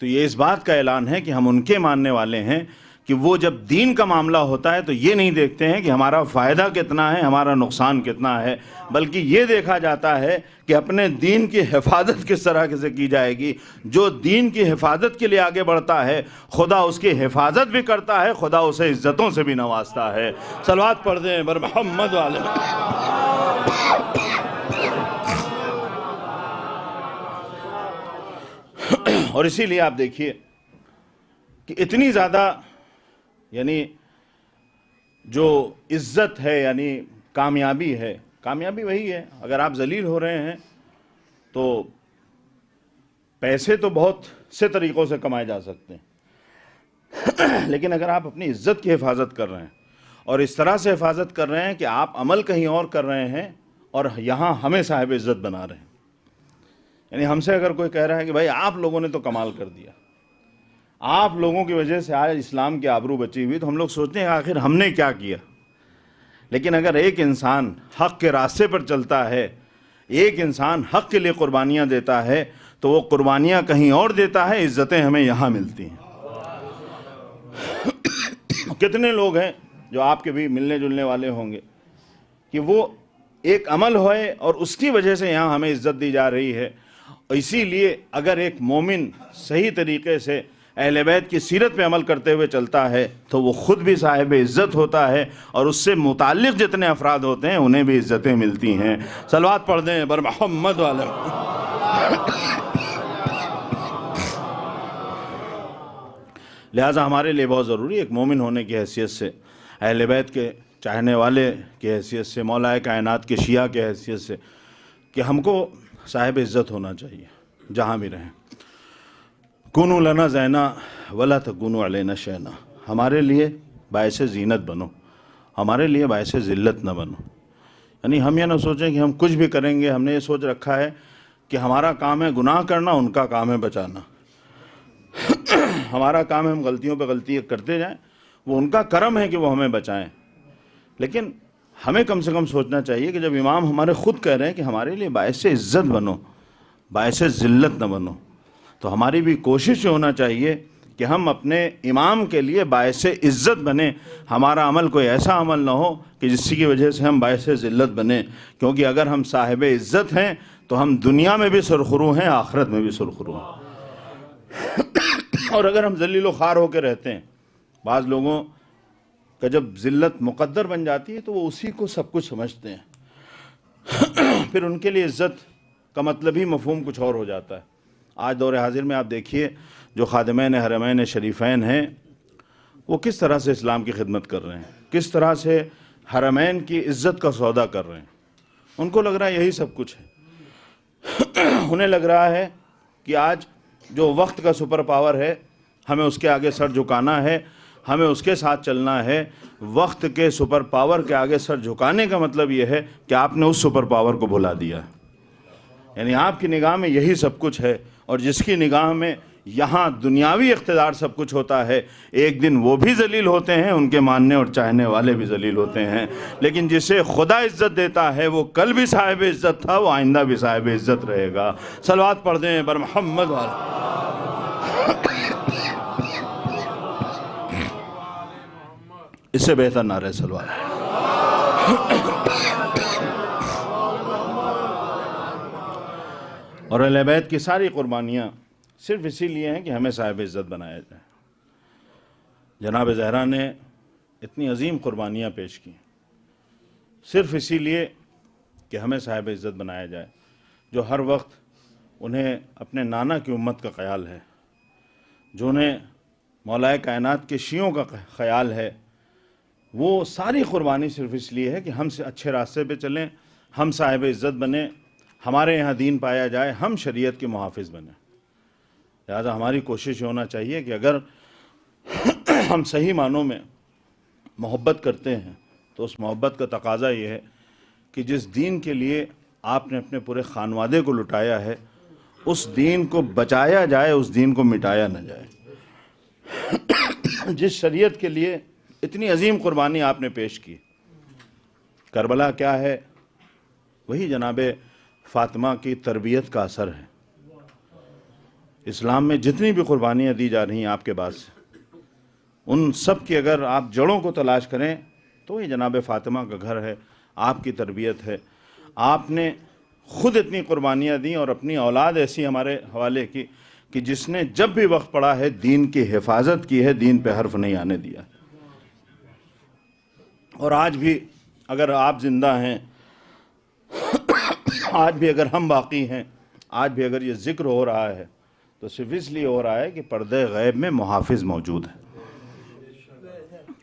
تو یہ اس بات کا اعلان ہے کہ ہم ان کے ماننے والے ہیں کہ وہ جب دین کا معاملہ ہوتا ہے تو یہ نہیں دیکھتے ہیں کہ ہمارا فائدہ کتنا ہے, ہمارا نقصان کتنا ہے, بلکہ یہ دیکھا جاتا ہے کہ اپنے دین کی حفاظت کس طرح سے کی جائے گی. جو دین کی حفاظت کے لیے آگے بڑھتا ہے خدا اس کی حفاظت بھی کرتا ہے, خدا اسے عزتوں سے بھی نوازتا ہے. صلوات پڑھ دیں بر محمد والے. اور اسی لیے آپ دیکھیے کہ اتنی زیادہ یعنی جو عزت ہے یعنی کامیابی ہے، کامیابی وہی ہے، اگر آپ ذلیل ہو رہے ہیں تو پیسے تو بہت سے طریقوں سے کمائے جا سکتے ہیں، لیکن اگر آپ اپنی عزت کی حفاظت کر رہے ہیں اور اس طرح سے حفاظت کر رہے ہیں کہ آپ عمل کہیں اور کر رہے ہیں اور یہاں ہمیں صاحب عزت بنا رہے ہیں، یعنی ہم سے اگر کوئی کہہ رہا ہے کہ بھائی آپ لوگوں نے تو کمال کر دیا، آپ لوگوں کی وجہ سے آج اسلام کی آبرو بچی ہوئی، تو ہم لوگ سوچتے ہیں آخر ہم نے کیا کیا؟ لیکن اگر ایک انسان حق کے راستے پر چلتا ہے، ایک انسان حق کے لیے قربانیاں دیتا ہے، تو وہ قربانیاں کہیں اور دیتا ہے، عزتیں ہمیں یہاں ملتی ہیں۔ کتنے لوگ ہیں جو آپ کے بھی ملنے جلنے والے ہوں گے کہ وہ ایک عمل ہوئے اور اس کی وجہ سے یہاں ہمیں عزت دی جا رہی ہے۔ اسی لیے اگر ایک مومن صحیح طریقے سے اہل بیت کی سیرت پہ عمل کرتے ہوئے چلتا ہے تو وہ خود بھی صاحب عزت ہوتا ہے اور اس سے متعلق جتنے افراد ہوتے ہیں انہیں بھی عزتیں ملتی ہیں۔ صلوات پڑھ دیں بر محمد والے۔ لہٰذا ہمارے لیے بہت ضروری ہے ایک مومن ہونے کی حیثیت سے، اہل بیت کے چاہنے والے کی حیثیت سے، مولا کائنات کے شیعہ کی حیثیت سے، کہ ہم کو صاحب عزت ہونا چاہیے جہاں بھی رہیں۔ کونوا لنا زینا ولا تکونوا علینا شینا، ہمارے لیے باعث زینت بنو، ہمارے لیے باعث ذلت نہ بنو۔ یعنی ہم یہ نہ سوچیں کہ ہم کچھ بھی کریں گے، ہم نے یہ سوچ رکھا ہے کہ ہمارا کام ہے گناہ کرنا، ان کا کام ہے بچانا۔ ہمارا کام ہے ہم غلطیوں پہ غلطی کرتے جائیں، وہ ان کا کرم ہے کہ وہ ہمیں بچائیں۔ لیکن ہمیں کم سے کم سوچنا چاہیے کہ جب امام ہمارے خود کہہ رہے ہیں کہ ہمارے لیے باعث عزت بنو، باعث ذلت نہ بنو، تو ہماری بھی کوشش ہونا چاہیے کہ ہم اپنے امام کے لیے باعث عزت بنیں، ہمارا عمل کوئی ایسا عمل نہ ہو کہ جس کی وجہ سے ہم باعث ذلت بنیں، کیونکہ اگر ہم صاحب عزت ہیں تو ہم دنیا میں بھی سرخرو ہیں، آخرت میں بھی سرخرو ہیں۔ اور اگر ہم ذلیل و خوار ہو کے رہتے ہیں، بعض لوگوں کا جب ذلت مقدر بن جاتی ہے تو وہ اسی کو سب کچھ سمجھتے ہیں، پھر ان کے لیے عزت کا مطلب ہی مفہوم کچھ اور ہو جاتا ہے۔ آج دور حاضر میں آپ دیکھیے جو خادمین حرمین شریفین ہیں وہ کس طرح سے اسلام کی خدمت کر رہے ہیں، کس طرح سے حرمین کی عزت کا سودا کر رہے ہیں۔ ان کو لگ رہا ہے یہی سب کچھ ہے، انہیں لگ رہا ہے کہ آج جو وقت کا سپر پاور ہے ہمیں اس کے آگے سر جھکانا ہے، ہمیں اس کے ساتھ چلنا ہے۔ وقت کے سپر پاور کے آگے سر جھکانے کا مطلب یہ ہے کہ آپ نے اس سپر پاور کو بھلا دیا ہے، یعنی آپ کی نگاہ میں یہی سب کچھ ہے، اور جس کی نگاہ میں یہاں دنیاوی اقتدار سب کچھ ہوتا ہے، ایک دن وہ بھی ذلیل ہوتے ہیں، ان کے ماننے اور چاہنے والے بھی ذلیل ہوتے ہیں۔ لیکن جسے خدا عزت دیتا ہے وہ کل بھی صاحب عزت تھا، وہ آئندہ بھی صاحب عزت رہے گا۔ صلوات پڑھ دیں بر محمد والے۔ اس سے بہتر نعرہ صلوات۔ اور اہل بیت کی ساری قربانیاں صرف اسی لیے ہیں کہ ہمیں صاحب عزت بنایا جائے۔ جناب زہرا نے اتنی عظیم قربانیاں پیش کی صرف اسی لیے کہ ہمیں صاحب عزت بنایا جائے، جو ہر وقت انہیں اپنے نانا کی امت کا خیال ہے، جو انہیں مولا کائنات کے شیعوں کا خیال ہے، وہ ساری قربانی صرف اس لیے ہے کہ ہم سے اچھے راستے پہ چلیں، ہم صاحب عزت بنیں، ہمارے یہاں دین پایا جائے، ہم شریعت کے محافظ بنیں۔ لہذا ہماری کوشش ہونا چاہیے کہ اگر ہم صحیح معنوں میں محبت کرتے ہیں تو اس محبت کا تقاضا یہ ہے کہ جس دین کے لیے آپ نے اپنے پورے خانوادے کو لٹایا ہے اس دین کو بچایا جائے، اس دین کو مٹایا نہ جائے۔ جس شریعت کے لیے اتنی عظیم قربانی آپ نے پیش کی، کربلا کیا ہے؟ وہی جناب فاطمہ کی تربیت کا اثر ہے۔ اسلام میں جتنی بھی قربانیاں دی جا رہی ہیں آپ کے بعد سے، ان سب کی اگر آپ جڑوں کو تلاش کریں تو یہ جناب فاطمہ کا گھر ہے، آپ کی تربیت ہے۔ آپ نے خود اتنی قربانیاں دیں اور اپنی اولاد ایسی ہمارے حوالے کی کہ جس نے جب بھی وقت پڑا ہے دین کی حفاظت کی ہے، دین پہ حرف نہیں آنے دیا۔ اور آج بھی اگر آپ زندہ ہیں، آج بھی اگر ہم باقی ہیں، آج بھی اگر یہ ذکر ہو رہا ہے تو صرف اس لیے ہو رہا ہے کہ پردے غیب میں محافظ موجود ہے۔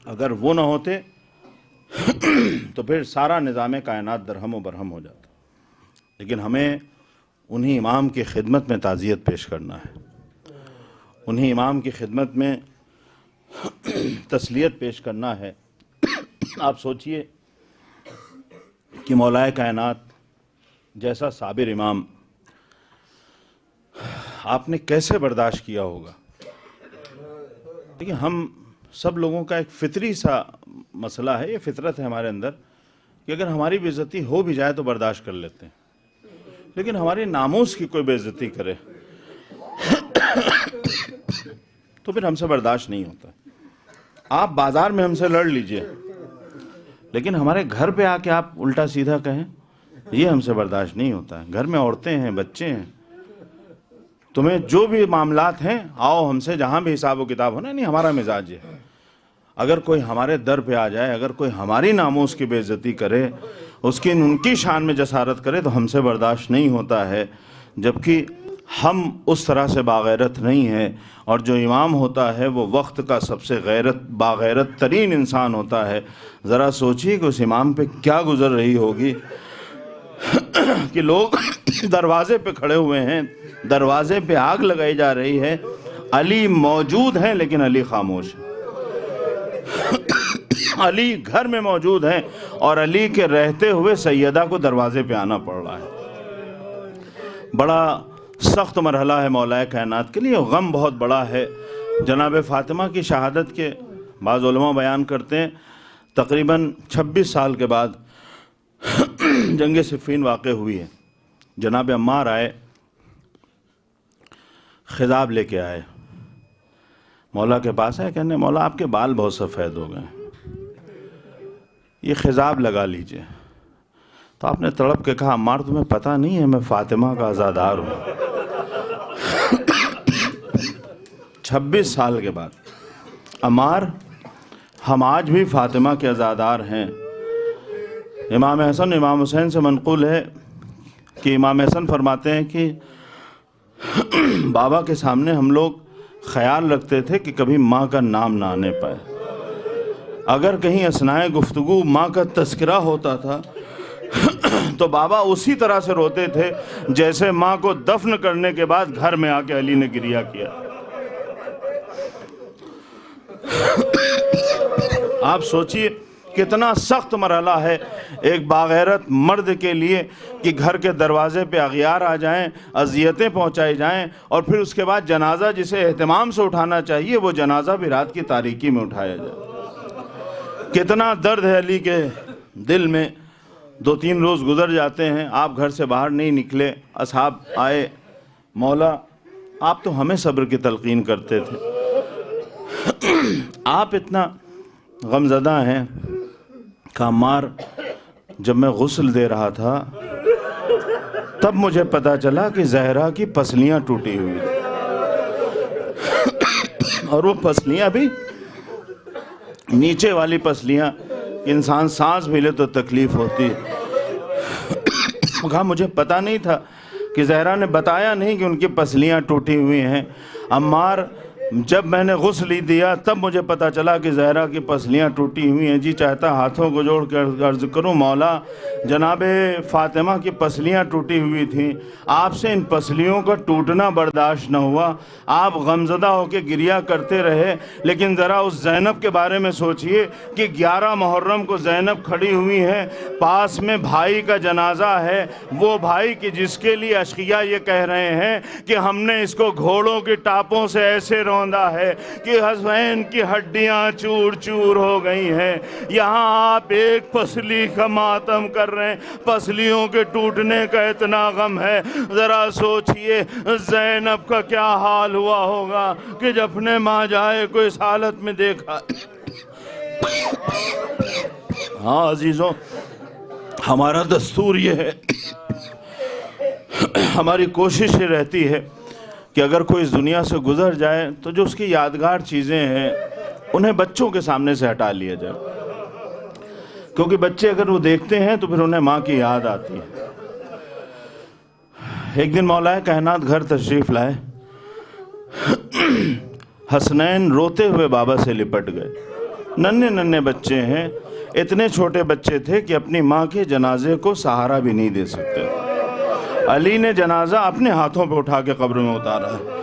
اگر وہ نہ ہوتے تو پھر سارا نظام کائنات درہم و برہم ہو جاتا. لیکن ہمیں انہی امام کی خدمت میں تعزیت پیش کرنا ہے, انہی امام کی خدمت میں تسلیت پیش کرنا ہے. آپ سوچئے کہ مولا کائنات جیسا صابر امام آپ نے کیسے برداشت کیا ہوگا. دیکھیں, ہم سب لوگوں کا ایک فطری سا مسئلہ ہے, یہ فطرت ہے ہمارے اندر کہ اگر ہماری بے عزتی ہو بھی جائے تو برداشت کر لیتے ہیں, لیکن ہماری ناموس کی کوئی بے عزتی کرے تو پھر ہم سے برداشت نہیں ہوتا. آپ بازار میں ہم سے لڑ لیجئے, لیکن ہمارے گھر پہ آ کے آپ الٹا سیدھا کہیں, یہ ہم سے برداشت نہیں ہوتا ہے. گھر میں عورتیں ہیں, بچے ہیں, تمہیں جو بھی معاملات ہیں آؤ ہم سے, جہاں بھی حساب و کتاب ہونا. نہیں, ہمارا مزاج ہے. اگر کوئی ہمارے در پہ آ جائے, اگر کوئی ہماری ناموس کی بے عزتی کرے, ان کی شان میں جسارت کرے, تو ہم سے برداشت نہیں ہوتا ہے. جبکہ ہم اس طرح سے باغیرت نہیں ہیں, اور جو امام ہوتا ہے وہ وقت کا سب سے باغیرت ترین انسان ہوتا ہے. ذرا سوچیے کہ اس امام پہ کیا گزر رہی ہوگی کہ لوگ دروازے پہ کھڑے ہوئے ہیں, دروازے پہ آگ لگائی جا رہی ہے, علی موجود ہیں لیکن علی خاموش ہے. علی گھر میں موجود ہیں اور علی کے رہتے ہوئے سیدہ کو دروازے پہ آنا پڑ رہا ہے. بڑا سخت مرحلہ ہے مولا کائنات کے لیے, غم بہت بڑا ہے. جناب فاطمہ کی شہادت کے بعض علماء بیان کرتے ہیں تقریباً 26 سال کے بعد جنگ صفین واقع ہوئی ہے. جناب عمار آئے, خضاب لے کے آئے, مولا کے پاس آئے, کہنے مولا آپ کے بال بہت سفید ہو گئے, یہ خضاب لگا لیجئے. تو آپ نے تڑپ کے کہا عمار تمہیں پتہ نہیں ہے میں فاطمہ کا عزادار ہوں. 26 سال کے بعد عمار, ہم آج بھی فاطمہ کے عزادار ہیں. امام حسن امام حسین سے منقول ہے کہ امام حسن فرماتے ہیں کہ بابا کے سامنے ہم لوگ خیال رکھتے تھے کہ کبھی ماں کا نام نہ آنے پائے. اگر کہیں اثناء گفتگو ماں کا تذکرہ ہوتا تھا تو بابا اسی طرح سے روتے تھے جیسے ماں کو دفن کرنے کے بعد گھر میں آ کے علی نے گریہ کیا. آپ سوچئے کتنا سخت مرحلہ ہے ایک باغیرت مرد کے لیے کہ گھر کے دروازے پہ اغیار آ جائیں, اذیتیں پہنچائی جائیں, اور پھر اس کے بعد جنازہ جسے اہتمام سے اٹھانا چاہیے وہ جنازہ بھی رات کی تاریکی میں اٹھایا جائے. کتنا درد ہے علی کے دل میں. 2-3 روز گزر جاتے ہیں, آپ گھر سے باہر نہیں نکلے. اصحاب آئے, مولا آپ تو ہمیں صبر کی تلقین کرتے تھے, آپ اتنا غمزدہ ہیں. کہ عمار جب میں غسل دے رہا تھا تب مجھے پتا چلا کہ زہرا کی پسلیاں ٹوٹی ہوئی اور وہ پسلیاں بھی نیچے والی پسلیاں, انسان سانس بھی لے تو تکلیف ہوتی. کہا مجھے پتا نہیں تھا کہ زہرا نے بتایا نہیں کہ ان کی پسلیاں ٹوٹی ہوئی ہیں. عمار جب میں نے غسل دیا تب مجھے پتا چلا کہ زہرا کی پسلیاں ٹوٹی ہوئی ہیں. جی چاہتا ہاتھوں کو جوڑ کر عرض کروں مولا جناب فاطمہ کی پسلیاں ٹوٹی ہوئی تھیں, آپ سے ان پسلیوں کا ٹوٹنا برداشت نہ ہوا, آپ غمزدہ ہو کے گریہ کرتے رہے. لیکن ذرا اس زینب کے بارے میں سوچئے کہ 11 محرم کو زینب کھڑی ہوئی ہیں, پاس میں بھائی کا جنازہ ہے, وہ بھائی کہ جس کے لیے اشقیاء یہ کہہ رہے ہیں کہ ہم نے اس کو گھوڑوں کی ٹاپوں سے ایسے روندا ہے کہ حسین کی ہڈیاں چور چور ہو گئی ہیں. یہاں آپ ایک پسلی کا ماتم کر رہے ہیں, پسلیوں کے ٹوٹنے کا اتنا غم ہے. ذرا سوچئے زینب کا کیا حال ہوا ہوگا کہ جب اپنے ماں جائے کو اس حالت میں دیکھا. ہاں عزیزوں, ہمارا دستور یہ ہے, ہماری کوشش یہ رہتی ہے کہ اگر کوئی اس دنیا سے گزر جائے تو جو اس کی یادگار چیزیں ہیں انہیں بچوں کے سامنے سے ہٹا لیا جائے, کیونکہ بچے اگر وہ دیکھتے ہیں تو پھر انہیں ماں کی یاد آتی ہے. ایک دن مولا کائنات گھر تشریف لائے, حسنین روتے ہوئے بابا سے لپٹ گئے. ننھے ننھے بچے ہیں, اتنے چھوٹے بچے تھے کہ اپنی ماں کے جنازے کو سہارا بھی نہیں دے سکتے. علی نے جنازہ اپنے ہاتھوں پہ اٹھا کے قبر میں اتارا ہے.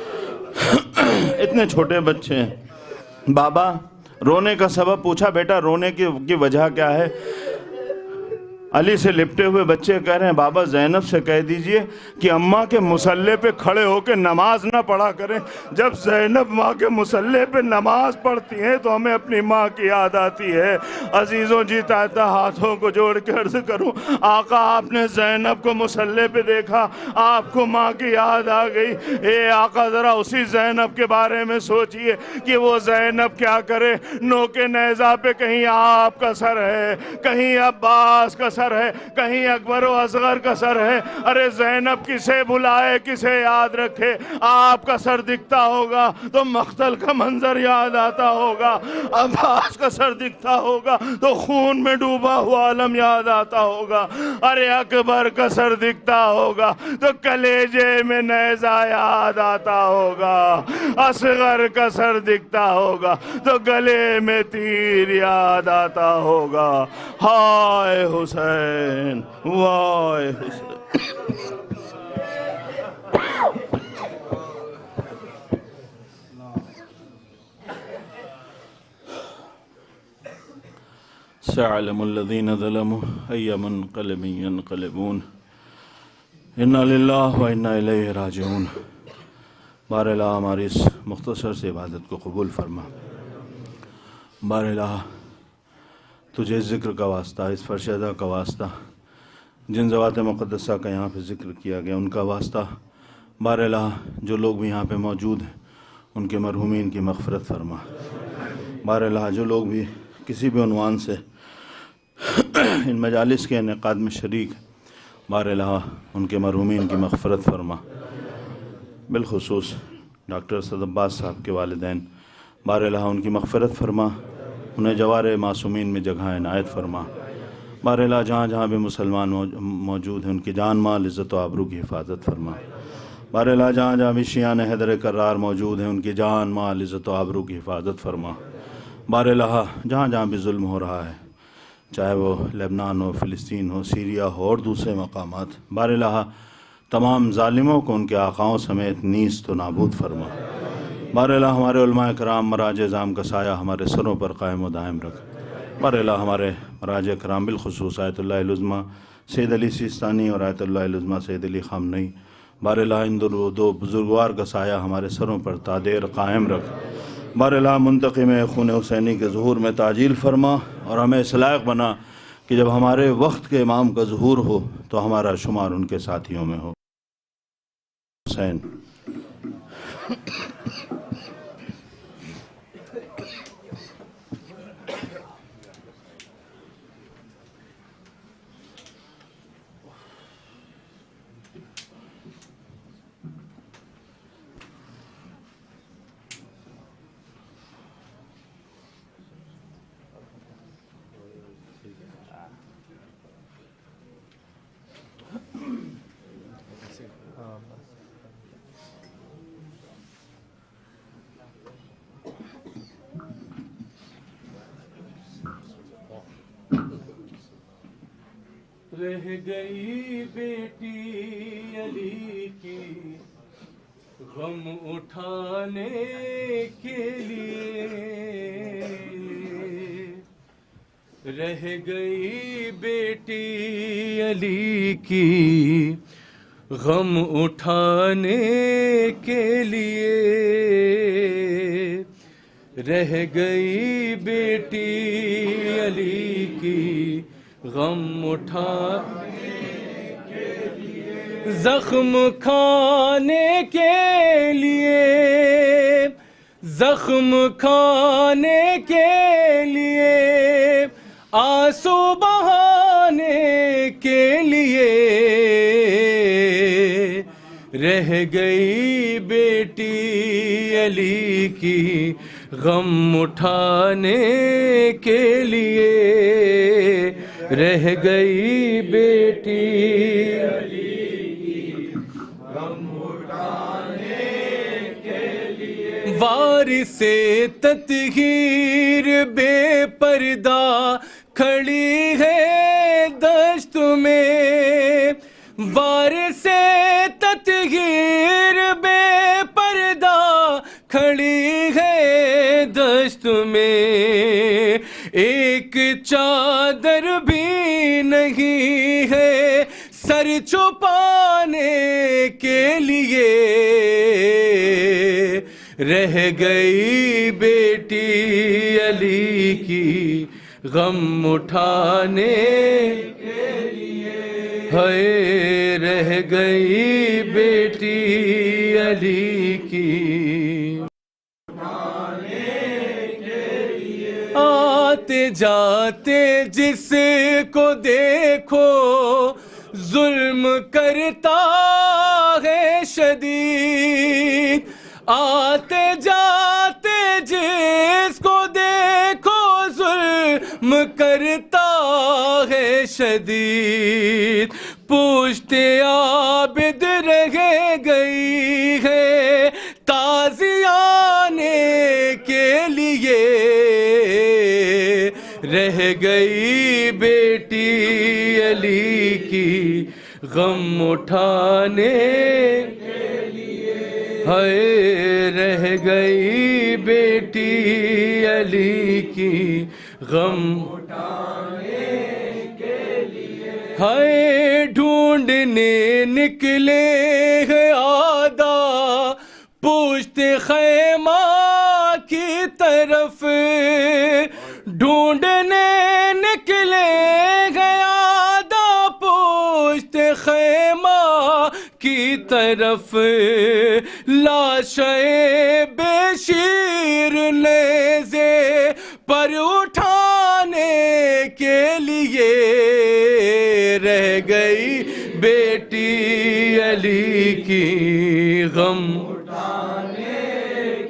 اتنے چھوٹے بچے ہیں. بابا رونے کا سبب پوچھا, بیٹا رونے کی وجہ کیا ہے؟ علی سے لپٹے ہوئے بچے کہہ رہے ہیں بابا زینب سے کہہ دیجئے کہ اماں کے مصلے پہ کھڑے ہو کے نماز نہ پڑھا کریں. جب زینب ماں کے مصلے پہ نماز پڑھتی ہیں تو ہمیں اپنی ماں کی یاد آتی ہے. عزیزوں جی چاہتا ہاتھوں کو جوڑ کے عرض کروں, آقا آپ نے زینب کو مصلے پہ دیکھا, آپ کو ماں کی یاد آ گئی. اے آقا ذرا اسی زینب کے بارے میں سوچئے کہ وہ زینب کیا کرے. نوکے نیزہ پہ کہیں آپ کا سر ہے, کہیں عباس کا سر ہے, کہیں اکبر و اصغر کا سر ہے. ارے زینب کسے بلائے, کسے یاد رکھے؟ آپ کا سر دکھتا ہوگا تو مقتل کا منظر یاد آتا ہوگا, عباس کا سر دکھتا ہوگا تو خون میں ڈوبا ہوا عالم یاد آتا ہوگا, ارے اکبر کا سر دکھتا ہوگا تو کلیجے میں نیزہ یاد آتا ہوگا, اصغر کا سر دکھتا ہوگا تو گلے میں تیر یاد آتا ہوگا. ہائے حسین, وائے حسین. سيعلم الذين ظلموا أي منقلب ينقلبون إنا لله وإنا إليه راجعون. بار الہ ہماری اس مختصر سے عبادت کو قبول فرما. بار الہ تجھے اس ذکر کا واسطہ, اس فرشدہ کا واسطہ, جن ذوات مقدسہ کا یہاں پہ ذکر کیا گیا ان کا واسطہ. بار الہ جو لوگ بھی یہاں پہ موجود ہیں ان کے مرحومین کی مغفرت فرما. بار الہ جو لوگ بھی کسی بھی عنوان سے ان مجالس کے انعقاد میں شریک, بار الہ ان کے مرحومین کی مغفرت فرما. بالخصوص ڈاکٹر اسد عباس صاحب کے والدین, بار الہ ان کی مغفرت فرما, انہیں جوار معصومین میں جگہ عنایت فرما. بار الہ جہاں جہاں بھی مسلمان موجود ہیں ان کی جان مال عزت و آبرو کی حفاظت فرما. بار الہ جہاں جہاں بھی شیعان حیدر کرار موجود ہیں ان کی جان مال عزت و آبرو کی حفاظت فرما. بار الہ جہاں جہاں بھی ظلم ہو رہا ہے, چاہے وہ لبنان ہو, فلسطین ہو, سیریا ہو اور دوسرے مقامات, بار الہ تمام ظالموں کو ان کے آقاؤں سمیت نیست و نابود فرما. بار الہ ہمارے علماء کرام مراجع اعظام کا سایہ ہمارے سروں پر قائم و دائم رکھ. بار الہ ہمارے مراجع کرام بالخصوص آیت اللہ العظمیٰ سید علی سیستانی اور آیت اللہ العظمیٰ سید علی خامنئی, بار الہ ان دو بزرگوار کا سایہ ہمارے سروں پر تادیر قائم رکھ. بار الہ منتقم خون حسینی کے ظہور میں تعجیل فرما اور ہمیں اس لائق بنا کہ جب ہمارے وقت کے امام کا ظہور ہو تو ہمارا شمار ان کے ساتھیوں میں ہو. حسین رہ گئی بیٹی علی کی غم اٹھانے کے لیے, رہ گئی بیٹی علی کی غم اٹھانے کے لیے, رہ گئی بیٹی علی کی غم اٹھانے کے لیے, زخم کھانے کے لیے, زخم کھانے کے لیے, آنسو بہانے کے لیے, رہ گئی بیٹی علی کی غم اٹھانے کے لیے, رہ گئی بیٹی علی کی غم اٹھانے کے لیے. وارث تطہیر بے پردہ کھڑی ہے دشت میں، وارث تطہیر بے پردہ کھڑی ہے دشت میں، ایک چادر بھی نہیں ہے سر چھپانے کے لیے، رہ گئی بیٹی علی کی غم اٹھانے کے لیے، ہے رہ گئی بیٹی علی کی آتے جاتے جس کو دیکھو ظلم کرتا ہے شدید، آتے جاتے جس کو دیکھو ظلم کرتا ہے شدید، پوچھتے عابد رہ گئی ہے تازیانے کے لیے، رہ گئی بیٹی علی کی غم اٹھانے کے لیے، ہے رہ گئی بیٹی علی کی غم اٹھانے کے لیے، ہے ڈھونڈنے نکلے ہیں آدھا پوشتے خیمہ کی طرف، ڈھونڈنے نکلے گیا دا پوشتے خیمہ کی طرف، لاشیں بے شیر نیزے پر اٹھانے کے لیے، رہ گئی بیٹی علی کی غم اٹھانے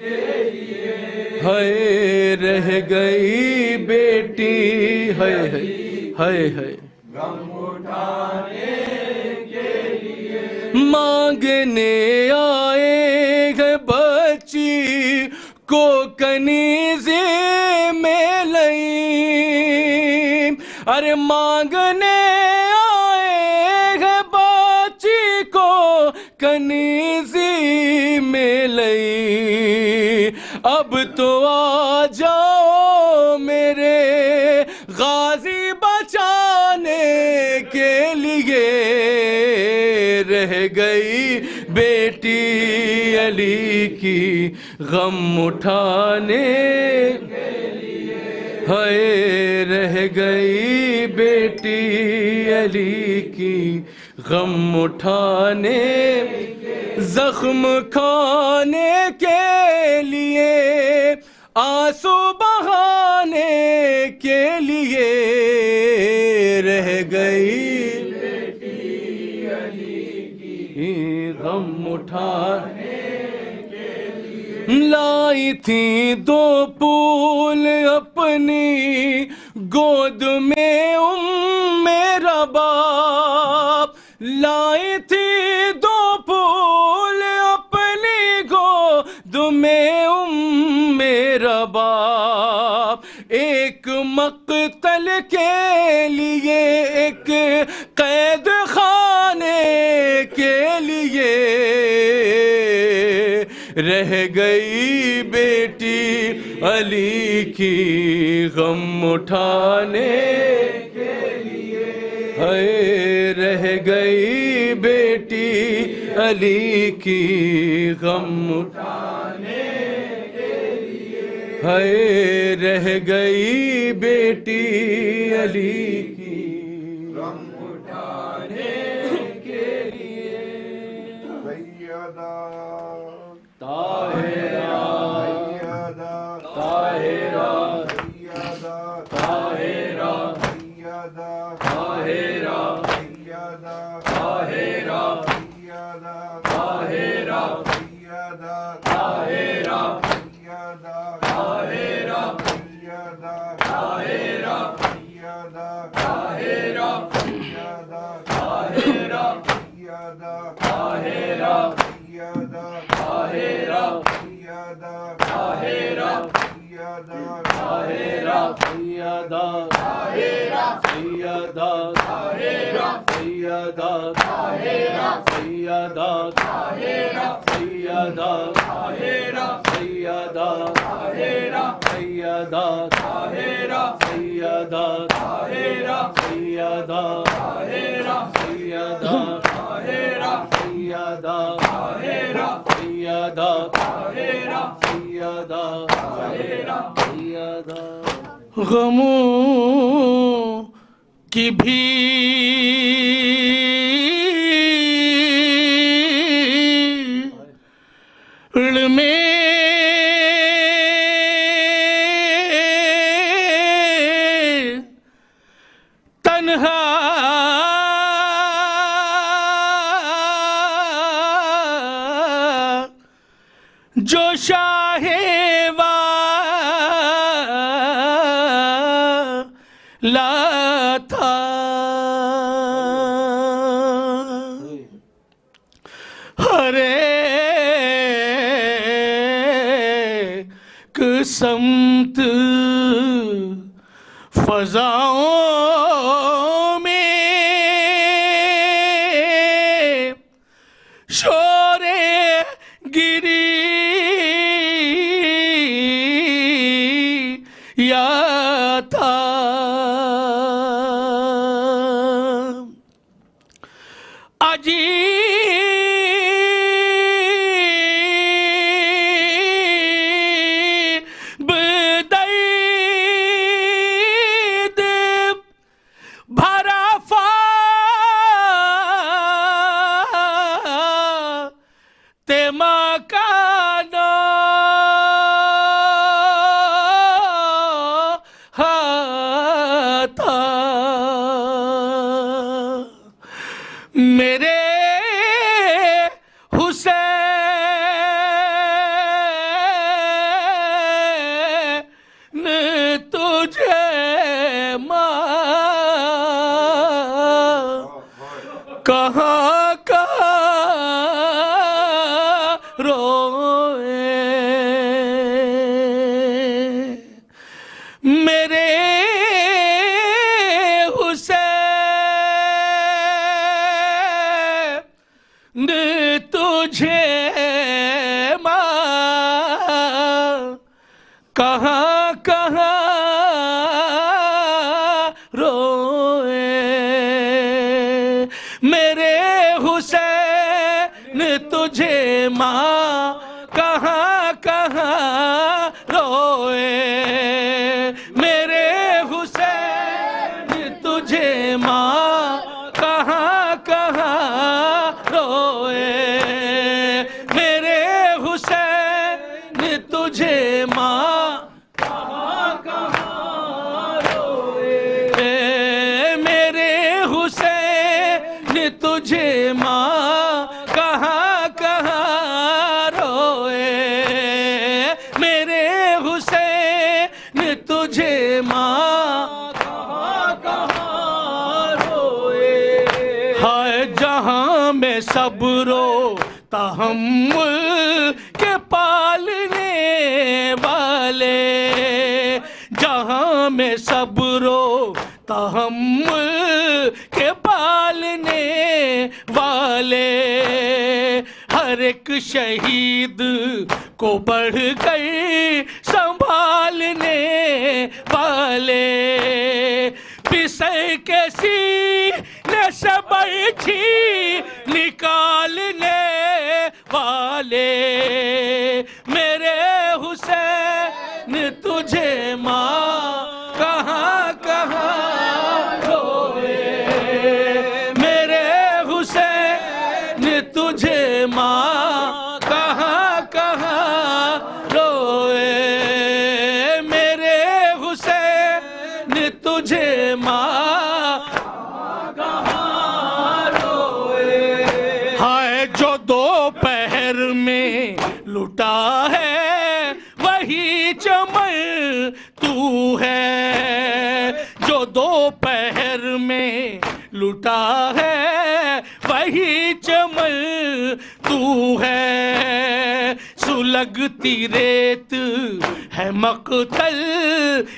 کے لیے، ہے رہ گئی بیٹی ہے غم اٹھانے کے لیے، مانگنے آئے گے بچی کو کنیزی میں لئی، ارے مانگنے آئے گے بچی کو کنیزی میں لئی، اب تو آ جاؤ میرے غازی بچانے کے لیے، رہ گئی بیٹی علی کی غم اٹھانے کے لیے، ہے رہ گئی بیٹی علی کی غم اٹھانے، زخم کھانے کے لیے، آنسو بہانے کے لیے، رہ گئی بیٹی علی کی غم اٹھانے کے لیے، لائی تھی دو پھول اپنی گود میں میرا باپ، لائی تھی دو پھول اپنی گود میں میرا باپ، ایک مقتل کے لیے ایک قید خانے کے لیے، رہ گئی بیٹی علی کی غم اٹھانے کے لیے، ہے رہ گئی بیٹی علی کی غم اٹھانے کے لیے، ہے رہ گئی بیٹی علی کی غم اٹھانے کے لیے، طاہرہ طاہرہ طاہرہ طاہرہ طاہرہ طاہرہ طاہرہ طاہرہ سیدہ طاہرہ سیدہ طاہرہ سیدہ طاہرہ سیدہ طاہرہ سیدہ طاہرہ سیدہ طاہرہ سیدہ طاہرہ سیدہ طاہرہ سیدہ طاہرہ سیدہ طاہرہ سیدہ طاہرہ سیدہ طاہرہ سیدہ طاہرہ سیدہ غموں کی بھیڑ میں تنہا جو شاہ والا تھا ہر ایک سمت فضاؤں میں شور گری یا تھا عجیب درد بھرا فاطمہ کا تھا میرے حسین تجھے ماں کہاں کہاں روئے میرے حسین تجھے ماں کہاں کہاں روئے میرے حسین تجھے ماں کہاں کہاں روئے میرے حسین تجھے ماں کہاں کہاں روئے میرے حسین تجھے ماں کہاں کہاں روئے میرے حسین تجھے ماں کہاں کہاں روئے میرے حسین تجھے ماں کہاں کہاں روئے ہائے جہاں میں صبر و تحمل کے پالنے والے جہاں میں صبر و تحمل کے پالنے والے ہر ایک شہید کو بڑھ کر سنبھالنے والے پسر کے سینے سے برچھی نکالنے والے میرے حسین تجھے ماں کہاں کہاں روئے میرے حسین تجھے ماں کہاں کہاں روئے میرے حسین تجھے ماں کہاں روئے ہائے جو دوپہر میں لٹا ہے وہی چمن تو ہے جو دوپہر میں لٹا ہے وہی چمن تو ہے سلگتی ریت ہے مقتل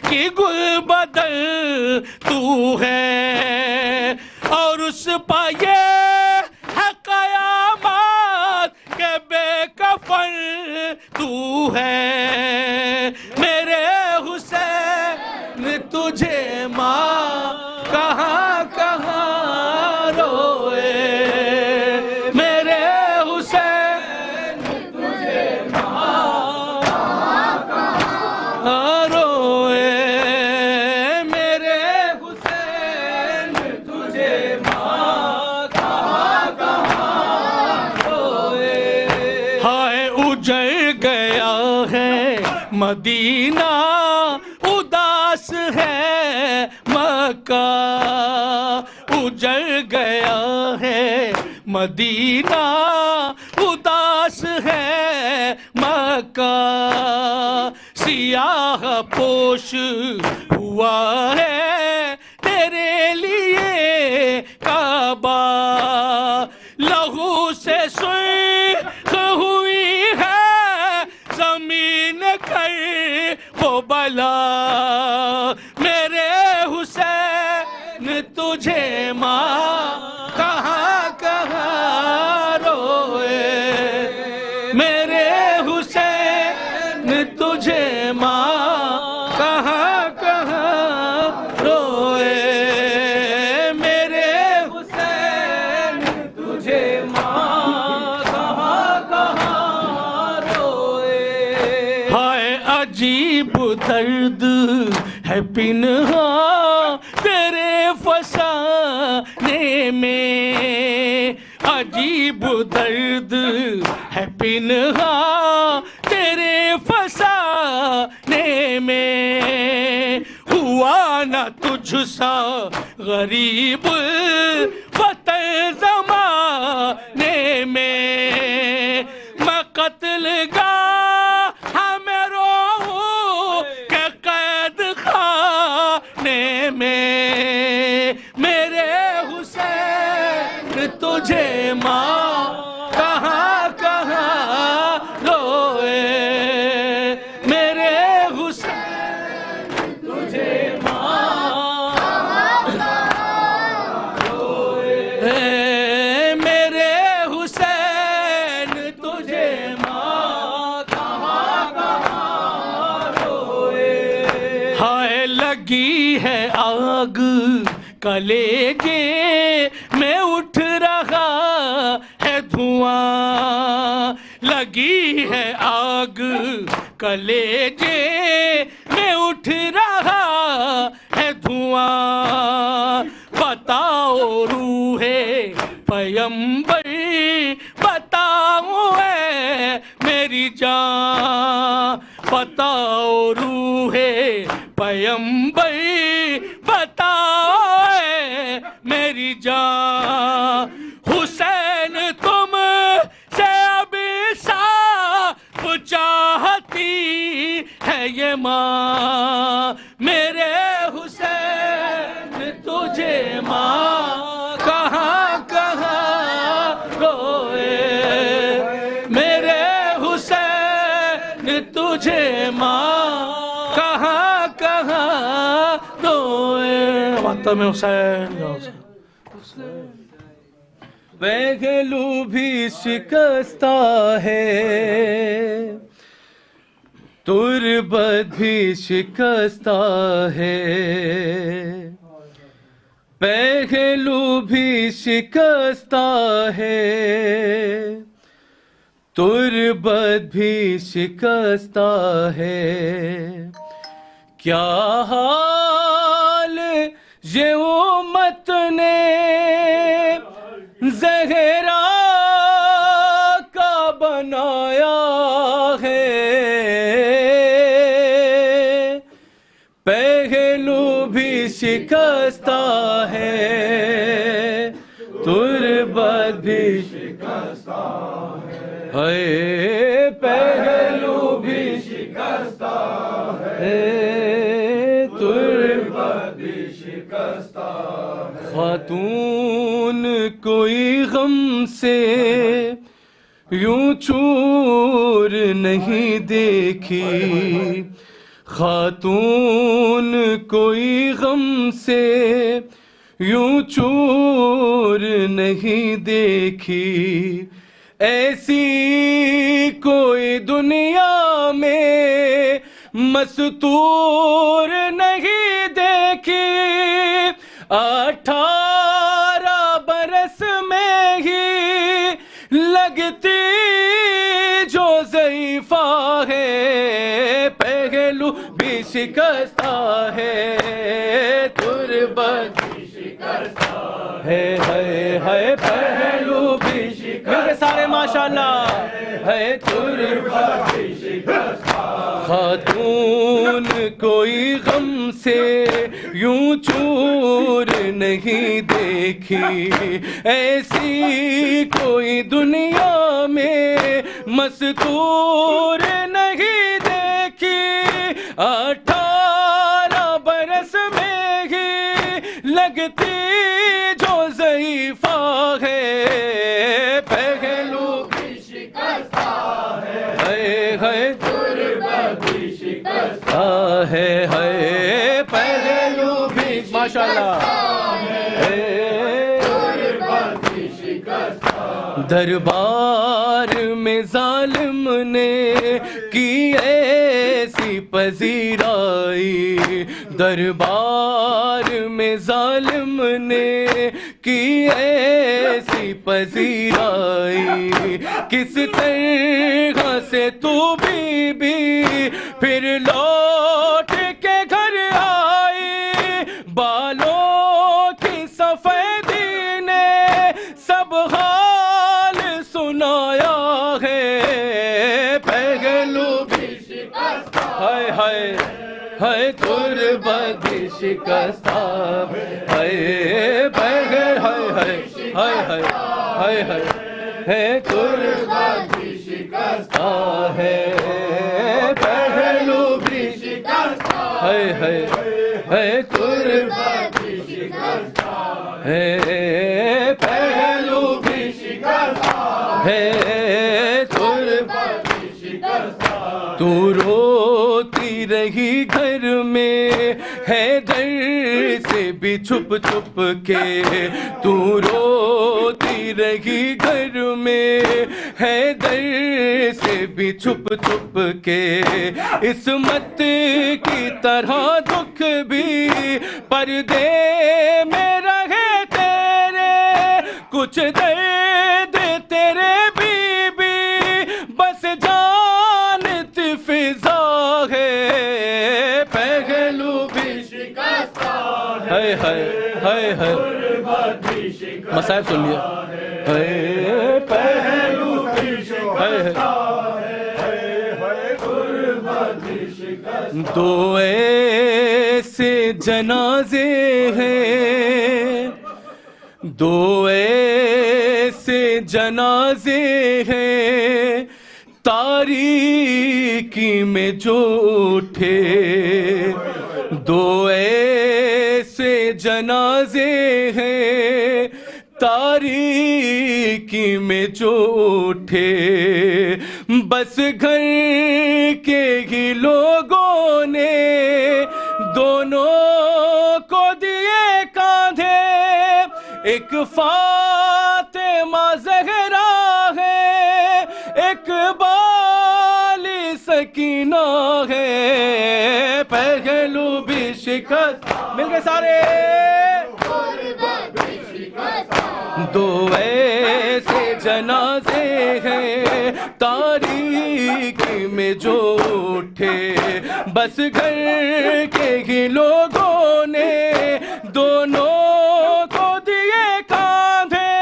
کی گل بدل تو ہے، اور اس پائے ہے قیامت کے بے کفن تو ہے، میرے حسین تجھے ماں کہاں کہاں روئے، میرے حسین تجھے ماں کہاں کہاں روئے، میرے حسین تجھے ماں کہاں کہاں روئے، ہائے اجڑ گیا ہے مدینہ اداس ہے مکہ، اجڑ گیا ہے مدینہ اداس ہے مکہ، سیاہ پوش ہوا ہے تیرے لیے کعبہ، لہو سے سرخ ہوئی ہے زمین کر وہ بلا، میرے حسین تجھے ماں کہاں کہاں روئے، میرے حسین تجھے ماں کہاں کہاں روئے، میرے حسین تجھے ماں کہاں کہاں روئے، ہائے عجیب درد ہے پنہا تیرے فسانے میں، عجیب درد ہے پنہا تیرے فسانے میں، ہوا نہ تجھ سا غریب وطن زمانے میں، میں قتل گاہ ہمیں روحوں کے قید خانے میں، میرے حسین تجھے ماں کہاں کہاں روئے، میرے حسین تجھے ماں کہاں روئے، میرے حسین تجھے ماں کہاں کہاں روئے، ہائے لگی ہے آگ کلیجے میں اٹھ رہا ہے دھواں، لگی ہے آگ کلیجے میں اٹھ رہا ہے دھواں، بتاؤ روح پیمبر بتاؤ اے میری جان، بتاؤ روح پیمبر بتاؤ اے میری جان، حسین تم سے ابھی صاف چاہتی ہے یہ ماں، میرے حسین تجھے ماں کہاں کہاں روئے، میرے حسین تجھے ماں کہاں کہاں روئے، ماتم حسین یا حسین، پہلو بھی شکستہ ہے تربت بھی شکستہ ہے، پہلو بھی شکستہ ہے تربت بھی شکستہ ہے، کیا حال یہ امت نے زہرا کا بنایا ہے، پہلو بھی شکستہ ہے تربت بھی شکستہ ہے، پہلو بھی شکستہ ہے تربت بھی شکستہ ہے، خاتون کوئی غم سے یوں چور نہیں دیکھی خاتون کوئی غم سے، یوں چور نہیں دیکھی ایسی کوئی دنیا میں، مستور نہیں دیکھی 18 برس میں ہی لگتی جو ضعیفہ ہے، پہلو بھی شکستہ ہے، تربت بھی شکستہ ہے، ہے پہلو بھی شکستہ، سارے ماشاءاللہ ہے، تربت بھی شکستہ، خاتون کوئی غم سے یوں چور نہیں دیکھی ایسی کوئی دنیا میں، مستور نہیں دیکھی 18 برس میں ہی لگتی جو ضعیفہ ہے، پہلو بھی شکستہ ہے، تربت بھی شکستہ ہے، پہلو بھی ماشاءاللہ دربار میں ظالم نے کی ایسی پذیرائی، دربار میں ظالم نے کی ایسی پذیرائی، کس طرح سے تو بی پھر لوٹ کے گھر آئی، بالوں کی سفیدی نے سب حال سنایا ہے، پہلو بھی شکستہ ہے، تربت بھی شکستہ ہے، ہے تربت بھی شکستہ ہے، پہلو بھی شکستہ ہے، تربت بھی شکستہ ہے، پہلو بھی شکستہ ہے، تربت بھی شکستہ، تو روتی رہی گھر میں حیدر سے بھی چھپ چھپ کے، تو روتی رہی گھر میں حیدر سے بھی چھپ چھپ کے، عصمت کی طرح دکھ بھی پردے میں رہے تیرے، کچھ درد تیرے بی بس جانتی فضا ہے، پہلو بھی شکستہ ہے، مسائب سن لیا، پہلو بھی شکستہ ہے، دو ایسے جنازے ہیں، دو ایسے جنازے ہیں تاریکی میں جو اٹھے، دو ایسے جنازے ہیں تاریکی میں جو اٹھے، بس گھر کے ہی لوگوں نے دونوں کو دیے کاندھے، ایک فاطمہ زہرا ہے، ایک بالی سکینہ ہے، پہلو بھی شکست، مل گئے سارے، دو ایسے جنازے ہیں تاریکی میں جو اٹھے، بس گھر کے ہی لوگوں نے دونوں کو دیے کاندھے،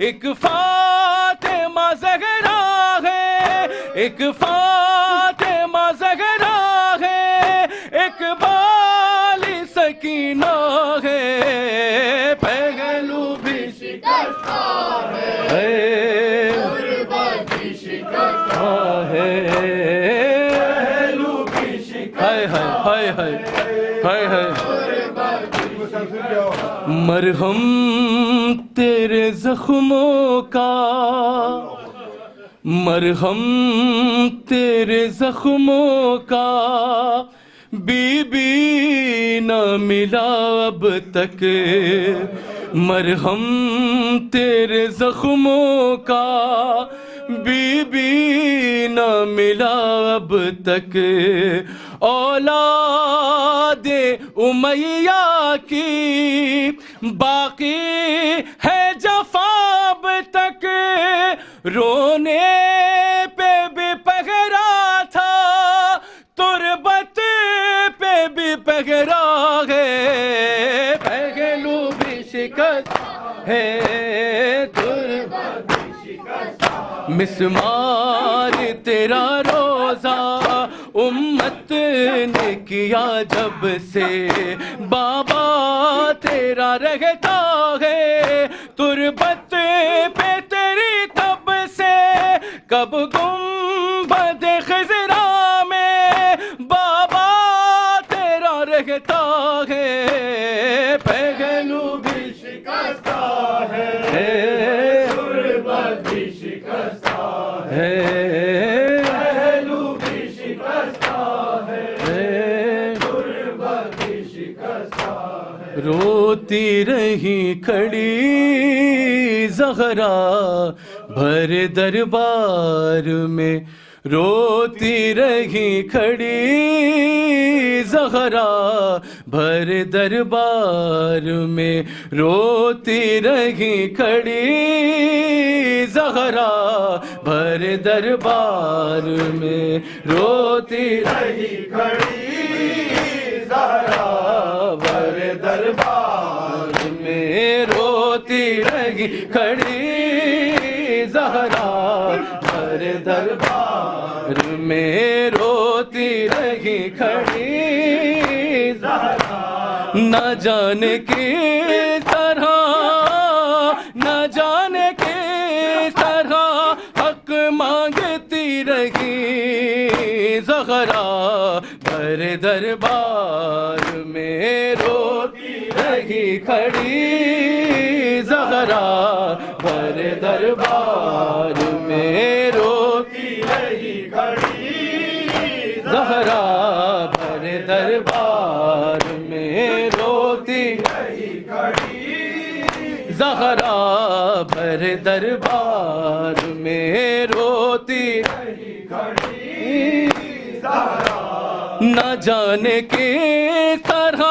ایک فاطمہ زہرا ہے، ایک فاطمہ زہرا ہے، ایک بالی سکینہ ہے، پہلو بھی شکستہ ہے، تربت بھی شکستہ ہے، پہلو بھی شکستہ ہے، مرہم تیرے زخموں کا مرہم تیرے زخموں کا بی بی نہ ملا اب تک، مرہم تیرے زخموں کا بی بی نہ ملا اب تک، اولاد امیہ کی باقی ہے جفا اب تک، رونے پہ بھی پگھرا تھا تربت پہ بھی پگھرا ہے، پہلو بھی شکست ہے تربت بھی شکست، مسمار تیرا روزہ امت نے کیا جب سے، بابا تیرا رہتا ہے تربت پہ تیری تب سے، کب گنبد خضرا میں بابا تیرا رہتا ہے، پہلو بھی شکستہ ہے تربت بھی شکستہ ہے، پہلو بھی شکستہ ہے تربت بھی شکستہ ہے، روتی رہی کھڑی زہرا بھر دربار میں، روتی رہی کھڑی زہرا بھر دربار میں، روتی رہی کھڑی زہرا بھر دربار میں، روتی رہی کھڑی زہرا بھر دربار میں، روتی رہی کھڑی زہرا بھر دربار میں، روتی رہی کھڑی زہرا، نہ جانے کس طرح، نہ جانے کس طرح حق مانگتی رہی زہرا بھر دربار میں، روتی رہی کھڑی زہرا بھر دربار میں، روتی رہی کھڑی زہرا بھر دربار میں، روتی رہی کھڑی زہرا بھر دربار میں، روتی رہی کھڑی زہرا، نہ جانے کس طرح،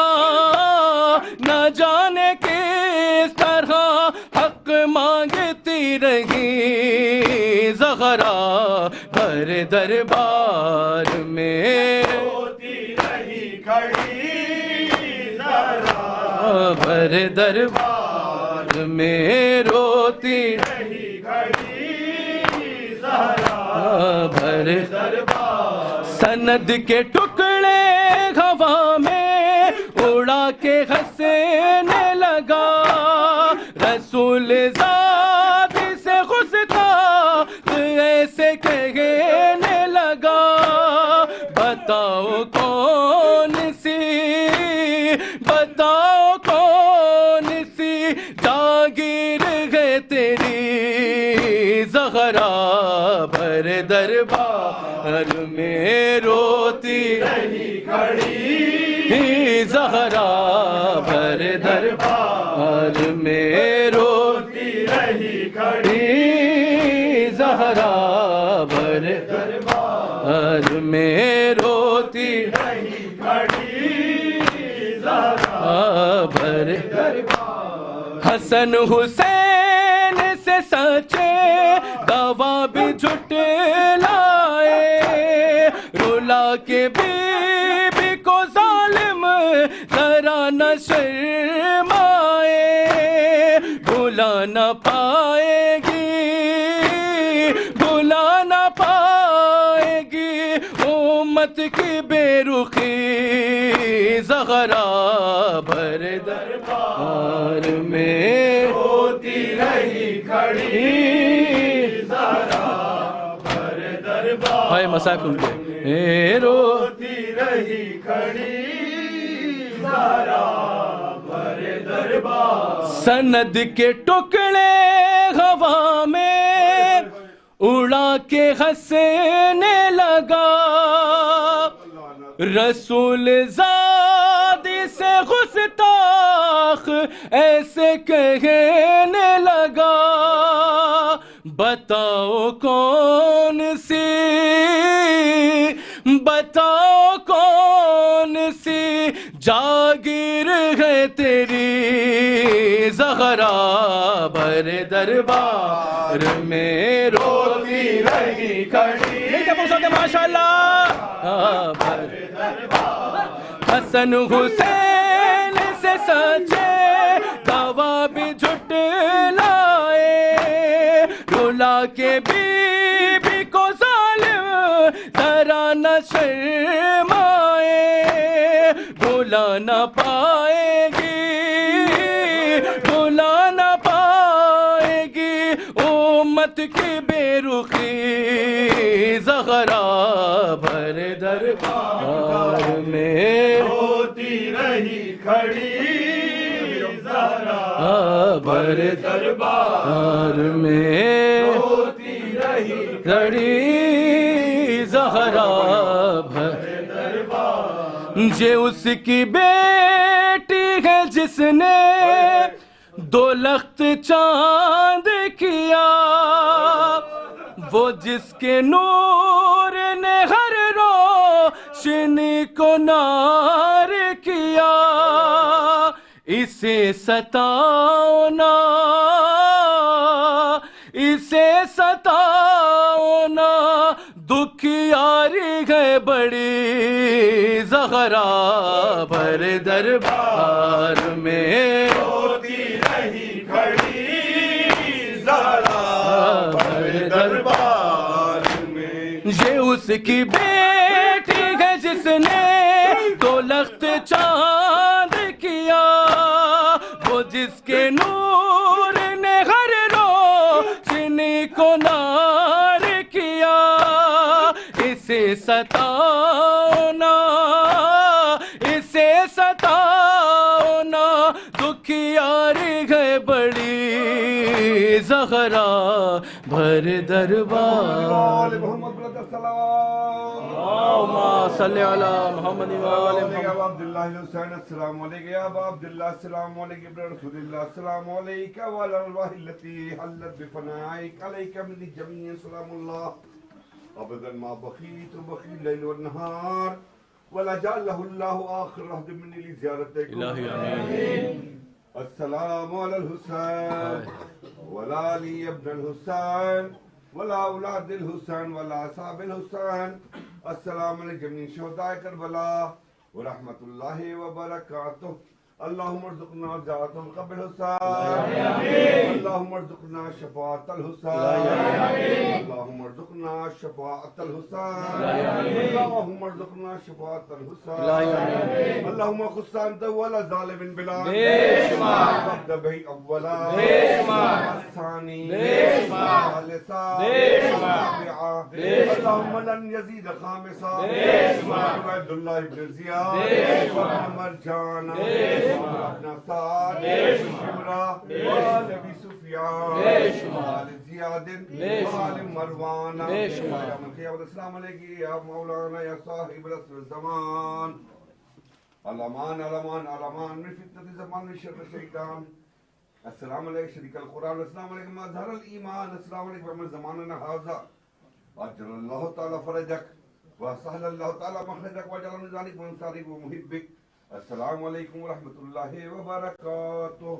نہ جانے کس طرح حق مانگتی رہی زہرا بھر دربار میں، روتی رہی کھڑی زہرا بھر دربار میں، روتی رہی کھڑی زہرا بھر دربار، سند کے ٹکڑے ہوا میں اڑا کے ہنسنے لگا، رسول ذات سے گستاخ ایسے کہنے لگا، بتاؤ کون سی، بتاؤ کون سی جاگیر ہے تیری زہرا بھر دربار میں، روتی رہی کھڑی زہرا بھر دربار میں، روتی رہی کھڑی زہرا بھر دربار میں، روتی رہی کھڑی زہرا بھر دربار، حسن حسین سے سچے گواہ بھی جھٹ لائے، رلا کے بی بی کو ظالم ذرا نہ شرمائے، بھلا نہ پائے گی، بھلا نہ پائے گی امت کی بے رخی زہرا بھر دربار میں، روتی رہی کھڑی زہرا بھر دربار، ہائے مساک ان کے، روتی رہی کھڑی زہرا بھر دربار، سند کے ٹکڑے ہوا میں اڑا کے ہنسنے لگا، رسول زادی سے گستاخ ایسے کہنے لگا، بتاؤ کون سی جاگیر ہے تیری زہرا بر دربار میں روتی رہی کھڑی. ماشاء اللہ. حسن حسین سے سچے دعویٰ بھی جھٹلائے، رلا کے بی بی کو ظالم ذرا نہ شرمائے، بھلا نہ پائے گی امت کی بے رخی زہرا بھر دربار میں ہوتی رہی کھڑی زہرا بھر دربار میں ہوتی رہی کھڑی زہرا بھر دربار. یہ اس کی بیٹی ہے جس نے دو لخت چاند کیا، وہ جس کے نور نے ہر روشنی کو نار کیا. اسے ستاؤ نا دکھیاری ہے بڑی زہرا بھر دربار میں ہوتی رہی کھڑی زہرا بھر دربار میں. یہ اس کی بیٹی ہے جس نے دو لخت چاند کیا، وہ جس کے نور نے ہر روشنی کو نار کیا. اسے ستاؤ نا دکھیاری ہے بڑی زہرا بھر دربار. اللہم صلی علی محمد و آل محمد. عبداللہ حسین السلام علیکم یا ابا عبداللہ السلام علیکم ابن رسول اللہ السلام علیکم وعلی الارواح التي حلت بفنائک علیک من الجمیع سلام اللہ ابدا ما بقیت وبقی اللیل والنہار ولا جعلہ اللہ آخر رہد منی لزیارتکم. الہی آمین. السلام علی الحسین ولا علی ابن الحسین ولا اولاد الحسین ولا اصحاب الحسین. السلام علی جمیع شہداء کربلا ورحمۃ اللہ وبرکاتہ. اللہم ارزقنا زیارت قبر الحسین، اللہم ارزقنا شفاعت الحسین، اللہم ارزقنا شفاعت الحسین، اللہم ارزقنا شفاعت الحسین. اللہم خص انت ولا ظالم بلا وقت بہی اولا الثانی ثالثا رابعا. اللہم لن یزید خامسا عبد اللہ بن زیاد مرجانا ابن سعد شمرہ ابی سفیان آل زیاد آل مروان. السلام علیکم یا مولانا یا صاحب العصر الزمان. الامان الامان الامان من فتنة الزمان من شر الشیطان. السلام علیکم شریک القرآن. السلام علیکم اظہر الایمان. السلام علیکم من زماننا هذا اجر اللہ تعالی فرجک وسهل اللہ تعالی مخرجک وجعل من ذلك من انصارک ومحبک. السلام علیکم ورحمۃ اللہ وبرکاتہ.